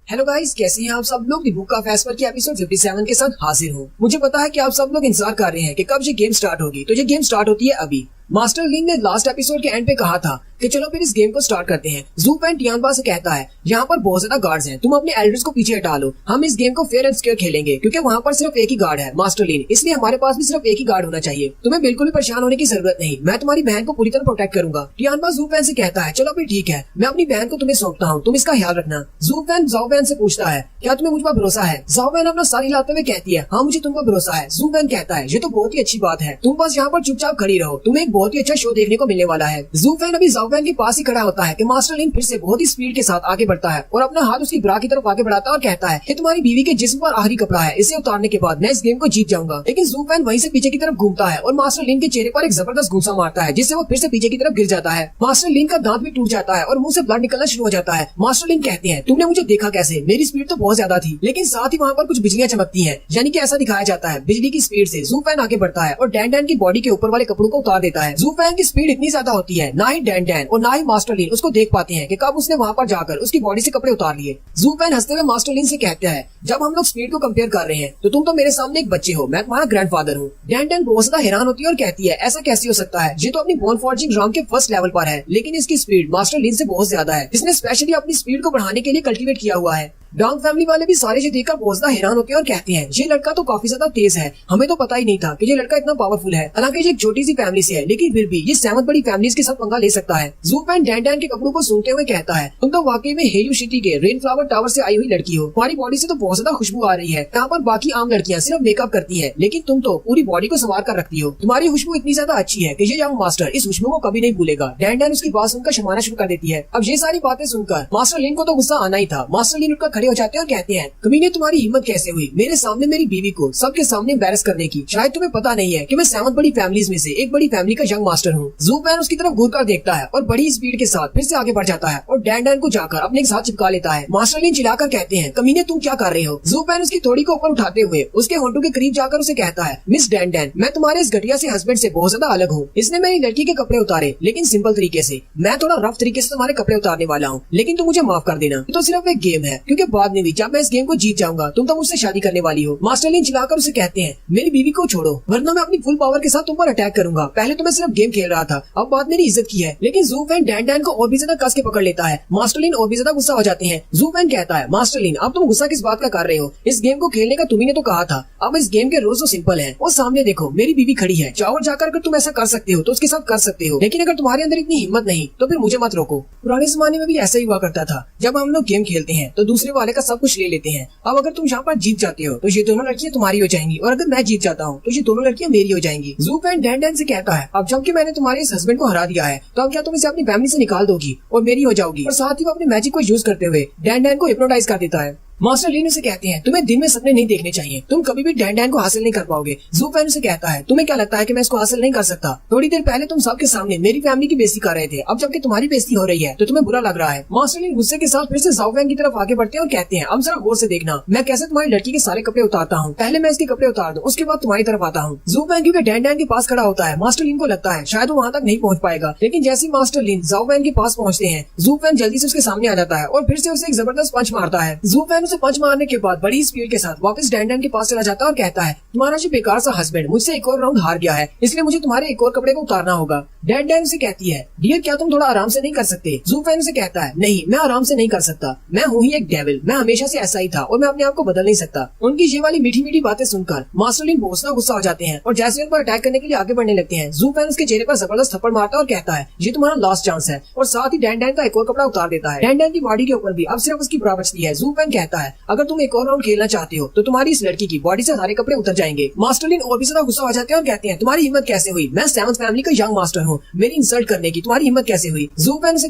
हेलो गाइस, कैसे हैं आप सब लोग। द बुक ऑफ एस्पर के एपिसोड 57 के साथ हाजिर हूँ। मुझे पता है कि आप सब लोग इंतजार कर रहे हैं कि कब ये गेम स्टार्ट होगी, तो ये गेम स्टार्ट होती है अभी। मास्टर लिन ने लास्ट एपिसोड के एंड पे कहा था कि चलो फिर इस गेम को स्टार्ट करते हैं। ज़ू वैन टियानबा से कहता है, यहाँ पर बहुत ज्यादा गार्ड्स हैं, तुम अपने एल्डर्स को पीछे हटा लो, हम इस गेम को फेयर एंड स्क्योर खेलेंगे, क्योंकि वहाँ पर सिर्फ एक ही गार्ड है मास्टर लिन, इसलिए हमारे पास भी सिर्फ एक ही गार्ड होना चाहिए, तुम्हें बिल्कुल भी परेशान होने की जरूरत नहीं, मैं तुम्हारी बहन को पूरी तरह प्रोटेक्ट करूंगा। टियानबा ज़ू वैन से कहता है, चलो फिर ठीक है, मैं अपनी बहन को तुम्हें सौंपता हूँ, तुम इसका ख्याल रखना। ज़ू वैन ज़ाओ वैन से पूछता है, क्या तुम्हें मुझ पर भरोसा है। ज़ाओ वैन अपना सारी हिलाते हुए कहती है, हाँ मुझे तुम पर भरोसा है। ज़ू वैन कहता है, ये तो बहुत ही अच्छी बात है, तुम बस यहाँ पर चुपचाप खड़ी रहो, तुम्हें एक बहुत ही अच्छा शो देखने को मिलने वाला है। ज़ू वैन अभी ज़ाओ वैन के पास ही खड़ा होता है कि मास्टर लिन फिर से बहुत ही स्पीड के साथ आगे बढ़ता है और अपना हाथ उसकी ब्रा की तरफ आगे बढ़ाता है और कहता है कि तुम्हारी बीवी के जिस्म पर आखिरी कपड़ा है, इसे उतारने के बाद मैं इस गेम को जीत जाऊंगा। लेकिन ज़ू वैन वहीं से पीछे की तरफ घूमता है और मास्टर लिन के चेहरे पर एक जबरदस्त घूसा मारता है, जिससे वो फिर से पीछे की तरफ गिर जाता है। मास्टर लिन का दांत भी टूट जाता है और मुंह से ब्लड निकलना शुरू हो जाता है। मास्टर लिन कहते हैं, तुमने मुझे देखा कैसे, मेरी स्पीड तो बहुत ज्यादा थी, लेकिन साथ ही वहाँ पर कुछ बिजलियां चमकती हैं, यानी कि ऐसा दिखाया जाता है बिजली की स्पीड से ज़ू वैन आगे बढ़ता है और डैन डैन की बॉडी के ऊपर वाले कपड़ों को उतार देता है। जू फैन की स्पीड इतनी ज्यादा होती है, ना ही डैन डैन और ना ही मास्टर लिन उसको देख पाते हैं कि कब उसने वहाँ पर जाकर उसकी बॉडी से कपड़े उतार लिए। जू फैन हंसते हुए मास्टर लिन से कहता है, जब हम लोग स्पीड को कंपेयर कर रहे हैं तो तुम तो मेरे सामने एक बच्चे हो, मैं तुम्हारा ग्रैंडफादर हूँ। डैन डैन बहुत ज्यादा हैरान होती है और कहती है, ऐसा कैसे हो सकता है, ये तो अपनी बोन फॉर्जिंग राम के फर्स्ट लेवल पर है, लेकिन इसकी स्पीड मास्टर लिन से बहुत ज्यादा है। इसने स्पेशली अपनी स्पीड को बढ़ाने के लिए कल्टीवेट किया हुआ है। डॉग फैमिली वाले भी सारे ये देखकर बहुत ज्यादा हैरान होते हैं और कहते हैं, ये लड़का तो काफी ज्यादा तेज है, हमें तो पता ही नहीं था कि ये लड़का इतना पावरफुल है। हालांकि ये एक छोटी सी फैमिली से है, लेकिन फिर भी ये 7 बड़ी फैमिलीज के साथ पंगा ले सकता है। जू फैन डैन डैन के कपड़ों को सूंघते हुए कहता है, तुम तो वाकई में हेयू सिटी के रेन फ्लावर टावर से आई हुई लड़की हो, तुम्हारी बॉडी से तो बहुत ज्यादा खुशबू आ रही है। यहाँ पर बाकी आम लड़कियाँ सिर्फ मेकअप करती है, लेकिन तुम तो पूरी बॉडी को संवार कर रखती हो। तुम्हारी खुशबू इतनी ज्यादा अच्छी है कि ये यंग मास्टर इस खुशबू को कभी नहीं भूलेगा। डैन डैन उसकी बात सुनकर शमाना शुरू कर देती है। अब ये सारी बातें सुनकर मास्टर लिन को तो गुस्सा आना ही था। मास्टर लिन उठकर खड़े हो जाते हैं और कहते हैं, कमीने तुम्हारी हिम्मत कैसे हुई मेरे सामने मेरी बीवी को सबके सामने एम्बैरस करने की? शायद तुम्हें पता नहीं है कि मैं 7 बड़ी फैमिलीज में से एक बड़ी फैमिली का यंग मास्टर हूँ। जू फैन उसकी तरफ घूर कर देखता है और बड़ी स्पीड के साथ फिर से आगे बढ़ जाता है और डैन डैन को जाकर अपने साथ चिपका लेता है। मास्टर लिन चिल्लाकर कहते हैं, कमीने तुम क्या कर रहे हो? जू फैन उसकी थोड़ी को ऊपर उठाते हुए उसके होंठों के करीब जाकर उसे कहता है, मिस डैन डैन, मैं तुम्हारे इस घटिया से हस्बैंड से बहुत ज्यादा अलग हूँ। इसने मेरी लड़की के कपड़े उतारे, लेकिन सिंपल तरीके से। मैं थोड़ा रफ तरीके से तुम्हारे कपड़े उतारने वाला हूँ, लेकिन तुम मुझे माफ कर देना। तो सिर्फ एक गेम है, क्योंकि बाद में भी जब मैं इस गेम को जीत जाऊंगा तुम तो मुझसे शादी करने वाली हो। मास्टर लिन चिल्लाकर उसे कहते हैं, मेरी बीवी को छोड़ो वरना मैं अपनी फुल पावर के साथ तुम पर अटैक करूंगा। पहले तो मैं सिर्फ गेम खेल रहा था, अब बात मेरी इज्जत की है। लेकिन जू फैन डैन डैन को और भी ज्यादा कस के पकड़ लेता है। मास्टर लिन और भी ज्यादा गुस्सा हो जाते हैं। जू फैन कहता है, मास्टर लिन अब तुम गुस्सा किस बात का कर रहे हो? इस गेम को खेलने का तुम्ही ने तो कहा था। अब इस गेम के रूल्स तो सिंपल है। और सामने देखो मेरी बीवी खड़ी है, चाहो जाकर अगर तुम ऐसा कर सकते हो तो उसके साथ कर सकते हो, लेकिन अगर तुम्हारे अंदर इतनी हिम्मत नहीं तो फिर मुझे मत रोको। पुराने जमाने में भी ऐसा ही हुआ करता था, जब हम लोग गेम खेलते हैं तो दूसरे वाले का सब कुछ ले लेते हैं। अब अगर तुम यहाँ पर जीत जाते हो तो ये दोनों लड़कियां तुम्हारी हो जाएंगी, और अगर मैं जीत जाता हूँ तो ये दोनों लड़कियां मेरी हो जाएंगी। जू फैन डैन डैन से कहता है, अब जबकि मैंने तुम्हारे इस हस्बैंड को हरा दिया है तो अब क्या तुम इसे अपनी फैमिली से निकाल दोगी और मेरी हो जाओगी? और साथ ही वो अपने मैजिक को यूज करते हुए डैन डैन को हिप्नोटाइज कर देता है। मास्टर लिन उसे कहते हैं, तुम्हें दिन में सपने नहीं देखने चाहिए, तुम कभी भी डैन डैन को हासिल नहीं कर पाओगे। जू फैन उसे कहता है, तुम्हें क्या लगता है कि मैं इसको हासिल नहीं कर सकता? थोड़ी देर पहले तुम सबके सामने मेरी फैमिली की बेइज्जती कर रहे थे, अब जबकि तुम्हारी बेइज्जती हो रही है तो तुम्हें बुरा लग रहा है। मास्टर लिन गुस्से के साथ फिर से जाओ फैन की तरफ आगे बढ़ते हैं और कहते हैं, अब जरा गौर से देखना मैं कैसे तुम्हारी लड़की के सारे कपड़े उतारता हूँ। पहले मैं इसके कपड़े उतार दूं, उसके बाद तुम्हारी तरफ आता हूँ। जू फैन क्योंकि डैन डैन के पास खड़ा होता है, मास्टर लिन को लगता है शायद वो वहाँ तक नहीं पहुँच पाएगा, लेकिन जैसे मास्टर लिन जाओ फैन के पास पहुँचते हैं, जू फैन जल्दी से उसके सामने आ जाता है और फिर से उसे एक जबरदस्त पंच मारता है। जू फैन उसे पंच मारने के बाद बड़ी स्पीड के साथ वापस डैन डैन के पास चला जाता है और कहता है, तुम्हारा जो बेकार सा हस्बैंड मुझसे एक और राउंड हार गया है, इसलिए मुझे तुम्हारे एक और कपड़े को उतारना होगा। डैन डैन से कहती है, डियर क्या तुम थोड़ा आराम से नहीं कर सकते? जू फैन से कहता है, नहीं मैं आराम से नहीं कर सकता, मैं हूँ ही एक डेविल, मैं हमेशा से ऐसा ही था और मैं अपने आप को बदल नहीं सकता। उनकी ये वाली मीठी मीठी बातें सुनकर मास्टर लिन बहुत गुस्सा हो जाते हैं और जैसे उन पर अटैक करने के लिए आगे बढ़ने लगते हैं, जू फैन उसके चेहरे पर जबरदस्त थप्पड़ मारता है और कहता है, ये तुम्हारा लास्ट चांस है, और साथ ही डैन डैन का एक और कपड़ा उतार देता है। डैन डैन की बॉडी के ऊपर भी अब सिर्फ उसकी बरा बचती है। जू फैन कहता है, अगर तुम एक और राउंड खेलना चाहते हो तो तुम्हारी इस लड़की की बॉडी से सारे कपड़े उतर जाएंगे। मास्टर लिन और भी ज्यादा गुस्सा हो जाते हैं और कहते हैं, तुम्हारी हिम्मत कैसे हुई? मैं 7th फैमिली का यंग मास्टर हूँ, मेरी इंसल्ट करने की तुम्हारी हिम्मत कैसे हुई? जू फैन से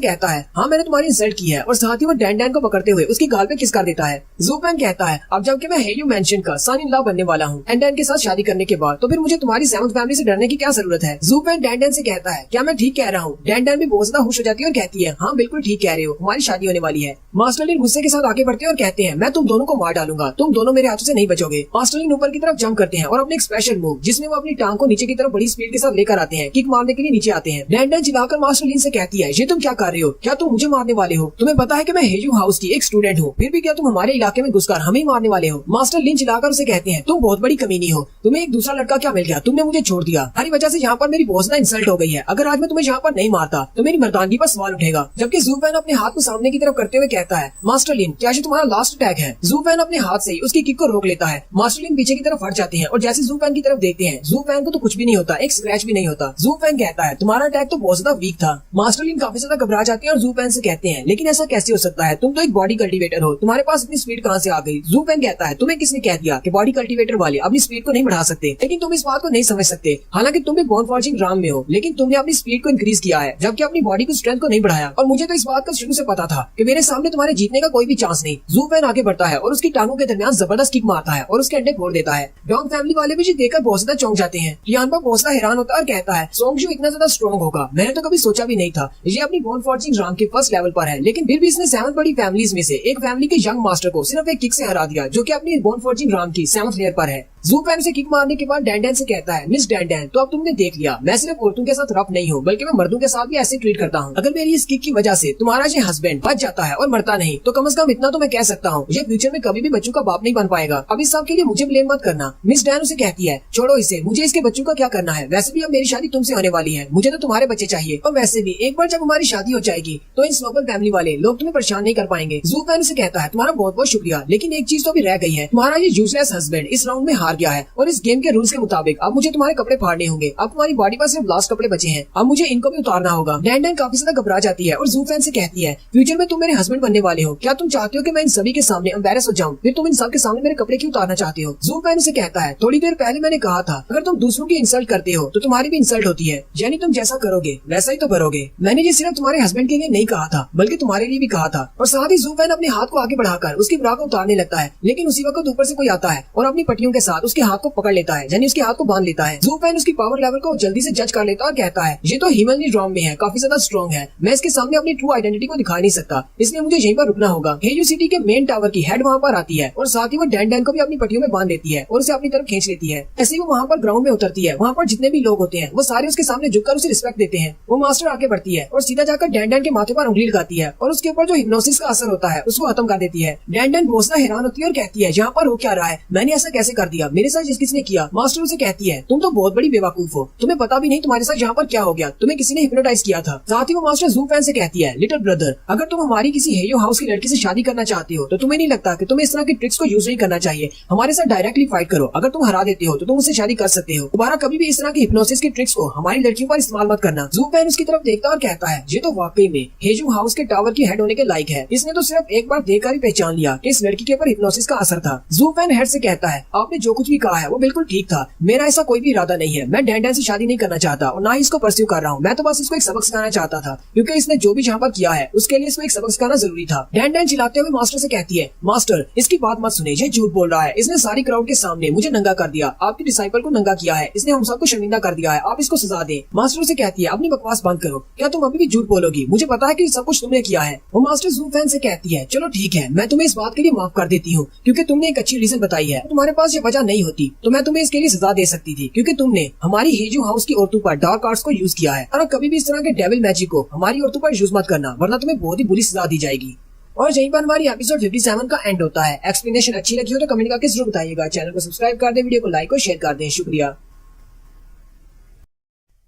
कहता है, हाँ मैंने तुम्हारी इंसल्ट की है, और साथ ही वो डैन डैन को पकड़ते हुए उसकी गाल पे किस कर देता है। जू फैन कहता है, अब जबकि मैं हेयू मैंशन का सन इन लॉ बनने वाला हूँ डैन डैन के साथ शादी करने के बाद, तो फिर मुझे तुम्हारी 7th फैमिली से डरने की क्या जरूरत है? जू फैन डैन डैन से कहता है, क्या मैं ठीक कह रहा हूँ? डैन डैन भी बहुत ज्यादा खुश हो जाती है और कहती है, हाँ बिल्कुल ठीक कह रहे हो, हमारी शादी होने वाली है। मास्टर लिन गुस्से के साथ आगे बढ़ते हैं और कहते हैं, मैं तुम दोनों को मार डालूंगा, तुम दोनों मेरे हाथों से नहीं बचोगे। मास्टर लिन ऊपर की तरफ जंप करते हैं और अपने एक स्पेशल मूव जिसमें वो अपनी टांग को नीचे की तरफ बड़ी स्पीड के साथ लेकर आते हैं, किक मारने के लिए नीचे आते हैं। डैन डैन चिल्लाकर मास्टर लिन से कहती है, ये तुम क्या कर रहे हो? क्या तुम मुझे मारने वाले हो? तुम्हें पता है कि मैं हेयू हाउस की एक स्टूडेंट हूँ, फिर भी क्या तुम हमारे इलाके में घुसकर हमें मारने वाले हो? मास्टर लिन चिल्लाकर उसे कहते हैं, तुम बहुत बड़ी कमीनी हो, तुम्हें एक दूसरा लड़का क्या मिल गया, तुमने मुझे छोड़ दिया, हरी वजह से यहाँ पर मेरी बहुत ज्यादा इंसल्ट हो गई है, अगर आज मैं तुम्हें यहाँ पर नहीं मारता तो मेरी मर्दानगी पर सवाल उठेगा। जबकि जू फैन अपने हाथ को सामने की तरफ करते हुए कहता है, मास्टर लिन क्या ये तुम्हारा लास्ट अटैक है? जू फैन अपने हाथ से उसकी किक को रोक लेता है। मास्टर लिन पीछे की तरफ हट जाते हैं और जैसे जू फैन की तरफ देखते हैं, जू फैन को तो कुछ भी नहीं होता, एक स्क्रैच भी नहीं होता। जू फैन कहता है, तुम्हारा अटैक तो बहुत ज्यादा वीक था। मास्टर लिन काफी ज्यादा घबरा जाते हैं और जू फैन से कहते हैं, लेकिन ऐसा कैसे हो सकता है, तुम तो एक बॉडी कल्टीवेटर हो, तुम्हारे पास इतनी स्पीड कहाँ से आ गई? जू फैन कहता है, तुम्हें किसने कह दिया कि बॉडी कल्टीवेटर वाले अपनी स्पीड को नहीं बढ़ा सकते? लेकिन तुम इस बात को नहीं समझ सकते, हालांकि तुम भी बोन फॉर्जिंग राम में हो, लेकिन तुमने अपनी स्पीड को इंक्रीज किया है जबकि अपनी बॉडी की स्ट्रेंथ को नहीं बढ़ाया, और मुझे तो इस बात का शुरू से पता था कि मेरे सामने तुम्हारे जीतने का कोई भी चांस नहीं। जू फैन आगे बढ़ता है और उसकी टांगों के दरमियान जबरदस्त किक मारता है और उसके अंडे फोड़ देता है। डॉग फैमिली वाले भी देखकर बहुत ज्यादा चौंक जाते हैं। रियान पर बहुत ज्यादा हैरान होता है और कहता है, सोंगजू इतना ज्यादा स्ट्रॉन्ग होगा, मैंने तो कभी सोचा भी नहीं था। ये अपनी बोन फॉर्जिंग राम के फर्स्ट लेवल पर है, लेकिन फिर भी इसने 7 बड़ी फैमिलीज में से एक फैमिली के यंग मास्टर को सिर्फ एक किक से हरा दिया, जो कि अपनी बोन फॉर्जिंग राम की 7th लेयर पर है। जू फैन से किक मारने के बाद डैंडन से कहता है, मिस डैंडन, तो अब तुमने देख लिया, मैं सिर्फ औरतों के साथ रफ नहीं हूँ, बल्कि मैं मर्दों के साथ भी ऐसे ट्रीट करता हूँ। अगर मेरी इस किक की वजह से तुम्हारा ये हस्बैंड बच जाता है और मरता नहीं, तो कम से कम इतना तो मैं कह सकता हूँ, ये फ्यूचर में कभी भी बच्चों का बाप नहीं बन पाएगा। अब इस सब के लिए मुझे ब्लेम मत करना। मिस डैन उसे कहती है, छोड़ो इसे, मुझे इसके बच्चों का क्या करना है, वैसे भी अब मेरी शादी तुमसे होने वाली है, मुझे तो तुम्हारे बच्चे चाहिए, और वैसे भी एक बार जब हमारी शादी हो जाएगी तो इन स्नोबल फैमिली वाले लोग तुम्हें परेशान नहीं कर पाएंगे। जू फैन उसे कहता है, तुम्हारा बहुत बहुत शुक्रिया, लेकिन एक चीज तो भी रह गई है, तुम्हारा ये यूजलेस हस्बैंड इस राउंड में हार गया है और इस गेम के रूल्स के मुताबिक अब मुझे तुम्हारे कपड़े फाड़ने होंगे। अब तुम्हारी बॉडी पर सिर्फ लास्ट कपड़े बचे हैं, अब मुझे इनको भी उतारना होगा। डैंडन काफी ज्यादा घबरा जाती है और जू फैन से कहती है, फ्यूचर में तुम मेरे हस्बैंड बनने वाले हो, क्या तुम चाहते हो कि मैं इन सभी के सामने एम्बैरेस हो जाऊं, फिर तुम इन सब के सामने मेरे कपड़े क्यों उतारना चाहते हो। जू फैन से कहता है, थोड़ी देर पहले मैंने कहा था, अगर तुम दूसरों की इंसल्ट करते हो तो तुम्हारी भी इंसल्ट होती है, यानी तुम जैसा करोगे वैसा ही तो भरोगे। मैंने ये सिर्फ तुम्हारे हस्बैंड के लिए नहीं कहा था, बल्कि तुम्हारे लिए भी कहा था। और साथ ही जू फैन अपने हाथ को आगे बढ़ाकर उसकी ब्रा को उतारने लगता है, लेकिन उसी वक्त ऊपर से कोई आता है और अपनी पट्टियों के साथ उसके हाथ को पकड़ लेता है, यानी उसके हाथ को बांध लेता है। जू फैन उसकी पावर लेवल को जल्दी से जज कर लेता है और कहता है, ये तो ह्यूमनली ड्रॉम में है, काफी ज्यादा स्ट्रॉन्ग है, मैं इसके सामने अपनी ट्रू आइडेंटिटी को दिखा नहीं सकता, इसलिए मुझे यहीं पर रुकना होगा। हेजू सिटी के मेन टावर की हेड वहाँ पर आती है और साथ ही वो डैंडन को भी अपनी पट्टियों में बांध देती है और उसे अपनी तरफ खींच लेती है। ऐसे ही वो वहाँ पर ग्राउंड में उतरती है, वहाँ पर जितने भी लोग होते हैं वो सारे उसके सामने झुककर उसे रिस्पेक्ट देते हैं। वो मास्टर आगे बढ़ती है और सीधा जाकर डैंडन के माथे पर उंगली लगाती है और उसके ऊपर जो हिप्नोसिस का असर होता है उसको खत्म कर देती है। डैंडन बहुत ज्यादा हैरान होती है और कहती है, यहाँ पर हो क्या रहा है, मैंने ऐसा कैसे कर दिया, मेरे साथ किसने किया। मास्टर उसे कहती है, तुम तो बहुत बड़ी बेवकूफ हो, तुम्हें पता भी नहीं तुम्हारे साथ यहाँ पर क्या हो गया, तुम्हें किसी ने हिप्नोटाइज किया था। साथ ही वो मास्टर जू फैन से कहती है, लिटिल ब्रदर, अगर तुम हमारी किसी हेयो हाउस की लड़की से शादी करना चाहते हो तो तुम्हें नहीं लगता कि तुम्हें इस तरह की ट्रिक्स को यूज नहीं करना चाहिए, हमारे साथ डायरेक्टली फाइट करो, अगर तुम हरा देते हो तो तुम उससे शादी कर सकते हो, दोबारा कभी भी इस तरह की हिप्नोसिस की ट्रिक्स को हमारी लड़कियों पर इस्तेमाल मत करना। जू फैन उसकी तरफ देखता और कहता है, ये तो वाकई में हेजू हाउस के टावर की हेड होने के लायक है, इसने तो सिर्फ एक बार देखकर ही पहचान लिया कि इस लड़की के ऊपर हिप्नोसिस का असर था। जू फैन हेड से कहता है, आपने जो कुछ भी कहा है वो बिल्कुल ठीक था, मेरा ऐसा कोई भी इरादा नहीं है, मैं डैंडन से शादी नहीं करना चाहता और ना ही इसको परस्यू कर रहा हूँ, मैं तो बस इसको एक सबक सिखाना चाहता था, क्योंकि इसने जो भी यहाँ पर किया है उसके लिए इसको एक सबक सिखाना जरूरी था। डैंडन चिल्लाते हुए मास्टर से कहती है, मास्टर इसकी बात मत सुने, ये झूठ बोल रहा है, इसने सारी क्राउड के सामने मुझे नंगा कर दिया, आपके डिसाइपल को नंगा किया है, इसने हम सबको शर्मिंदा कर दिया है, आप इसको सजा दें। मास्टर से कहती है, अपनी बकवास बंद करो, क्या तुम अभी भी झूठ बोलोगी, मुझे पता है कि सब कुछ तुमने किया है। वो मास्टर जू फैन से कहती है, चलो ठीक है, मैं तुम्हें इस बात के लिए माफ कर देती हूँ, क्योंकि तुमने एक अच्छी रीजन बताई है, तुम्हारे पास ये वजह नहीं होती तो मैं तुम्हें इसके लिए सजा दे सकती थी, क्योंकि तुमने हमारी हेजू हाउस की औरतों पर डार्क आर्ट्स को यूज किया है, और कभी भी इस तरह के डेविल मैजिक को हमारी औरतों पर यूज मत करना, वरना तुम्हें बहुत ही बुरी सजा दी जाएगी। और यहीं पर हमारी एपिसोड 57 का एंड होता है। एक्सप्लेनेशन अच्छी लगी हो तो कमेंट करके जरूर बताइएगा, चैनल को सब्सक्राइब कर दें, वीडियो को लाइक और शेयर कर दें, शुक्रिया।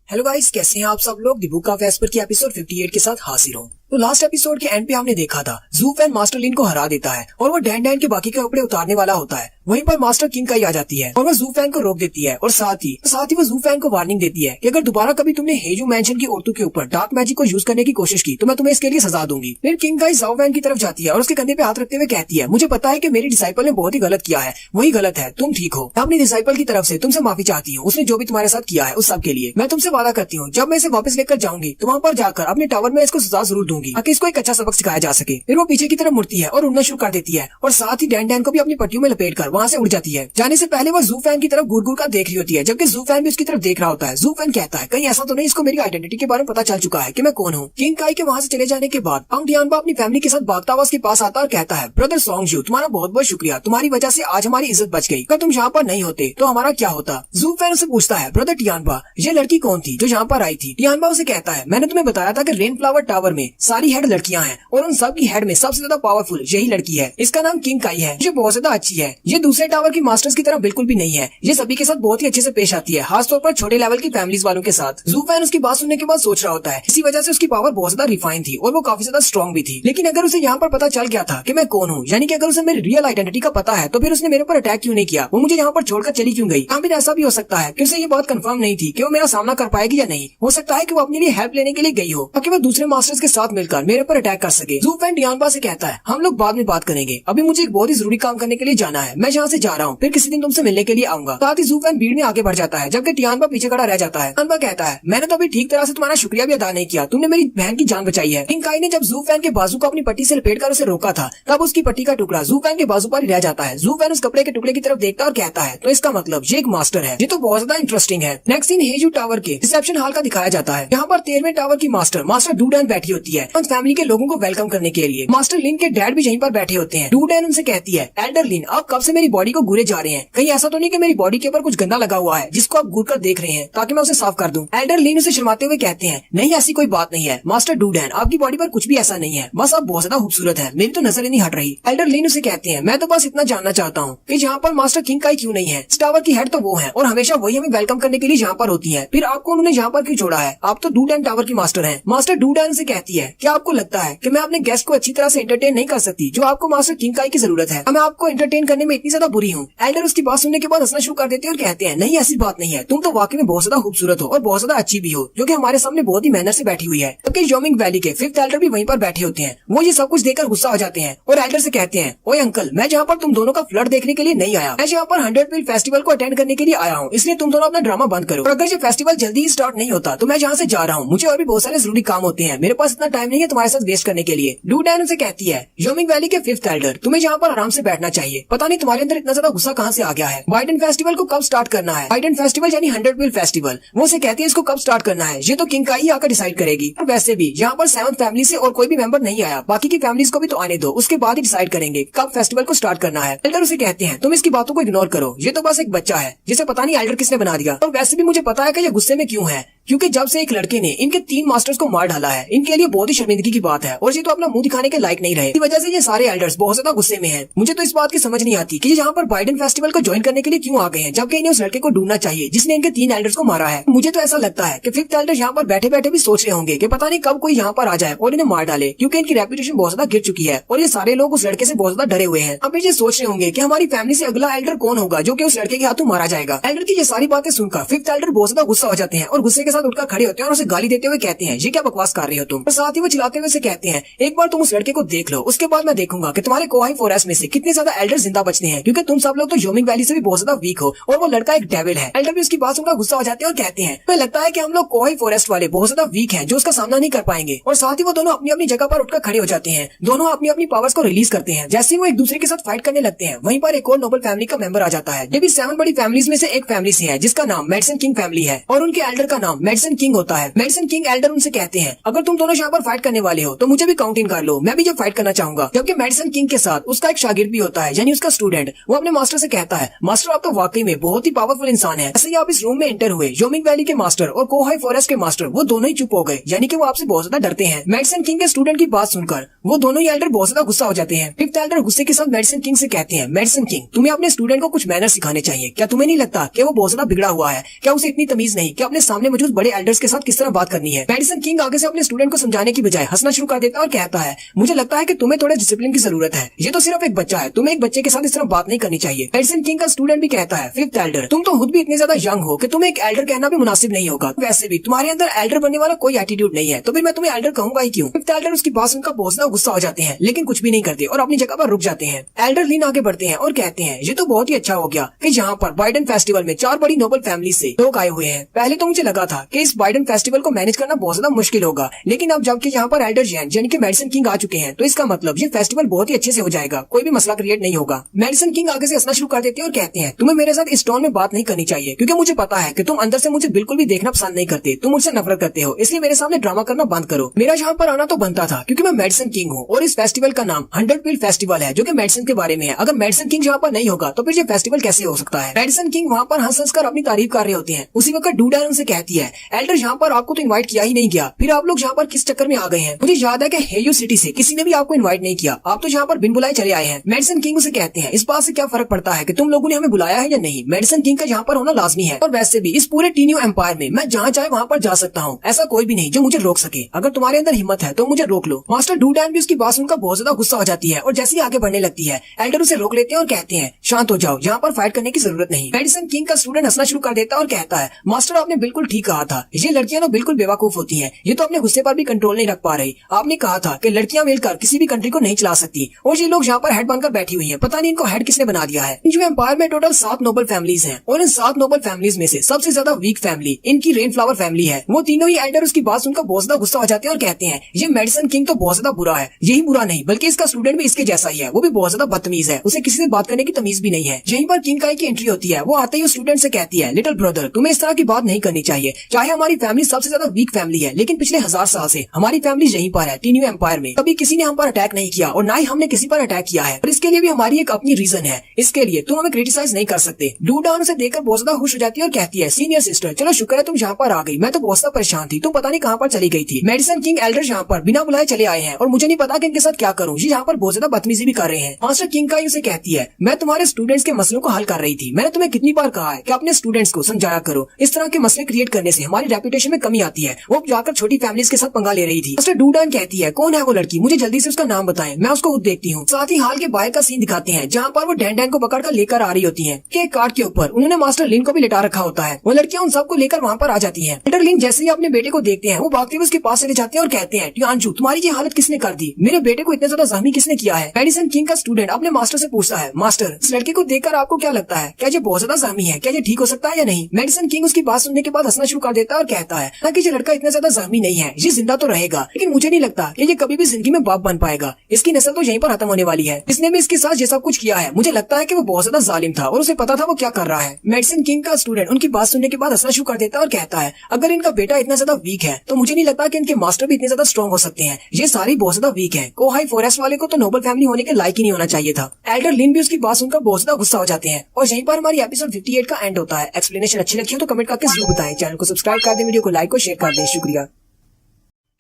हेलो गाइस, कैसे हैं आप सब लोग। द बुक ऑफ एस्पर की एपिसोड 58 के साथ हाजिर हूँ। तो लास्ट एपिसोड के एंड पे हमने देखा था जू फैन मास्टर लिन को हरा देता है और वो डैंडन के बाकी के कपड़े उतारने वाला होता है। वहीं पर मास्टर किंग काई आ जाती है और वो जू फैन को रोक देती है और साथ ही वो जू फैन को वार्निंग देती है कि अगर दोबारा कभी तुमने हेजू मैंशन की औरतों के ऊपर डार्क मैजिक को यूज करने की कोशिश की तो मैं तुम्हें इसके लिए सजा दूंगी। फिर किंग काई जाओ फैन की तरफ जाती है और उसके कंधे पे हाथ रखते हुए कहती है, मुझे पता है कि मेरी डिसाइपल ने बहुत ही गलत किया है, वही गलत है, तुम ठीक हो। मैं अपनी डिसाइपल की तरफ से तुमसे माफी चाहती हूँ, उसने जो भी तुम्हारे साथ किया है उस सब के लिए। मैं तुमसे वादा करती हूँ जब मैं इसे वापस लेकर जाऊंगी तो वहाँ पर जाकर अपने टावर में इसको सजा जरूर दूंगी ताकि इसको एक अच्छा सबक सिखाया जा सके। फिर वो पीछे की तरफ मुड़ती है और उड़ना शुरू कर देती है और साथ ही डैंडन को भी अपनी पट्टियों में लपेटकर वहाँ से उड़ जाती है। जाने से पहले वो जू फैन की तरफ घूर घूर कर देख रही होती है, जबकि जू फैन भी उसकी तरफ देख रहा होता है। जू फैन कहता है, कहीं ऐसा तो नहीं इसको मेरी आइडेंटिटी के बारे में पता चल चुका है कि मैं कौन हूँ। किंग काई के वहाँ से चले जाने के बाद अंग डियानबा अपनी फैमिली के साथ भागता हुआ उसके पास आता और कहता है, ब्रदर सोंगजू, तुम्हारा बहुत बहुत शुक्रिया, तुम्हारी वजह से आज हमारी इज्जत बच गई, अगर तुम यहाँ पर नहीं होते तो हमारा क्या होता। जू फैन उसे पूछता है, ब्रदर टियानबा, ये लड़की कौन थी जो यहाँ पर आई थी। टियानबा उसे कहता है, मैंने तुम्हें बताया था कि रेन फ्लावर टावर में सारी हेड लड़कियां हैं और उन सब की हेड में सबसे ज्यादा पावरफुल यही लड़की है, इसका नाम किंग काई है, ये बहुत ज्यादा अच्छी है, ये दूसरे टावर की मास्टर्स की तरह बिल्कुल भी नहीं है, ये सभी के साथ बहुत ही अच्छे से पेश आती है, खासतौर पर छोटे लेवल की फैमिलीज वालों के साथ। जू फैन उसकी बात सुनने के बाद सोच रहा होता है, इसी वजह से उसकी पावर बहुत ज्यादा रिफाइन थी और वो काफी ज्यादा स्ट्रॉन्ग भी थी। लेकिन अगर उसे यहाँ पर पता चल गया था कि मैं कौन हूँ, यानी कि अगर उसे मेरी रियल आइडेंटिटी का पता है, तो फिर उसने मेरे ऊपर अटैक क्यों नहीं किया, वो मुझे यहाँ पर छोड़कर चली क्यों गई। फिर ऐसा भी हो सकता है कि उसे ये बात कंफर्म नहीं थी कि वो मेरा सामना कर पाएगी या नहीं, हो सकता है कि वो अपने लिए हेल्प लेने के लिए गई हो ताकि वो दूसरे मास्टर्स के साथ मिलकर मेरे ऊपर अटैक कर सके। जू फैन टियानबा से कहता है, हम लोग बाद में बात करेंगे, अभी मुझे एक बहुत ही जरूरी काम करने के लिए जाना है, मैं यहाँ से जा रहा हूँ, फिर किसी दिन तुमसे मिलने के लिए आऊंगा। साथ ही जू फैन भीड़ में आगे बढ़ जाता है, जबकि टियानबा पीछे खड़ा रह जाता है। टियानबा कहता है, मैंने तो अभी ठीक तरह से तुम्हारा शुक्रिया भी अदा नहीं किया, तुमने मेरी बहन की जान बचाई है। किंग काई ने जब जू फैन के बाजू को अपनी पट्टी से लपेटकर उसे रोका था, तब उसकी पट्टी का टुकड़ा जू फैन के बाजू पर ही रह जाता है। जू फैन उस कपड़े के टुकड़े की तरफ देखता और कहता है, तो इसका मतलब ये एक मास्टर है, ये तो बहुत ज्यादा इंटरेस्टिंग है। नेक्स्ट सीन हेजू टावर के रिसेप्शन हॉल का दिखाया जाता है। यहाँ पर 13वें टावर की मास्टर डूडन बैठी होती है उन फैमिली के लोगों को वेलकम करने के लिए। मास्टर लिन के डैड भी यहीं पर बैठे होते हैं। डू डैन उनसे कहती है, एल्डर लिन आप कब से मेरी बॉडी को घूरे जा रहे हैं, कहीं ऐसा तो नहीं कि मेरी बॉडी के ऊपर कुछ गंदा लगा हुआ है जिसको आप घूर कर देख रहे हैं ताकि मैं उसे साफ कर दूं। एल्डर लिन उसे शर्माते हुए कहते हैं, नहीं ऐसी कोई बात नहीं है मास्टर डू डैन, आपकी बॉडी पर कुछ भी ऐसा नहीं है, बस आप बहुत ज्यादा खूबसूरत है, मेरी तो नजर ही नहीं हट रही। एल्डर लिन उसे कहते हैं, मैं तो बस इतना जानना चाहता हूँ कि यहाँ पर मास्टर किंग काई क्यों नहीं है, इस टावर की हेड तो वो है और हमेशा वही हमें वेलकम करने के लिए यहाँ पर होती है, फिर आपको उन्होंने यहाँ पर क्यों छोड़ा है, आप तो डू डैन टावर की मास्टर हैं। मास्टर डू डैन से कहती है, क्या आपको लगता है कि मैं अपने गेस्ट को अच्छी तरह से एंटरटेन नहीं कर सकती जो आपको मास्टर किंग काई की जरूरत है, मैं आपको एंटरटेन करने में इतनी ज्यादा बुरी हूँ। एल्डर उसकी बात सुनने के बाद हंसना शुरू कर देते हैं और कहते हैं, नहीं ऐसी बात नहीं है, तुम तो वाकई में बहुत ज्यादा खूबसूरत हो और बहुत ज्यादा अच्छी भी हो, जो कि हमारे सामने बहुत ही मेहनत से बैठी हुई है। जबकि जोमिंग वैली के फिफ्थ एल्डर भी वहीं पर बैठे होते हैं। वो ये सब कुछ देखकर गुस्सा हो जाते हैं और एल्डर से कहते हैं, ओए अंकल मैं जहाँ पर तुम दोनों का फ्लर्ट देखने के लिए नहीं आया, मैं यहाँ पर 100 पील फेस्टिवल को अटेंड करने के लिए आया हूँ, इसलिए तुम दोनों अपना ड्रामा बंद करो। और अगर ये फेस्टिवल जल्दी ही स्टार्ट नहीं होता तो मैं जहाँ से जा रहा हूँ, मुझे और भी बहुत सारे जरूरी काम होते हैं, मेरे पास इतना टाइम नहीं है तुम्हारे साथ वेस्ट करने के लिए। डू डैन उसे कहती है, जोमिंग वैली के फिफ्थ एल्डर तुम्हें यहाँ पर आराम से बैठना चाहिए, पता नहीं तुम्हारे अंदर इतना ज्यादा गुस्सा कहाँ से आ गया है। बाइडन फेस्टिवल को कब स्टार्ट करना है, बाइडन फेस्टिवल यानी 100 पील फेस्टिवल, वो से कहती है इसको कब स्टार्ट करना है ये तो किंग काई ही आकर डिसाइड करेगी। और वैसे भी यहाँ पर 7th फैमिली से और कोई भी मेंबर नहीं आया, बाकी की फैमिलीज को भी तो आने दो, उसके बाद ही डिसाइड करेंगे कब फेस्टिवल को स्टार्ट करना है। एल्डर उसे कहते हैं, तुम इसकी बातों को इग्नोर करो, ये तो बस एक बच्चा है जिसे पता नहीं एल्डर किसने बना दिया। और वैसे भी मुझे पता है कि ये गुस्से में क्यों है, क्योंकि जब से एक लड़के ने इनके 3 मास्टर्स को मार डाला है, इनके लिए बहुत ही शर्मिंदगी की बात है और ये तो अपना मुंह दिखाने के लायक नहीं रहे। इसी वजह से ये सारे एल्डर्स बहुत ज्यादा गुस्से में हैं। मुझे तो इस बात की समझ नहीं आती कि ये यहाँ पर बाइडन फेस्टिवल को ज्वाइन करने के लिए क्यों आ गए हैं, जबकि इन्हें उस लड़के को ढूंढना चाहिए जिसने इनके 3 एल्डर्स को मारा है। मुझे तो ऐसा लगता है कि फिफ्थ एल्डर यहाँ पर बैठे बैठे भी सोच रहे होंगे कि पता नहीं कब कोई यहाँ पर आ जाए और इन्हें मार डाले, क्योंकि इनकी रेपुटेशन बहुत ज्यादा गिर चुकी है और ये सारे लोग उस लड़के से बहुत ज्यादा डरे हुए हैं। अब ये सोच रहे होंगे कि हमारी फैमिली से अगला एल्डर कौन होगा जो कि उस लड़के के हाथों मारा जाएगा। एल्डर की ये सारी बातें सुनकर फिफ्थ एल्डर बहुत ज्यादा गुस्सा हो जाते हैं और गुस्से के साथ उठकर खड़े होते हैं और उसे गाली देते हुए कहते हैं, ये क्या बकवास कर रहे हो तुम। और साथ ही वो चिल्लाते हुए से कहते हैं, एक बार तुम उस लड़के को देख लो, उसके बाद मैं देखूंगा कि तुम्हारे कोहाई फॉरेस्ट में से कितने ज्यादा एल्डर जिंदा बचते हैं, क्योंकि तुम सब लोग तो जोमिंग वैली से भी बहुत ज्यादा वीक हो और वो लड़का एक डेविल है। एल्डर भी उसकी बात सुनकर गुस्सा हो जाते हैं और कहते हैं, तो लगता है कि हम लोग कोहाई फॉरेस्ट वाले बहुत ज्यादा वीक हैं जो उसका सामना नहीं कर पाएंगे। और साथ ही वो दोनों अपनी अपनी जगह पर उठकर खड़े हो जाते हैं, दोनों अपनी अपनी पावर्स को रिलीज करते हैं। जैसे वो एक दूसरे के साथ फाइट करने लगते हैं, वहीं पर एक और नोबल फैमिली का मेंबर आ जाता है। ये भी 7 बड़ी फैमिलीज में से एक फैमिली से है जिसका नाम मेडिसन किंग फैमिली है और उनके एल्डर का नाम मेडिसन किंग होता है। मेडिसन किंग एल्डर उनसे कहते हैं, अगर तुम दोनों यहाँ पर फाइट करने वाले हो तो मुझे भी काउंट इन कर लो, मैं भी जब फाइट करना चाहूंगा। जबकि मेडिसन किंग के साथ उसका एक शागिर्द भी होता है, यानी उसका स्टूडेंट। वो अपने मास्टर से कहता है, मास्टर आप तो वाकई में बहुत ही पावरफुल इंसान है। ऐसे ही आप इस रूम में एंटर हुए, जोमिंग वैली के मास्टर और कोहाई फॉरेस्ट के मास्टर वो दोनों ही चुप हो गए, यानी कि वो आपसे बहुत ज्यादा डरते हैं। मेडिसन किंग के स्टूडेंट की बात सुनकर वो दोनों ही एल्डर बहुत ज्यादा गुस्सा हो जाते हैं। फिफ्थ एल्डर गुस्से के साथ मेडिसन किंग से कहते हैं, मेडिसन किंग तुम्हें अपने स्टूडेंट को कुछ मैनर सिखाने चाहिए, क्या तुम्हें नहीं लगता कि वो बहुत ज्यादा बिगड़ा हुआ है, क्या उसे इतनी तमीज नहीं कि अपने सामने मौजूद बड़े एल्डर्स के साथ किस तरह बात करनी है। मेडिसन किंग आगे से अपने स्टूडेंट को समझाने की बजाय हंसना शुरू कर देता है और कहता है, मुझे लगता है कि तुम्हें थोड़े डिसिप्लिन की जरूरत है, ये तो सिर्फ एक बच्चा है, तुम्हें एक बच्चे के साथ इस तरह बात नहीं करनी चाहिए। मेडिसन किंग का स्टूडेंट भी कहता है, फिफ्थ एल्डर तुम तो खुद भी इतने ज्यादा यंग हो कि तुम्हें एक एल्डर कहना भी मुनासिब नहीं होगा, वैसे भी तुम्हारे अंदर एल्डर बनने वाला कोई एटीट्यूड नहीं है, तो फिर मैं तुम्हें एल्डर कहूंगा ही क्यों। फिफ्थ एल्डर उसकी बात सुनकर बहुत ज्यादा गुस्सा हो जाते हैं, लेकिन कुछ भी नहीं करते और अपनी जगह पर रुक जाते हैं। एल्डर लिन आगे बढ़ते हैं और कहते हैं, ये तो बहुत ही अच्छा हो गया कि यहाँ पर बाइडन फेस्टिवल में 4 बड़ी नोबल फैमिली से लोग आए हुए हैं। पहले तो मुझे लगा था कि इस बाइडन फेस्टिवल को मैनेज करना बहुत ज्यादा मुश्किल होगा, लेकिन अब जबकि यहाँ पर एल्डर यानी कि मेडिसन किंग आ चुके हैं, तो इसका मतलब ये फेस्टिवल बहुत ही अच्छे से हो जाएगा, कोई भी मसला क्रिएट नहीं होगा। मेडिसन किंग आगे से हंसना शुरू कर देते हैं और कहते हैं, तुम्हें मेरे साथ इस टोन में बात नहीं करनी चाहिए, क्योंकि मुझे पता है कि तुम अंदर से मुझे बिल्कुल भी देखना पसंद नहीं करते, तुम मुझसे नफरत करते हो, इसलिए मेरे सामने ड्रामा करना बंद करो। मेरा यहाँ पर आना तो बनता था क्योंकि मैं मेडिसन किंग हूँ और इस फेस्टिवल का नाम 100 पील फेस्टिवल है जो कि मेडिसन के बारे में है। अगर मेडिसन किंग यहाँ पर नहीं होगा तो फिर ये फेस्टिवल कैसे हो सकता है। मेडिसन किंग वहाँ पर हंस कर अपनी तारीफ कर रहे होते हैं। उसी वक्त डू डैन उनसे कहती है, एल्डर यहाँ पर आपको तो इन्वाइट किया ही नहीं गया, फिर आप लोग यहाँ पर किस चक्कर में आ गए हैं। मुझे याद है कि हेयू सिटी से किसी ने भी आपको इन्वाइट नहीं किया, आप तो यहाँ पर बिन बुलाए चले आए हैं। मेडिसन किंग उसे कहते हैं, इस बात से क्या फर्क पड़ता है कि तुम लोगों ने हमें बुलाया है या नहीं, मेडिसन किंग का यहाँ पर होना लाजमी है। और वैसे भी इस पूरे टीनियो एम्पायर में मैं जहाँ चाहे वहाँ पर जा सकता हूँ, ऐसा कोई भी नहीं जो मुझे रोक सके। अगर तुम्हारे अंदर हिम्मत है तो मुझे रोक लो। मास्टर डू डैन भी उसकी बात सुनकर बहुत ज्यादा गुस्सा हो जाती है और जैसे ही आगे बढ़ने लगती है, एल्डर उसे रोक लेते हैं और कहते हैं, शांत हो जाओ, यहाँ पर फाइट करने की जरूरत नहीं। मेडिसन किंग का स्टूडेंट हंसना शुरू कर देता है और कहता है, मास्टर आपने बिल्कुल ठीक कहा था, ये लड़कियां तो बिल्कुल बेवकूफ होती हैं, ये तो अपने गुस्से पर भी कंट्रोल नहीं रख पा रही। आपने कहा था कि लड़कियां मिलकर किसी भी कंट्री को नहीं चला सकती और ये लोग यहाँ पर हेड बनकर बैठी हुई हैं, पता नहीं इनको हेड किसने बना दिया है। जो एम्पायर में टोटल 7 नोबल फैमिलीज हैं और इन 7 नोबल फैमिलीज में से सबसे ज्यादा वीक फैमिली इनकी रेन फ्लावर फैमिली है। वो तीनों ही एल्डर उसकी बात सुनकर बहुत ज्यादा गुस्सा हो जाते हैं और कहते हैं, ये मेडिसन किंग तो बहुत ज्यादा बुरा है, यही बुरा नहीं बल्कि इसका स्टूडेंट भी इसके जैसा ही है, वो भी बहुत ज्यादा बदतमीज है, उसे किसी से बात करने की तमीज भी नहीं है। यहीं पर किंग काई की एंट्री होती है। वो आते ही स्टूडेंट से कहती है, लिटिल ब्रदर तुम्हें इस तरह की बात नहीं करनी चाहिए, चाहे हमारी फैमिली सबसे ज्यादा वीक फैमिली है, लेकिन पिछले 1000 साल से हमारी फैमिली यहीं पर है, टीन्यू एम्पायर में। कभी किसी ने हम पर अटैक नहीं किया और ना ही हमने किसी पर अटैक किया है, और इसके लिए भी हमारी एक अपनी रीजन है। इसके लिए तुम हमें क्रिटिसाइज नहीं कर सकते। डूडान उसे देखकर बहुत ज्यादा खुश हो जाती है और कहती है, सीनियर सिस्टर चलो शुक्र है तुम यहाँ पर आ गई, मैं तो बहुत ज्यादा परेशान थी, तुम पता नहीं कहाँ पर चली गई थी। मेडिसिन किंग एल्डर यहाँ पर बिना बुलाए चले आए हैं और मुझे नहीं पता कि इनके साथ क्या करूँ। ये यहाँ पर बहुत ज्यादा बदतमीजी भी कर रहे हैं। मास्टर किंग काई उसे कहती है, मैं तुम्हारे स्टूडेंट्स के मसलों को हल कर रही थी। मैंने तुम्हें कितनी बार कहा है कि अपने स्टूडेंट्स को समझाया करो। इस तरह के मसले क्रिएट करने से हमारी रेपुटेशन में कमी आती है। वो जाकर छोटी फैमिलीज के साथ पंगा ले रही थी। मास्टर डूडान कहती है, कौन है वो लड़की, मुझे जल्दी से उसका नाम बताएं, मैं उसको खुद देखती हूँ। साथ ही हाल के बाहर का सीन दिखाते हैं जहाँ पर वो डैन डैन को पकड़ कर लेकर आ रही होती है। एक कार्ड के ऊपर उन्होंने मास्टर लिन को भी लिटा रखा होता है। वो लड़कियां उन सबको लेकर वहाँ पर आ जाती है। एल्डर लिन जैसे ही अपने बेटे को देखते हैं वो भागते हुए उसके पास चले जाते हैं और कहते हैं, टियानचू तुम्हारी ये हालत किसने कर दी, मेरे बेटे को इतना ज्यादा जख्मी किसने किया है। मेडिसिन किंग का स्टूडेंट अपने मास्टर से पूछता है, मास्टर इस लड़के को देखकर आपको क्या लगता है, क्या ये बहुत ज्यादा जख्मी है, क्या ये ठीक हो सकता है या नहीं। मेडिसिन किंग उसकी बात सुनने के बाद हंसना शुरू कर देता है और कहता है, ना कि ये लड़का इतना ज्यादा जख्मी नहीं है, ये जिंदा तो रहेगा, लेकिन मुझे नहीं लगता कि ये कभी भी जिंदगी में बाप बन पाएगा। इसकी नस्ल तो यहीं पर खत्म होने वाली है। इसने भी इसके साथ ये सब कुछ किया है। मुझे लगता है कि वो बहुत ज्यादा जालिम था और उसे पता था वो क्या कर रहा है। मेडिसिन किंग का स्टूडेंट उनकी बात सुनने के बाद हंसना शुरू कर देता है और कहता है, अगर इनका बेटा इतना ज्यादा वीक है तो मुझे नहीं लगता कि इनके मास्टर भी इतने ज्यादा स्ट्रॉन्ग हो सकते हैं। ये सारी बहुत ज्यादा वीक है। कोहाई फॉरेस्ट वाले को तो नोबल फैमिली होने के लायक ही नहीं होना चाहिए था। एल्डर लिन भी उसकी बात सुनकर बहुत ज्यादा गुस्सा हो जाते हैं और यहीं पर हमारी एपिसोड 58 का एंड होता है। एक्सप्लेनेशन अच्छी लगी हो तो कमेंट करके जरूर बताएं। चैनल को सब्सक्राइब कर दें, वीडियो को लाइक और शेयर कर दें। शुक्रिया।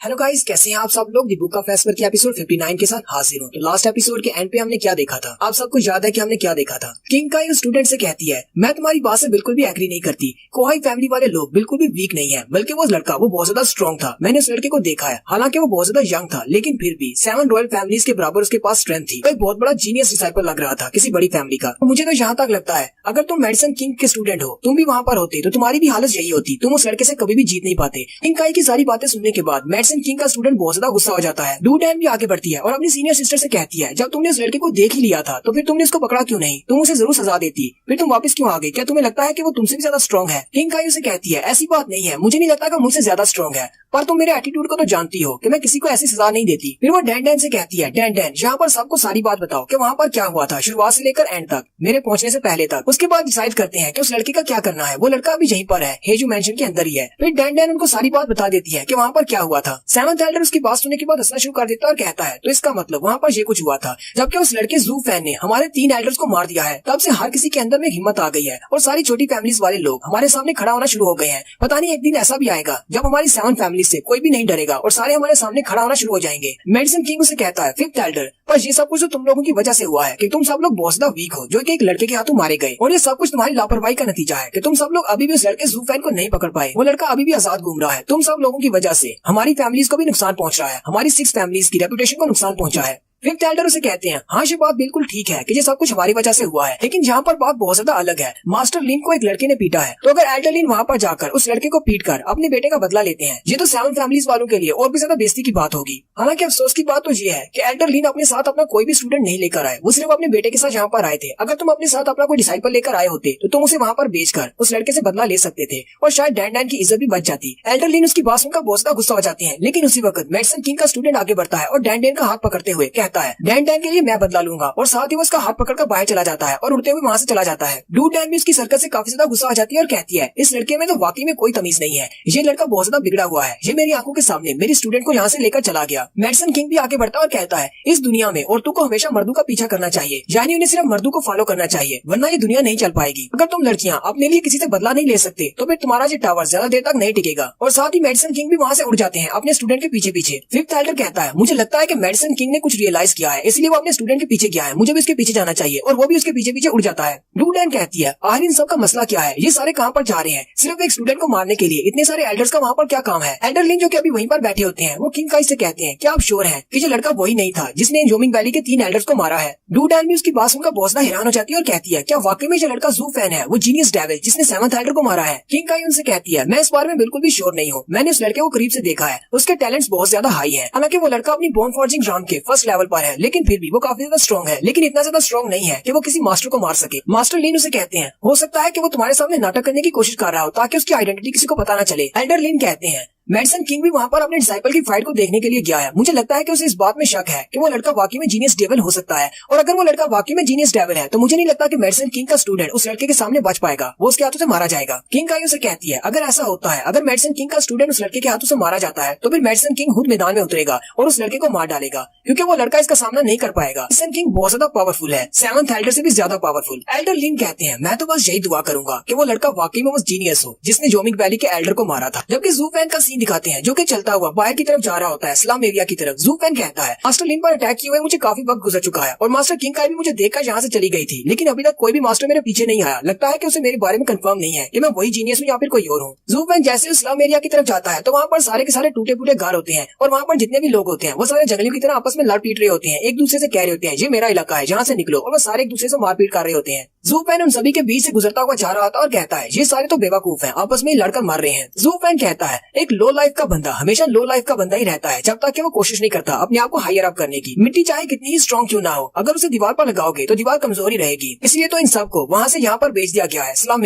हेलो गाइस, कैसे हैं आप सब लोग। दी बुक ऑफ एस्पर की एपिसोड 59 के साथ हाजिर हूँ। तो लास्ट एपिसोड के एंड पे हमने क्या देखा था, आप सबको याद है कि हमने क्या देखा था। किंग काई उस स्टूडेंट से कहती है, मैं तुम्हारी बात से बिल्कुल भी एग्री नहीं करती। कोहाई फैमिली वाले लोग बिल्कुल भी वीक नहीं है, बल्कि वो लड़का वो बहुत ज्यादा स्ट्रॉन्ग था। मैंने उस लड़के को देखा है, हालांकि वो बहुत ज्यादा यंग था, लेकिन फिर भी 7 रॉयल फैमिलीज के बराबर उसके पास स्ट्रेंथ थी। एक बहुत बड़ा जीनियस डिसाइपल लग रहा था किसी बड़ी फैमिली का। मुझे तो यहाँ तक लगता है अगर तुम मेडिसिन किंग के स्टूडेंट हो, तुम भी वहाँ पर होते तो तुम्हारी भी हालत यही होती। तुम उस लड़के से कभी भी जीत नहीं पाते। किंग काई की सारी बातें सुनने के बाद मेडिसिन किंग का स्टूडेंट बहुत ज्यादा गुस्सा हो जाता है। डूडान भी आगे बढ़ती है और अपनी सीनियर सिस्टर से कहती है, जब तुमने उस लड़के को देख ही लिया था तो फिर तुमने उसको पकड़ा क्यों नहीं, तुम उसे जरूर सजा देती, फिर तुम वापस क्यों आ गई, क्या तुम्हें लगता है कि वो तुमसे भी ज्यादा स्ट्रॉन्ग है। किंग काई उसे कहती है, ऐसी बात नहीं है, मुझे नहीं लगता कि मुझसे ज्यादा स्ट्रॉन्ग है, पर तुम मेरे एटीट्यूड को तो जानती हो कि मैं किसी को ऐसी सजा नहीं देती। फिर वो डैन डैन से कहती है, डैन डैन यहाँ पर सबको सारी बात बताओ कि वहाँ पर क्या हुआ था, शुरुआत से लेकर एंड तक, मेरे पहुंचने से पहले तक। उसके बाद डिसाइड करते हैं कि उस लड़के का क्या करना है। वो लड़का अभी यहीं पर है, हेजू मेंशन के अंदर ही है। फिर डैन डैन उनको सारी बात बता देती है कि वहाँ पर क्या हुआ था। सेवंथ एल्डर उसकी बात सुनने के बाद हंसना शुरू कर देता है और कहता है, तो इसका मतलब वहाँ पर ये कुछ हुआ था। जबकि उस लड़के जू फैन ने हमारे 3 एल्डर्स को मार दिया है, तब से हर किसी के अंदर में हिम्मत आ गई है और सारी छोटी फैमिलीज वाले लोग हमारे सामने खड़ा होना शुरू हो गए हैं। पता नहीं एक दिन ऐसा भी आएगा जब हमारी 7 फैमिली से कोई भी नहीं डरेगा और सारे हमारे सामने खड़ा होना शुरू हो जाएंगे। मेडिसिन किंग उसे कहता है, 5th एल्डर, पर ये सब कुछ तो तुम लोगों की वजह से हुआ है कि तुम सब लोग बहुत ज्यादा वीक हो, जो कि एक लड़के के हाथों मारे गए, और ये सब कुछ तुम्हारी लापरवाही का नतीजा है कि तुम सब लोग अभी भी उस लड़के जू फैन को नहीं पकड़ पाए। वो लड़का अभी भी आजाद घूम रहा है। तुम सब लोगों की वजह से हमारी फैमिलीज को भी नुकसान पहुंच रहा है, हमारी 6 फैमिलीज की रेपुटेशन को नुकसान पहुंचा है। 5th एल्डर उसे कहते हैं, हाँ ये बात बिल्कुल ठीक है कि ये सब कुछ हमारी वजह से हुआ है, लेकिन यहाँ पर बात बहुत ज्यादा अलग है। मास्टर लिन को एक लड़के ने पीटा है, तो अगर एल्डर लिन वहाँ पर जाकर उस लड़के को पीट कर अपने बेटे का बदला लेते हैं, ये तो 7 फैमिलीज वालों के लिए और भी ज्यादा बेइज्जती की बात होगी। हालांकि अफसोस की बात तो ये है कि एल्डर लिन अपने साथ अपना कोई भी स्टूडेंट नहीं लेकर आए, वो सिर्फ अपने बेटे के साथ यहाँ पर आए थे। अगर तुम अपने साथ अपना कोई डिसाइपल लेकर आए होते तो तुम उसे वहाँ पर बेचकर उस लड़के से बदला ले सकते थे और शायद डैन डैन की इज्जत भी बच जाती। एल्डर लिन उसकी बात सुनकर बहुत ज्यादा गुस्सा हो जाते हैं, लेकिन उसी वक्त मेडिसिन किंग का स्टूडेंट आगे बढ़ता है और डैन डैन का हाथ पकड़ते हुए कहता है, डैन डैन के लिए मैं बदला लूंगा, और साथ ही वो उसका हाथ पकड़कर बाहर चला जाता है और उड़ते हुए वहाँ से चला जाता है। डूडान भी उसकी सरकत से काफी ज्यादा गुस्सा हो जाती है और कहती है, इस लड़के में तो वाकई में कोई तमीज नहीं है, ये लड़का बहुत ज्यादा बिगड़ा हुआ है, ये मेरी आंखों के सामने मेरी स्टूडेंट को यहाँ से लेकर चला गया। मेडिसिन किंग भी आगे बढ़ता और कहता है, इस दुनिया में औरतों को हमेशा मर्दों का पीछा करना चाहिए, यानी उन्हें सिर्फ मर्दों को फॉलो करना चाहिए, वरना ये दुनिया नहीं चल पाएगी। अगर तुम लड़कियां अपने लिए किसी से बदला नहीं ले सकते तो फिर तुम्हारा ये टावर ज्यादा देर तक नहीं टिकेगा। और साथ ही मेडिसिन किंग भी वहाँ से उड़ जाते हैं अपने स्टूडेंट के पीछे पीछे। 5th एल्डर कहता है, मुझे लगता है कि मेडिसिन किंग ने कुछ रियलाइज किया है, इसलिए वो अपने स्टूडेंट के पीछे गया है, मुझे भी उसके पीछे जाना चाहिए, और वो भी उसके पीछे पीछे उड़ जाता है। डूडान कहती है, आखिर इन सब का मसला क्या है, ये सारे कहाँ पर जा रहे हैं, सिर्फ एक स्टूडेंट को मारने के लिए इतने सारे एल्डर्स का वहाँ पर क्या काम है। एल्डर लिन जो कि अभी वहीं पर बैठे होते हैं, वो किंग काई से कहते हैं, क्या आप श्योर हैं कि ये लड़का वही नहीं था जिसने जोमिंग वैली के 3 एल्डर्स को मारा है। डूडान भी उसकी बात सुनकर बहुत ज्यादा हैरान हो जाती है और कहती है, क्या वाकई में ये लड़का जू फैन है, वो जीनियस डेविल जिसने 7th एल्डर को मारा है। किंग काई उनसे कहती है, मैं इस बारे में बिल्कुल भी श्योर नहीं हूँ, मैंने उस लड़के को करीब से देखा है, उसके टैलेंट्स बहुत ज्यादा हाई है। हालांकि वो लड़का अपनी बोन फॉर्जिंग राउंड के फर्स्ट लेवल पर है, लेकिन फिर भी वो काफी ज्यादा स्ट्रॉन्ग है, लेकिन इतना ज्यादा स्ट्रॉन्ग नहीं है कि वो किसी मास्टर को मार सके। मास्टर लिन उसे कहते हैं, हो सकता है कि वो तुम्हारे सामने नाटक करने की कोशिश कर रहा हो ताकि उसकी आइडेंटिटी किसी को पता न चले। एल्डर लिन कहते हैं, मेडिसन किंग भी वहाँ पर अपने डिसाइपल की फाइट को देखने के लिए गया है। मुझे लगता है कि उसे इस बात में शक है कि वो लड़का वाकई में जीनियस डेविल हो सकता है, और अगर वो लड़का वाकई में जीनियस डेविल है तो मुझे नहीं लगता कि मेडिसन किंग का स्टूडेंट उस लड़के के सामने बच पाएगा, वो उसके हाथों से मारा जाएगा। किंग काई उसे कहती है अगर ऐसा होता है, अगर मेडिसन किंग का स्टूडेंट उस लड़के के हाथों से मारा जाता है तो फिर मेडिसन किंग खुद मैदान में उतरेगा और उस लड़के को मार डालेगा, क्योंकि वो लड़का इसका सामना नहीं कर पाएगा। मेडिसन किंग बहुत ज्यादा पावरफुल है, सेवंथ एल्डर से भी ज्यादा पावरफुल। एल्डर लिन कहते हैं मैं तो बस यही दुआ करूंगा कि वो लड़का वाकई में जीनियस हो जिसने जोमिंग वैली के एल्डर को मारा था। जबकि जू फैन का सीन दिखाते हैं जो कि चलता हुआ बाहर की तरफ जा रहा होता है, स्लम एरिया की तरफ। जू फैन कहता है मास्टर लिन पर अटैक किए हुए मुझे काफी वक्त गुजर चुका है और मास्टर किंग काई भी मुझे देखकर यहाँ से चली गई थी, लेकिन अभी तक कोई भी मास्टर मेरे पीछे नहीं आया। लगता है कि उसे मेरे बारे में कंफर्म नहीं है कि मैं वही जीनियस हूँ या फिर कोई और हूँ। जू फैन जैसे उस स्लम एरिया की तरफ जाता है तो वहाँ पर सारे के सारे टूटे फूटे घर होते हैं और वहाँ पर जितने भी लोग होते हैं वो सारे जंगलियों की तरह आपस में लड़ पीट रहे होते हैं, एक दूसरे से कह रहे होते हैं ये मेरा इलाका है, जहाँ से निकलो, और वो सारे एक दूसरे से मारपीट कर रहे होते हैं। जू फैन उन सभी के बीच से गुजरता हुआ जा रहा था और कहता है ये सारे तो बेवकूफ हैं, आपस में लड़कर मार रहे हैं। जू फैन कहता है एक लो लाइफ का बंदा हमेशा लो लाइफ का बंदा ही रहता है जब तक कि वो कोशिश नहीं करता अपने आप को हायर अप करने की। मिट्टी चाहे कितनी ही स्ट्रॉन्ग क्यों ना हो, अगर उसे दीवार पर लगाओगे तो दीवार कमजोर ही रहेगी। इसलिए तो इन सबको वहाँ से यहाँ पर भेज दिया गया है स्लम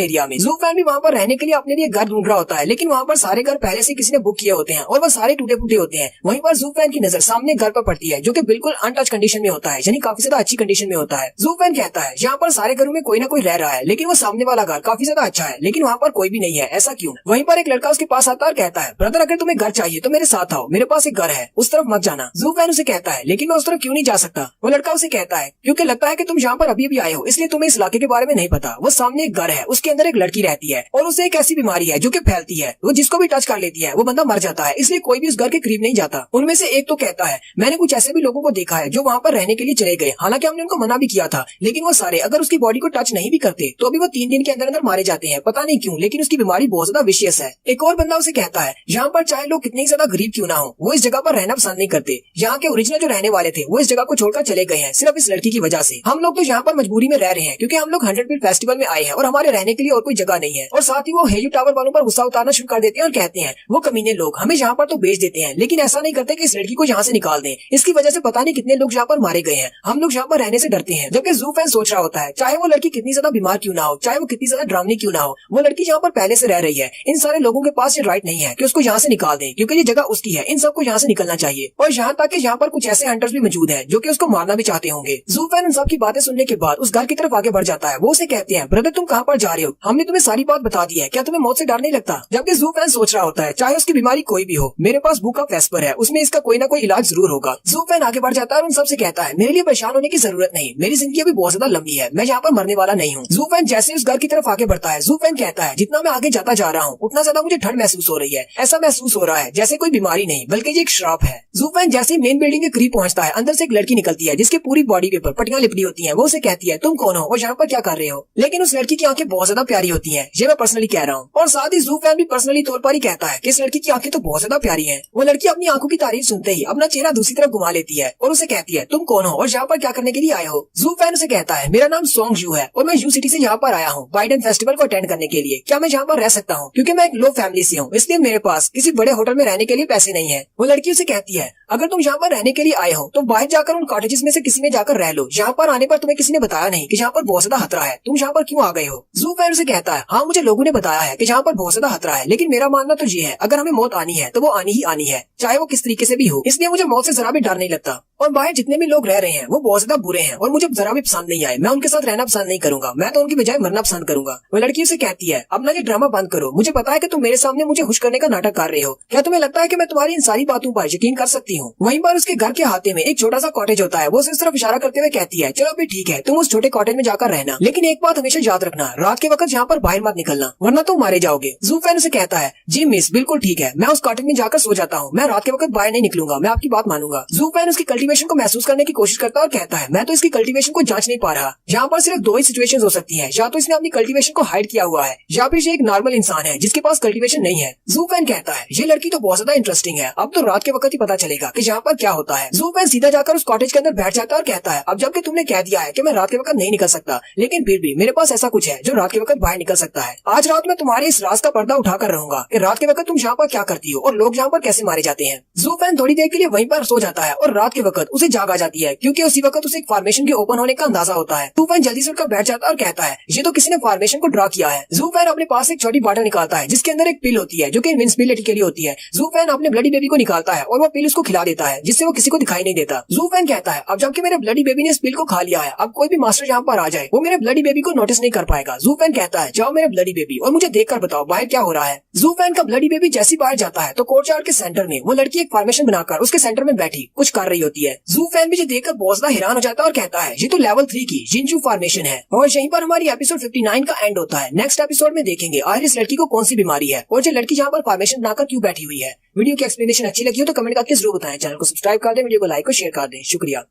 एरिया में। जू फैन भी वहाँ पर रहने के लिए अपने लिए घर ढूंढ रहा होता है, लेकिन वहाँ पर सारे घर पहले से किसी ने बुक किए होते हैं और वो सारे टूटे फूटे होते हैं। वहीं पर जू फैन की नजर सामने घर पर पड़ती है जो कि बिल्कुल अनटच कंडीशन में होता है, यानी काफी ज्यादा अच्छी कंडीशन में होता है। जू फैन कहता है यहाँ पर सारे घरों में कोई ना कोई रह रहा है, लेकिन वो सामने वाला घर काफी ज्यादा अच्छा है, लेकिन वहाँ पर कोई भी नहीं है, ऐसा क्यों? वहीं पर एक लड़का उसके पास आता है और कहता है ब्रदर अगर तुम्हें घर चाहिए तो मेरे साथ आओ, मेरे पास एक घर है, उस तरफ मत जाना। जू फैन उसे कहता है लेकिन मैं उस तरफ क्यों नहीं जा सकता? वो लड़का उसे कहता है क्योंकि लगता है कि तुम यहाँ पर अभी भी आए हो इसलिए तुम्हें इस इलाके के बारे में नहीं पता। वो सामने एक घर है, उसके अंदर एक लड़की रहती है और उसे एक ऐसी बीमारी है जो कि फैलती है, वो जिसको भी टच कर लेती है वो बंदा मर जाता है, इसलिए कोई भी उस घर के करीब नहीं जाता। उनमें से एक तो कहता है मैंने कुछ ऐसे भी लोगों को देखा है जो वहाँ पर रहने के लिए चले गए, हालांकि हमने उनको मना भी किया था, लेकिन वो सारे अगर उसकी बॉडी को टच नहीं भी करते तो अभी वो 3 दिन के अंदर अंदर मारे जाते हैं, पता नहीं क्यों, लेकिन उसकी बीमारी बहुत ज्यादा विशियस है। एक और बंदा उसे कहता है यहाँ पर चाहे लोग कितने ज्यादा गरीब क्यों ना हो, वो इस जगह पर रहना पसंद नहीं करते। यहाँ के ओरिजिनल जो रहने वाले थे वो इस जगह को छोड़कर चले गए हैं सिर्फ इस लड़की की वजह से। हम लोग तो यहाँ पर मजबूरी में रह रहे हैं क्योंकि हम लोग 100 फीट फेस्टिवल में आए हैं और हमारे रहने के लिए और कोई जगह नहीं है। और साथ ही वो हेजू टावर वालों पर गुस्सा उतारना शुरू कर देते हैं और कहते हैं वो कमीने लोग हमें यहाँ पर तो बेच देते हैं, लेकिन ऐसा नहीं करते कि इस लड़की को यहाँ से निकाल दें, इसकी वजह से पता नहीं कितने लोग यहाँ पर मारे गए हैं, हम लोग यहाँ पर रहने से डरते हैं। जबकि जू फैन सोच रहा होता है चाहे वो लड़की कितनी ज्यादा बीमार क्यों ना हो, चाहे वो कितनी ज्यादा ड्रामनी क्यों ना हो, वो लड़की यहाँ पर पहले से रह रही है, इन सारे लोगों के पास ये राइट नहीं है कि उसको यहाँ से निकाल दें, क्योंकि ये जगह उसकी है, इन सबको यहाँ से निकलना चाहिए। और यहाँ तक कि यहाँ पर कुछ ऐसे हंटर्स भी मौजूद हैं जो कि उसको मारना भी चाहते होंगे। जू फैन उन सब की बातें सुनने के बाद उस घर की तरफ आगे बढ़ जाता है। वो उसे कहते हैं ब्रदर तुम कहाँ पर जा रहे हो, हमने तुम्हें सारी बात बता दी है, क्या तुम्हें मौत से डर नहीं लगता? जबकि जू फैन सोच रहा होता है चाहे उसकी बीमारी कोई भी हो, मेरे पास बुक ऑफ वेस्पर है, उसमें इसका कोई ना कोई इलाज जरूर होगा। जू फैन आगे बढ़ जाता है और उन सबसे कहता है मेरे लिए परेशान होने की जरूरत नहीं, मेरी जिंदगी अभी बहुत ज्यादा लंबी है, मैं यहाँ पर मरने वाला नहीं हूँ। जू फैन जैसे उस घर की तरफ आगे बढ़ता है, जू फैन कहता है जितना मैं आगे जाता जा रहा हूँ उतना ज्यादा मुझे ठंड महसूस हो रही है, ऐसा महसूस हो रहा है जैसे कोई बीमारी नहीं बल्कि ये एक श्राप है। जू फैन जैसे मेन बिल्डिंग के करीब पहुंचता है, अंदर से एक लड़की निकलती है जिसके पूरी बॉडी के ऊपर पट्टियां लिपटी होती हैं। वो उसे कहती है तुम कौन हो और यहाँ पर क्या कर रहे हो? लेकिन उस लड़की की आंखें बहुत ज्यादा प्यारी होती हैं, ये मैं पर्सनली कह रहा हूँ। और साथ ही जू फैन भी पर्सनली तौर पर ही कहता है कि इस लड़की की आंखें तो बहुत ज्यादा प्यारी हैं। वो लड़की अपनी आंखों की तारीफ सुनते ही अपना चेहरा दूसरी तरफ घुमा लेती है और उसे कहती है तुम कौन हो और यहाँ पर क्या करने के लिए आए हो? जू फैन उसे कहता है मेरा नाम सोंग जू है और मैं यू सिटी से यहाँ पर आया हूँ बाइडन फेस्टिवल को अटेंड करने के लिए। क्या मैं यहाँ पर रह सकता हूँ? क्योंकि मैं एक लो फैमिली से हूँ, इसलिए मेरे पास किसी बड़े होटल में रहने के लिए पैसे नहीं है। वो लड़की उसे कहती है अगर तुम यहाँ पर रहने के लिए आए हो तो बाहर जाकर उन कॉटेजेस में से किसी में जाकर रह लो, यहाँ पर आने पर तुम्हें किसी ने बताया नहीं कि यहाँ पर बहुत ज्यादा खतरा है, तुम यहाँ पर क्यों आ गए हो? जू फैन उसे कहता है हाँ मुझे लोगों ने बताया है कि यहाँ पर बहुत ज्यादा खतरा है, लेकिन मेरा मानना तो ये है अगर हमें मौत आनी है तो वो आनी ही आनी है, चाहे वो किस तरीके से भी हो, इसलिए मुझे मौत से जरा भी डर नहीं लगता। और बाहर जितने भी लोग रह रहे हैं वो बहुत ज्यादा बुरे हैं और मुझे जरा भी पसंद नहीं आए, मैं उनके साथ रहना पसंद नहीं करूंगा, मैं तो उनकी बजाय मरना पसंद करूंगा। वो लड़की उसे कहती है अपना ये ड्रामा बंद करो, मुझे पता है कि तुम मेरे सामने मुझे खुश करने का नाटक कर रहे हो, क्या तुम्हें लगता है कि मैं तुम्हारी इन सारी बातों पर यकीन कर सकती हूँ? वहीं पर उसके घर के हाथे में एक छोटा सा कॉटेज होता है, वो उस तरफ इशारा करते हुए कहती है चलो अभी ठीक है तुम उस छोटे कॉटेज में जाकर रहना, लेकिन एक बात हमेशा याद रखना, रात के वक्त यहाँ पर बाहर मत निकलना वरना तुम मारे जाओगे। जू फैन उसे कहता है जी मिस बिल्कुल ठीक है, मैं उस कॉटेज में जाकर सो जाता हूँ, मैं रात के वक्त बाहर नहीं निकलूंगा, मैं आपकी बात मानूंगा। जू फैन उसकी कल्टीवेशन को महसूस करने की कोशिश करता है और कहता है मैं तो इसकी कल्टीवेशन को जांच नहीं पा रहा, यहाँ पर सिर्फ दो ही सिचुएशन हो सकती है, या तो इसने अपनी कल्टीवेशन को हाइड किया हुआ है या फिर ये एक नॉर्मल इंसान है जिसके पास कल्टीवेशन नहीं है। जू फैन कहता है ये लड़की तो बहुत ज्यादा इंटरेस्टिंग है, अब तो रात के वक्त ही पता चलेगा कि यहाँ पर क्या होता है। जू फैन सीधा जाकर उस कॉटेज के अंदर बैठ जाता है और कहता है अब जबकि तुमने कह दिया है कि मैं रात के वक्त नहीं निकल सकता, लेकिन फिर भी मेरे पास ऐसा कुछ है जो रात के वक्त बाहर निकल सकता है। आज रात में तुम्हारे इस राज का पर्दा उठाकर रहूंगा कि रात के वक्त तुम यहाँ पर क्या करती हो और लोग यहाँ पर कैसे मारे जाते हैं। जू फैन थोड़ी देर के लिए वहीं पर सो जाता है और रात के वक्त उसे जाग आ जाती है, क्योंकि उसी वक्त उसे एक फॉर्मेशन के ओपन होने का अंदाजा होता है। ज़ू फैन जल्दी से उठकर बैठ जाता है और कहता है ये तो किसी ने फॉर्मेशन को ड्रा किया है। ज़ू फैन अपने पास एक छोटी बॉटल निकालता है जिसके अंदर एक पिल होती है जो कि इनविंसिबिलिटी के लिए होती है। ज़ू फैन अपने ब्लडी बेबी को निकालता है और वो पिल उसको खिला देता है जिससे वो किसी को दिखाई नहीं देता। ज़ू फैन कहता है अब जबकि मेरे ब्लडी बेबी ने इस पिल को खा लिया है, अब कोई भी मास्टर यहाँ पर आ जाए वो मेरे ब्लडी बेबी को नोटिस नहीं कर पाएगा। ज़ू फैन कहता है जाओ मेरे ब्लडी बेबी और मुझे देखकर बताओ बाहर क्या हो रहा है। ज़ू फैन का ब्लडी बेबी जैसी बाहर जाता है तो कोर्टयार्ड के सेंटर में वो लड़की एक फॉर्मेशन बनाकर उसके सेंटर में बैठी कुछ कर रही होती है। ज़ू फैन भी देखकर बहुत ज्यादा हैरान हो जाता है और कहता है ये तो लेवल 3 की जिनचू फॉर्मेशन है। और यहीं पर हमारी एपिसोड 59 का एंड होता है। नेक्स्ट एपिसोड में देखेंगे आखिर इस लड़की को कौन सी बीमारी है और जो लड़की यहाँ पर फॉर्मेशन बनाकर क्यों बैठी हुई है। वीडियो की एक्सप्लेनेशन अच्छी लगी हो तो कमेंट करके जरूर बताएं। चैनल को सब्सक्राइब कर दें, वीडियो को लाइक और शेयर कर दें। शुक्रिया।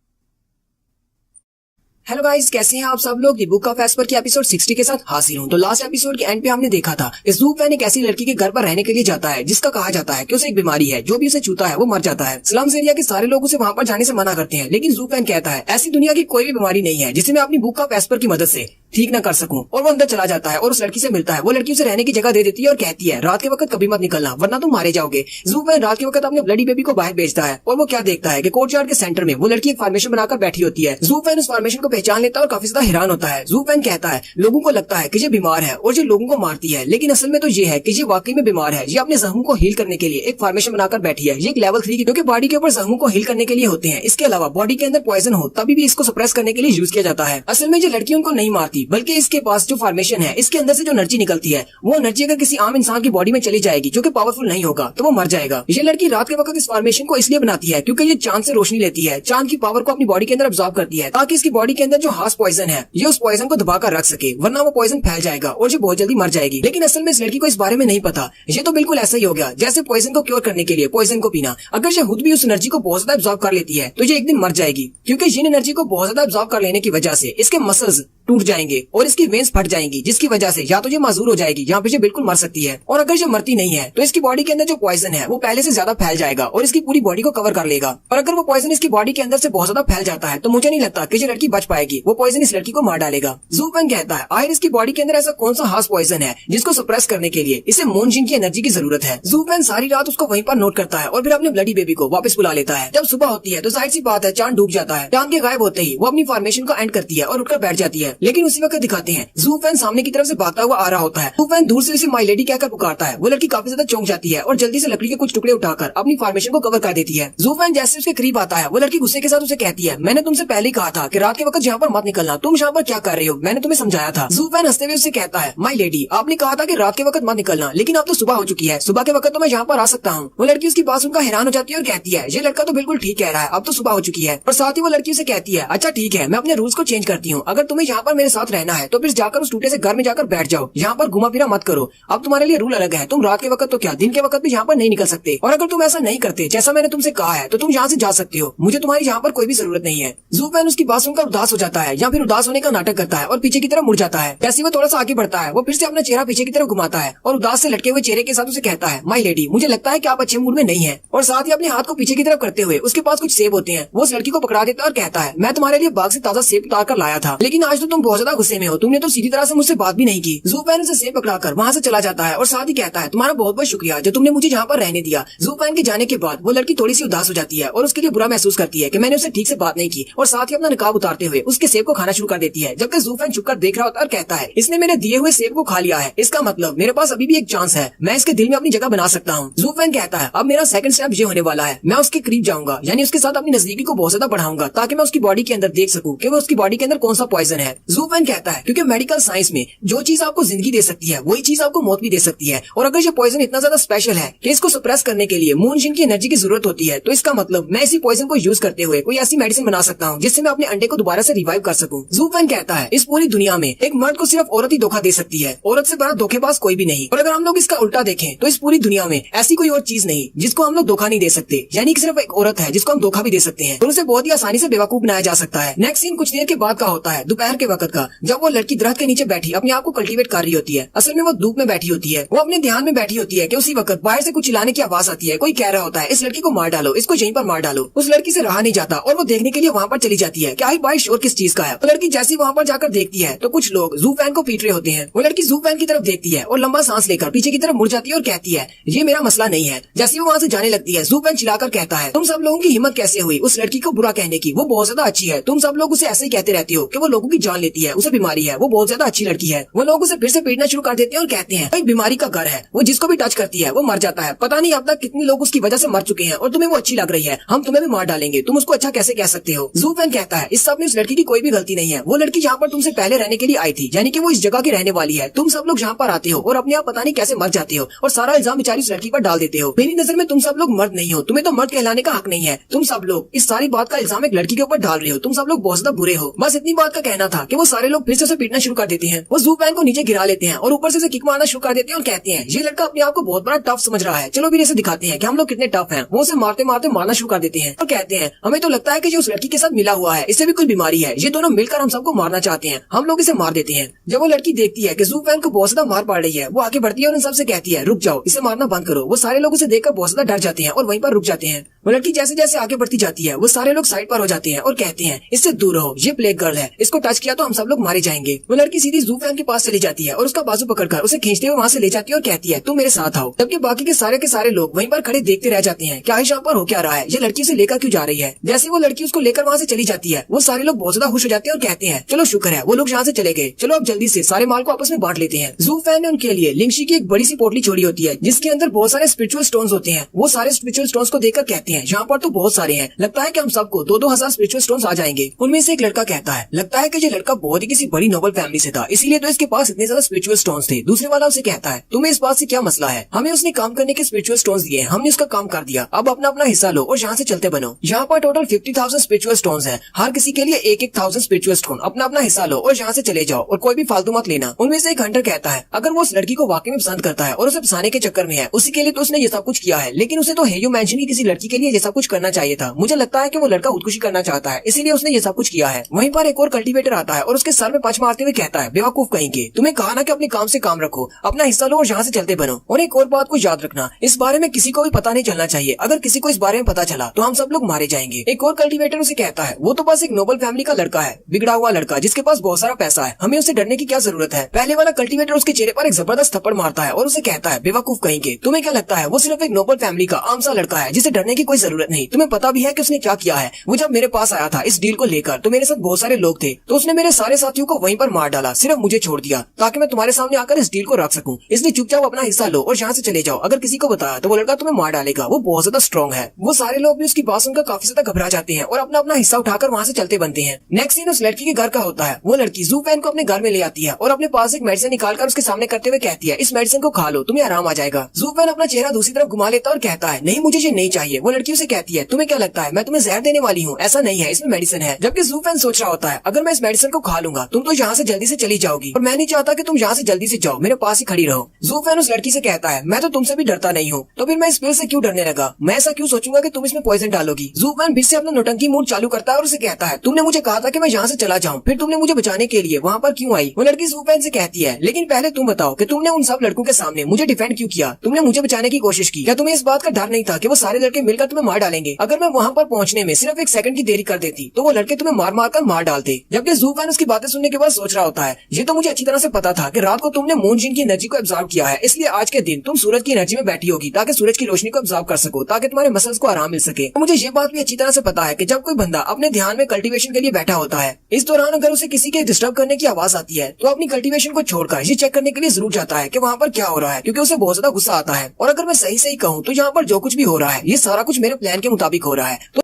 हेलो गाइस, कैसे हैं आप सब लोग। दी बुक ऑफ एस्पर की एपिसोड 60 के साथ हाजिर हूं। तो लास्ट एपिसोड के एंड पे हमने देखा था कि ज़ू फैन एक ऐसी लड़की के घर पर रहने के लिए जाता है जिसका कहा जाता है कि उसे एक बीमारी है, जो भी उसे छूता है वो मर जाता है। स्लम्स एरिया के सारे लोग उसे वहां पर जाने से मना करते हैं, लेकिन ज़ू फैन कहता है ऐसी दुनिया की कोई भी बीमारी नहीं है जिसे मैं अपनी बुक ऑफ एस्पर की मदद से ठीक न कर सकूं। और वो अंदर चला जाता है और उस लड़की से मिलता है। वो लड़की उसे रहने की जगह दे देती है और कहती है रात के वक्त कभी मत निकलना वरना तुम मारे जाओगे। ज़ू फैन रात के वक्त अपने ब्लडी बेबी को बाहर भेजता है और वो क्या देखता है कि कोर्टयार्ड के सेंटर में वो लड़की एक फॉर्मेशन बनाकर बैठी होती है। ज़ू फैन उस फॉर्मेशन को पहचान लेता है और काफी ज्यादा हैरान होता है। ज़ू फैन कहता है लोगों को लगता है कि ये बीमार है और ये लोगों को मारती है, लेकिन असल में तो ये है कि ये वाकई में बीमार है। ये अपने जख्मों को हील करने के लिए एक फॉर्मेशन बनाकर बैठी है। ये एक लेवल 3 की जो कि बॉडी के ऊपर जख्मों को हील करने के लिए होते हैं। इसके अलावा बॉडी के अंदर पॉइजन हो तभी भी इसको सप्रेस करने के लिए यूज किया जाता है। असल में ये लड़की उनको नहीं मारती, बल्कि इसके पास जो फॉर्मेशन है इसके अंदर से जो एनर्जी निकलती है वो एनर्जी अगर किसी आम इंसान की बॉडी में चली जाएगी जो कि पावरफुल नहीं होगा तो वो मर जाएगा। ये लड़की रात के वक्त इस फॉर्मेशन को इसलिए बनाती है क्योंकि ये चांद से रोशनी लेती है, चांद की पावर को अपनी बॉडी के अंदर अब्सॉर्ब करती है ताकि इसकी बॉडी के अंदर जो हार्श पॉइजन है ये उस पॉइजन को दबाकर रख सके, वरना वो पॉइजन फैल जाएगा और ये बहुत जल्दी मर जाएगी। लेकिन असल में इस लड़की को इस बारे में नहीं पता। ये तो बिल्कुल ऐसा ही हो गया जैसे पॉइजन को क्योर करने के लिए पॉइजन को पीना। अगर ये खुद भी उस एनर्जी को बहुत ज्यादा अब्सॉर्ब कर लेती है तो ये एक दिन मर जाएगी, क्योंकि जिन एनर्जी को बहुत ज्यादा अब्सॉर्ब कर लेने की वजह से इसके मसल्स टूट जाएंगे और इसकी वेन्स फट जाएंगी, जिसकी वजह से या तो ये माजूर हो जाएगी यहाँ पे ये बिल्कुल मर सकती है। और अगर ये मरती नहीं है तो इसकी बॉडी के अंदर जो पॉइजन है वो पहले से ज्यादा फैल जाएगा और इसकी पूरी बॉडी को कवर कर लेगा। और अगर वो पॉइजन इसकी बॉडी के अंदर से बहुत ज्यादा फैल जाता है तो मुझे नहीं लगता कि ये लड़की बच पाएगी, वो पॉइजन इस लड़की को मार डालेगा। ज़ू फैन कहता है आखिर इसकी बॉडी के अंदर ऐसा कौन सा हार्श पॉइजन है जिसको सप्रेस करने के लिए इसे मूनजिन की एनर्जी की जरूरत है। ज़ू फैन सारी रात उसको वहीं पर नोट करता है और फिर अपने ब्लडी बेबी को वापस बुला लेता है। जब सुबह होती है तो जाहिर सी बात है चांद डूब जाता है। चांद के गायब होते ही वो अपनी फॉर्मेशन को एंड करती है और उठकर बैठ जाती है। लेकिन उसी वक्त दिखाते हैं ज़ू फैन सामने की तरफ से भागता हुआ आ रहा होता है। ज़ू फैन दूर से उसे माय लेडी कहकर पुकारता है। वो लड़की काफी ज्यादा चौंक जाती है और जल्दी से लकड़ी के कुछ टुकड़े उठाकर अपनी फॉर्मेशन को कवर कर देती है। ज़ू फैन जैसे उसके करीब आता है वो लड़की गुस्से के साथ उसे कहती है मैंने तुमसे पहले ही कहा था कि रात के वक्त यहाँ पर मत निकलना, तुम यहाँ पर क्या कर रहे हो, मैंने तुम्हें समझाया था। ज़ू फैन हंसते हुए उससे कहता है माय लेडी आपने कहा था कि रात के वक्त मत निकलना, लेकिन अब तो सुबह हो चुकी है, सुबह के वक्त तो मैं यहाँ पर आ सकता हूँ। वो लड़की उसकी बात सुनकर हैरान हो जाती है और कहती है ये लड़का तो बिल्कुल ठीक कह रहा है, अब तो सुबह हो चुकी है। और साथ ही वो लड़की उसे कहती है अच्छा ठीक है मैं अपने रूल्स को चेंज करती हूँ, अगर तुम्हें यहाँ पर मेरे साथ रहना है तो फिर जाकर उस टूटे से घर में जाकर बैठ जाओ, यहाँ पर घुमा फिरा मत करो। अब तुम्हारे लिए रूल अलग है, तुम रात के वक्त तो क्या दिन के वक्त भी यहाँ पर नहीं निकल सकते, और अगर तुम ऐसा नहीं करते जैसा मैंने तुमसे कहा है तो तुम यहाँ से जा सकते हो, मुझे तुम्हारी यहाँ पर कोई भी जरूरत नहीं है। ज़ू फैन उसकी बात सुनकर उदास हो जाता है या फिर उदास होने का नाटक करता है और पीछे की तरफ मुड़ जाता है। जैसे वो थोड़ा सा आगे बढ़ता है वो फिर से अपना चेहरा पीछे की तरफ घुमाता है और उदास से लटके हुए चेहरे के साथ उसे कहता है माय लेडी मुझे लगता है कि आप अच्छे मूड में नहीं है। और साथ ही अपने हाथ को पीछे की तरफ करते हुए उसके पास कुछ सेब होते हैं, वो उस लड़की को पकड़ा देता है और कहता है मैं तुम्हारे लिए बाग से ताजा सेब उतार कर लाया था, लेकिन आज तो तुम बहुत ज्यादा गुस्से में हो, तुमने तो सीधी तरह से मुझसे बात भी नहीं की। ज़ू फैन उसे सेब पकड़ाकर वहाँ से चला जाता है और साथ ही कहता है तुम्हारा बहुत बहुत शुक्रिया जो तुमने मुझे यहाँ पर रहने दिया। ज़ू फैन के जाने के बाद वो लड़की थोड़ी सी उदास हो जाती है और उसके लिए बुरा महसूस करती है कि मैंने उसे ठीक से बात नहीं की, और साथ ही अपना नकाब उतारते हुए उसके सेब को खाना शुरू कर देती है। जबकि ज़ू फैन छुपकर देख रहा होता है और कहता है इसने मेरे दिए हुए सेब को खा लिया है, इसका मतलब मेरे पास अभी भी एक चांस है, मैं इसके दिल में अपनी जगह बना सकता हूँ। ज़ू फैन कहता है अब मेरा सेकंड स्टेप ये होने वाला है, मैं उसके करीब जाऊंगा, यानी उसके साथ अपनी नजदीकी को बहुत ज्यादा बढ़ाऊंगा ताकि मैं उसकी बॉडी के अंदर देख सकूं कि वो उसकी बॉडी के अंदर कौन सा पॉइजन है। ज़ू फैन कहता है क्योंकि मेडिकल साइंस में जो चीज आपको जिंदगी दे सकती है वही चीज आपको मौत भी दे सकती है, और अगर ये पॉइजन इतना ज्यादा स्पेशल है कि इसको सप्रेस करने के लिए मूनजिन की एनर्जी की जरूरत होती है तो इसका मतलब मैं इसी पॉइजन को यूज करते हुए कोई ऐसी मेडिसिन बना सकता हूँ जिससे मैं अपने अंडे को दोबारा से रिवाइव कर सकूं। ज़ू फैन कहता है इस पूरी दुनिया में एक मर्द को सिर्फ औरत ही धोखा दे सकती है, औरत से बड़ा धोखेबाज कोई भी नहीं। और अगर हम लोग इसका उल्टा देखें तो इस पूरी दुनिया में ऐसी कोई और चीज नहीं जिसको हम लोग धोखा नहीं दे सकते, यानी कि सिर्फ एक औरत है जिसको हम धोखा भी दे सकते हैं और उसे बहुत ही आसानी से बेवकूफ बनाया जा सकता है। नेक्स्ट सीन कुछ देर के बाद का होता है, दोपहर के वक्त का, जब वो लड़की दरख्त के नीचे बैठी अपने आप को कल्टीवेट कर रही होती है। असल में वो धूप में बैठी होती है, वो अपने ध्यान में बैठी होती है कि उसी वक्त बाहर से कुछ चिल्लाने की आवाज आती है। कोई कह रहा होता है इस लड़की को मार डालो, इसको यहीं पर मार डालो। उस लड़की से रहा नहीं जाता और वो देखने के लिए वहाँ पर चली जाती है कि आखिर बाहर शोर किस चीज का है। तो लड़की जैसी वहाँ पर जाकर देखती है तो कुछ लोग जू फैन को पीट रहे होते हैं। वो लड़की जू फैन की तरफ देखती है और लंबा सांस लेकर पीछे की तरफ मुड़ जाती है और कहती है ये मेरा मसला नहीं है। जैसे वो वहाँ से जाने लगती है, जू फैन चिल्लाकर कहता है तुम सब लोगों की हिम्मत कैसे हुई उस लड़की को बुरा कहने की, वो बहुत ज्यादा अच्छी है। तुम सब लोग उसे ऐसे ही कहते रहते हो कि वो लोगों की जान लेती है, उसे बीमारी है, वो बहुत ज्यादा अच्छी लड़की है। वो लोग उसे फिर से पीटना शुरू कर देते हैं और कहते हैं भाई बीमारी का घर है, वो जिसको भी टच करती है वो मर जाता है। पता नहीं अब तक कितने लोग उसकी वजह से मर चुके हैं और तुम्हें वो अच्छी लग रही है, हम तुम्हें भी मार डालेंगे, तुम उसको अच्छा कैसे कह सकते हो। जू फैन कहता है इस सब में उस लड़की की कोई भी गलती नहीं है, वो लड़की यहाँ पर तुमसे पहले रहने के लिए आई थी, यानी कि वो इस जगह की रहने वाली है। तुम सब लोग यहाँ पर आते हो और अपने आप पता नहीं कैसे मर जाते हो और सारा इल्जाम बेचारी उस लड़की पर डाल देते हो। मेरी नजर में तुम सब लोग मर्द नहीं हो, तुम्हें तो मर्द कहलाने का हक नहीं है। तुम सब लोग इस सारी बात का इल्जाम एक लड़की के ऊपर डाल रहे हो, तुम सब लोग बहुत ज्यादा बुरे हो। बस इतनी बात का कहना था कि वो सारे लोग फिर से उसे पीटना शुरू कर देते हैं। वो जू फैन को नीचे गिरा लेते हैं और ऊपर से उसे किक मारना शुरू कर देते हैं और कहते हैं ये लड़का अपने आप को बहुत बड़ा टफ समझ रहा है, चलो भी इसे दिखाते हैं कि हम लोग कितने टफ हैं। वो उसे मारते मारते मारना शुरू कर देते हैं और कहते हैं हमें तो लगता है कि जो उस लड़की के साथ मिला हुआ है इससे भी कोई बीमारी है, ये दोनों मिलकर हम सबको मारना चाहते हैं, हम लोग इसे मार देते हैं। जब वो लड़की देखती है कि जू फैन को बहुत ज्यादा मार पड़ रही है, वो आगे बढ़ती है और उन सबसे कहती है रुक जाओ, इसे मारना बंद करो। वो सारे लोग उसे देखकर बहुत ज्यादा डर जाते हैं और वहीं पर रुक जाते हैं। वो लड़की जैसे जैसे आगे बढ़ती जाती है वो सारे लोग साइड पर हो जाते हैं और कहते हैं इससे दूर रहो, ये प्लेग गर्ल है, इसको टच किया तो हम सब लोग मारे जाएंगे। वो लड़की सीधी जू फैन के पास चली जाती है और उसका बाजू पकड़कर उसे खींचते हुए वहाँ से ले जाती है और कहती है तुम मेरे साथ आओ। जबकि बाकी के सारे लोग वहीं पर खड़े देखते रह जाते हैं क्या यहाँ पर हो क्या रहा है, ये लड़की उसे लेकर क्यों जा रही है। जैसे वो लड़की उसको लेकर वहाँ से चली जाती है वो सारे लोग बहुत ज्यादा खुश हो जाते हैं और कहते हैं चलो शुक्र है वो लोग यहाँ से चले गए, चलो अब जल्दी से सारे माल को आपस में बांट लेते हैं। जू फैन ने उनके लिए लिंगशी की एक बड़ी सी पोटली छोड़ी होती है जिसके अंदर बहुत सारे स्पिरिचुअल स्टोन्स होते हैं। वो सारे स्पिरिचुअल स्टोन्स को देखकर कहते हैं यहाँ पर तो बहुत सारे हैं, लगता है कि हम सबको 2-2 हजार स्पिरिचुअल स्टोन्स आ जाएंगे। उनमें से एक लड़का कहता है लगता है कि ये लड़का बहुत ही किसी बड़ी नोबल फैमिली से था, इसीलिए तो इसके पास इतने ज्यादा स्पिरिचुअल स्टोन्स थे। दूसरे वाला उसे कहता है तुम्हें इस बात से क्या मसला है, हमें उसने काम करने के स्पिरिचुअल स्टोन्स दिए, हमने उसका काम कर दिया, अब अपना अपना हिस्सा लो और यहाँ से चलते बनो। यहाँ पर टोटल 50,000 स्पिरिचुअल स्टोन्स हैं, हर किसी के लिए 1,000 स्पिरिचुअल स्टोन, अपना अपना हिस्सा लो और यहाँ से चले जाओ और कोई भी फालतू मत लेना। उनमें से एक हंटर कहता है अगर वो उस लड़की को वाकई में पसंद करता है और उसे फंसाने के चक्कर में है उसी के लिए तो उसने ये सब कुछ किया है, लेकिन उसे तो हेयू मेंशन की किसी लड़की के लिए ये सब कुछ करना चाहिए था। मुझे लगता है कि वो लड़का खुदकुशी करना चाहता है इसीलिए उसने ये सब कुछ किया है। वहीं पर एक और कल्टीवेटर आता है और उसके सर में पंच मारते हुए कहता है बेवकूफ कहेंगे, तुम्हें कहा ना कि अपने काम से काम रखो, अपना हिस्सा लो और यहाँ से चलते बनो। और एक और बात को याद रखना, इस बारे में किसी को भी पता नहीं चलना चाहिए, अगर किसी को इस बारे में पता चला तो हम सब लोग मारे जाएंगे। एक और कल्टीवेटर उसे कहता है वो तो बस एक नोबल फैमिली का लड़का है, बिगड़ा हुआ लड़का जिसके पास बहुत सारा पैसा है, हमें उससे डरने की क्या जरूरत है। पहले वाला कल्टीवेटर उसके चेहरे पर एक जबरदस्त थप्पड़ मारता है और उसे कहता है बेवकूफ कहेंगे, तुम्हें क्या लगता है वो सिर्फ एक नोबल फैमिली का आम सा लड़का है जिसे डरने की कोई जरूरत नहीं। तुम्हें पता भी है कि उसने क्या किया है, वो जब मेरे पास आया था इस डील को लेकर तो मेरे साथ बहुत सारे लोग थे, तो उसने मेरे सारे साथियों को वहीं पर मार डाला, सिर्फ मुझे छोड़ दिया ताकि मैं तुम्हारे सामने आकर इस डील को रख सकूं। इसलिए चुपचाप अपना हिस्सा लो और यहाँ से चले जाओ, अगर किसी को बताया तो वो लड़का तुम्हें मार डालेगा, वो बहुत ज्यादा स्ट्रॉन्ग है। वो सारे लोग भी उसकी बात सुनकर काफी ज्यादा घबरा जाते हैं और अपना अपना हिस्सा उठाकर वहाँ से चलते बनते हैं। नेक्स्ट सीन उस लड़की के घर का होता है। वो लड़की जू फैन को अपने घर में ले आती है और अपने पास एक मेडिसिन निकालकर उसके सामने करते हुए कहती है इस मेडिसिन को खा लो, तुम्हें आराम आ जाएगा। जू फैन अपना चेहरा दूसरी तरफ घुमा लेता और कहता है नहीं मुझे ये नहीं चाहिए। वो लड़की उसे कहती है तुम्हें क्या लगता है मैं तुम्हें जहर देने वाली हूँ, ऐसा नहीं है, इसमें मेडिसिन है। जबकि जू फैन सोच रहा होता है अगर मैं इस मेडिसिन को खा लूंगा तुम तो यहाँ से जल्दी से चली जाओगी और मैं नहीं चाहता कि तुम यहाँ से जल्दी से जाओ, मेरे पास ही खड़ी रहो। जू फैन उस लड़की से कहता है मैं तो तुमसे भी डरता नहीं हूँ, तो फिर मैं इस पिल से क्यों डरने लगा, मैं ऐसा क्यों सोचूंगा कि तुम इसमें पॉइजन डालोगी। जू फैन फिर से अपना नौटंकी मूड चालू करता है और उसे कहता है तुमने मुझे कहा था कि मैं यहाँ से चला जाऊँ, फिर तुमने मुझे बचाने के लिए वहाँ पर क्यों आई। वो लड़की जू फैन से कहती है लेकिन पहले तुम बताओ कि तुमने उन सब लड़कों के सामने मुझे डिफेंड क्यों किया, तुमने मुझे बचाने की कोशिश की, क्या तुम्हें इस बात का डर नहीं था कि वो सारे लड़के मिलकर तुम्हें मार डालेंगे। अगर मैं वहाँ पर पहुँचने में सिर्फ 1 सेकंड की देरी कर देती तो वो लड़के तुम्हें मार मार कर मार डालते। जबकि जू फैन उसकी बातें सुनने के बाद सोच रहा होता है ये तो मुझे अच्छी तरह से पता था कि रात को तुमने मून जिन की एनर्जी को एब्जॉर्ब किया है, इसलिए आज के दिन तुम सूरज की एनर्जी में बैठी होगी ताकि सूरज की रोशनी को एब्जॉर्ब कर सको, ताकि तुम्हारे मसल्स को आराम मिल सके। तो मुझे ये बात भी अच्छी तरह से पता है कि जब कोई बंदा अपने ध्यान में कल्टीवेशन के लिए बैठा होता है, इस दौरान अगर उसे किसी के डिस्टर्ब करने की आवाज आती है तो अपनी कल्टीवेशन को छोड़कर ये चेक करने के लिए जरूर जाता है कि वहाँ पर क्या हो रहा है, क्योंकि उसे बहुत ज्यादा गुस्सा आता है। और अगर मैं सही सही कहूँ तो यहाँ पर जो कुछ भी हो रहा है ये सारा कुछ मेरे प्लान के मुताबिक हो रहा है।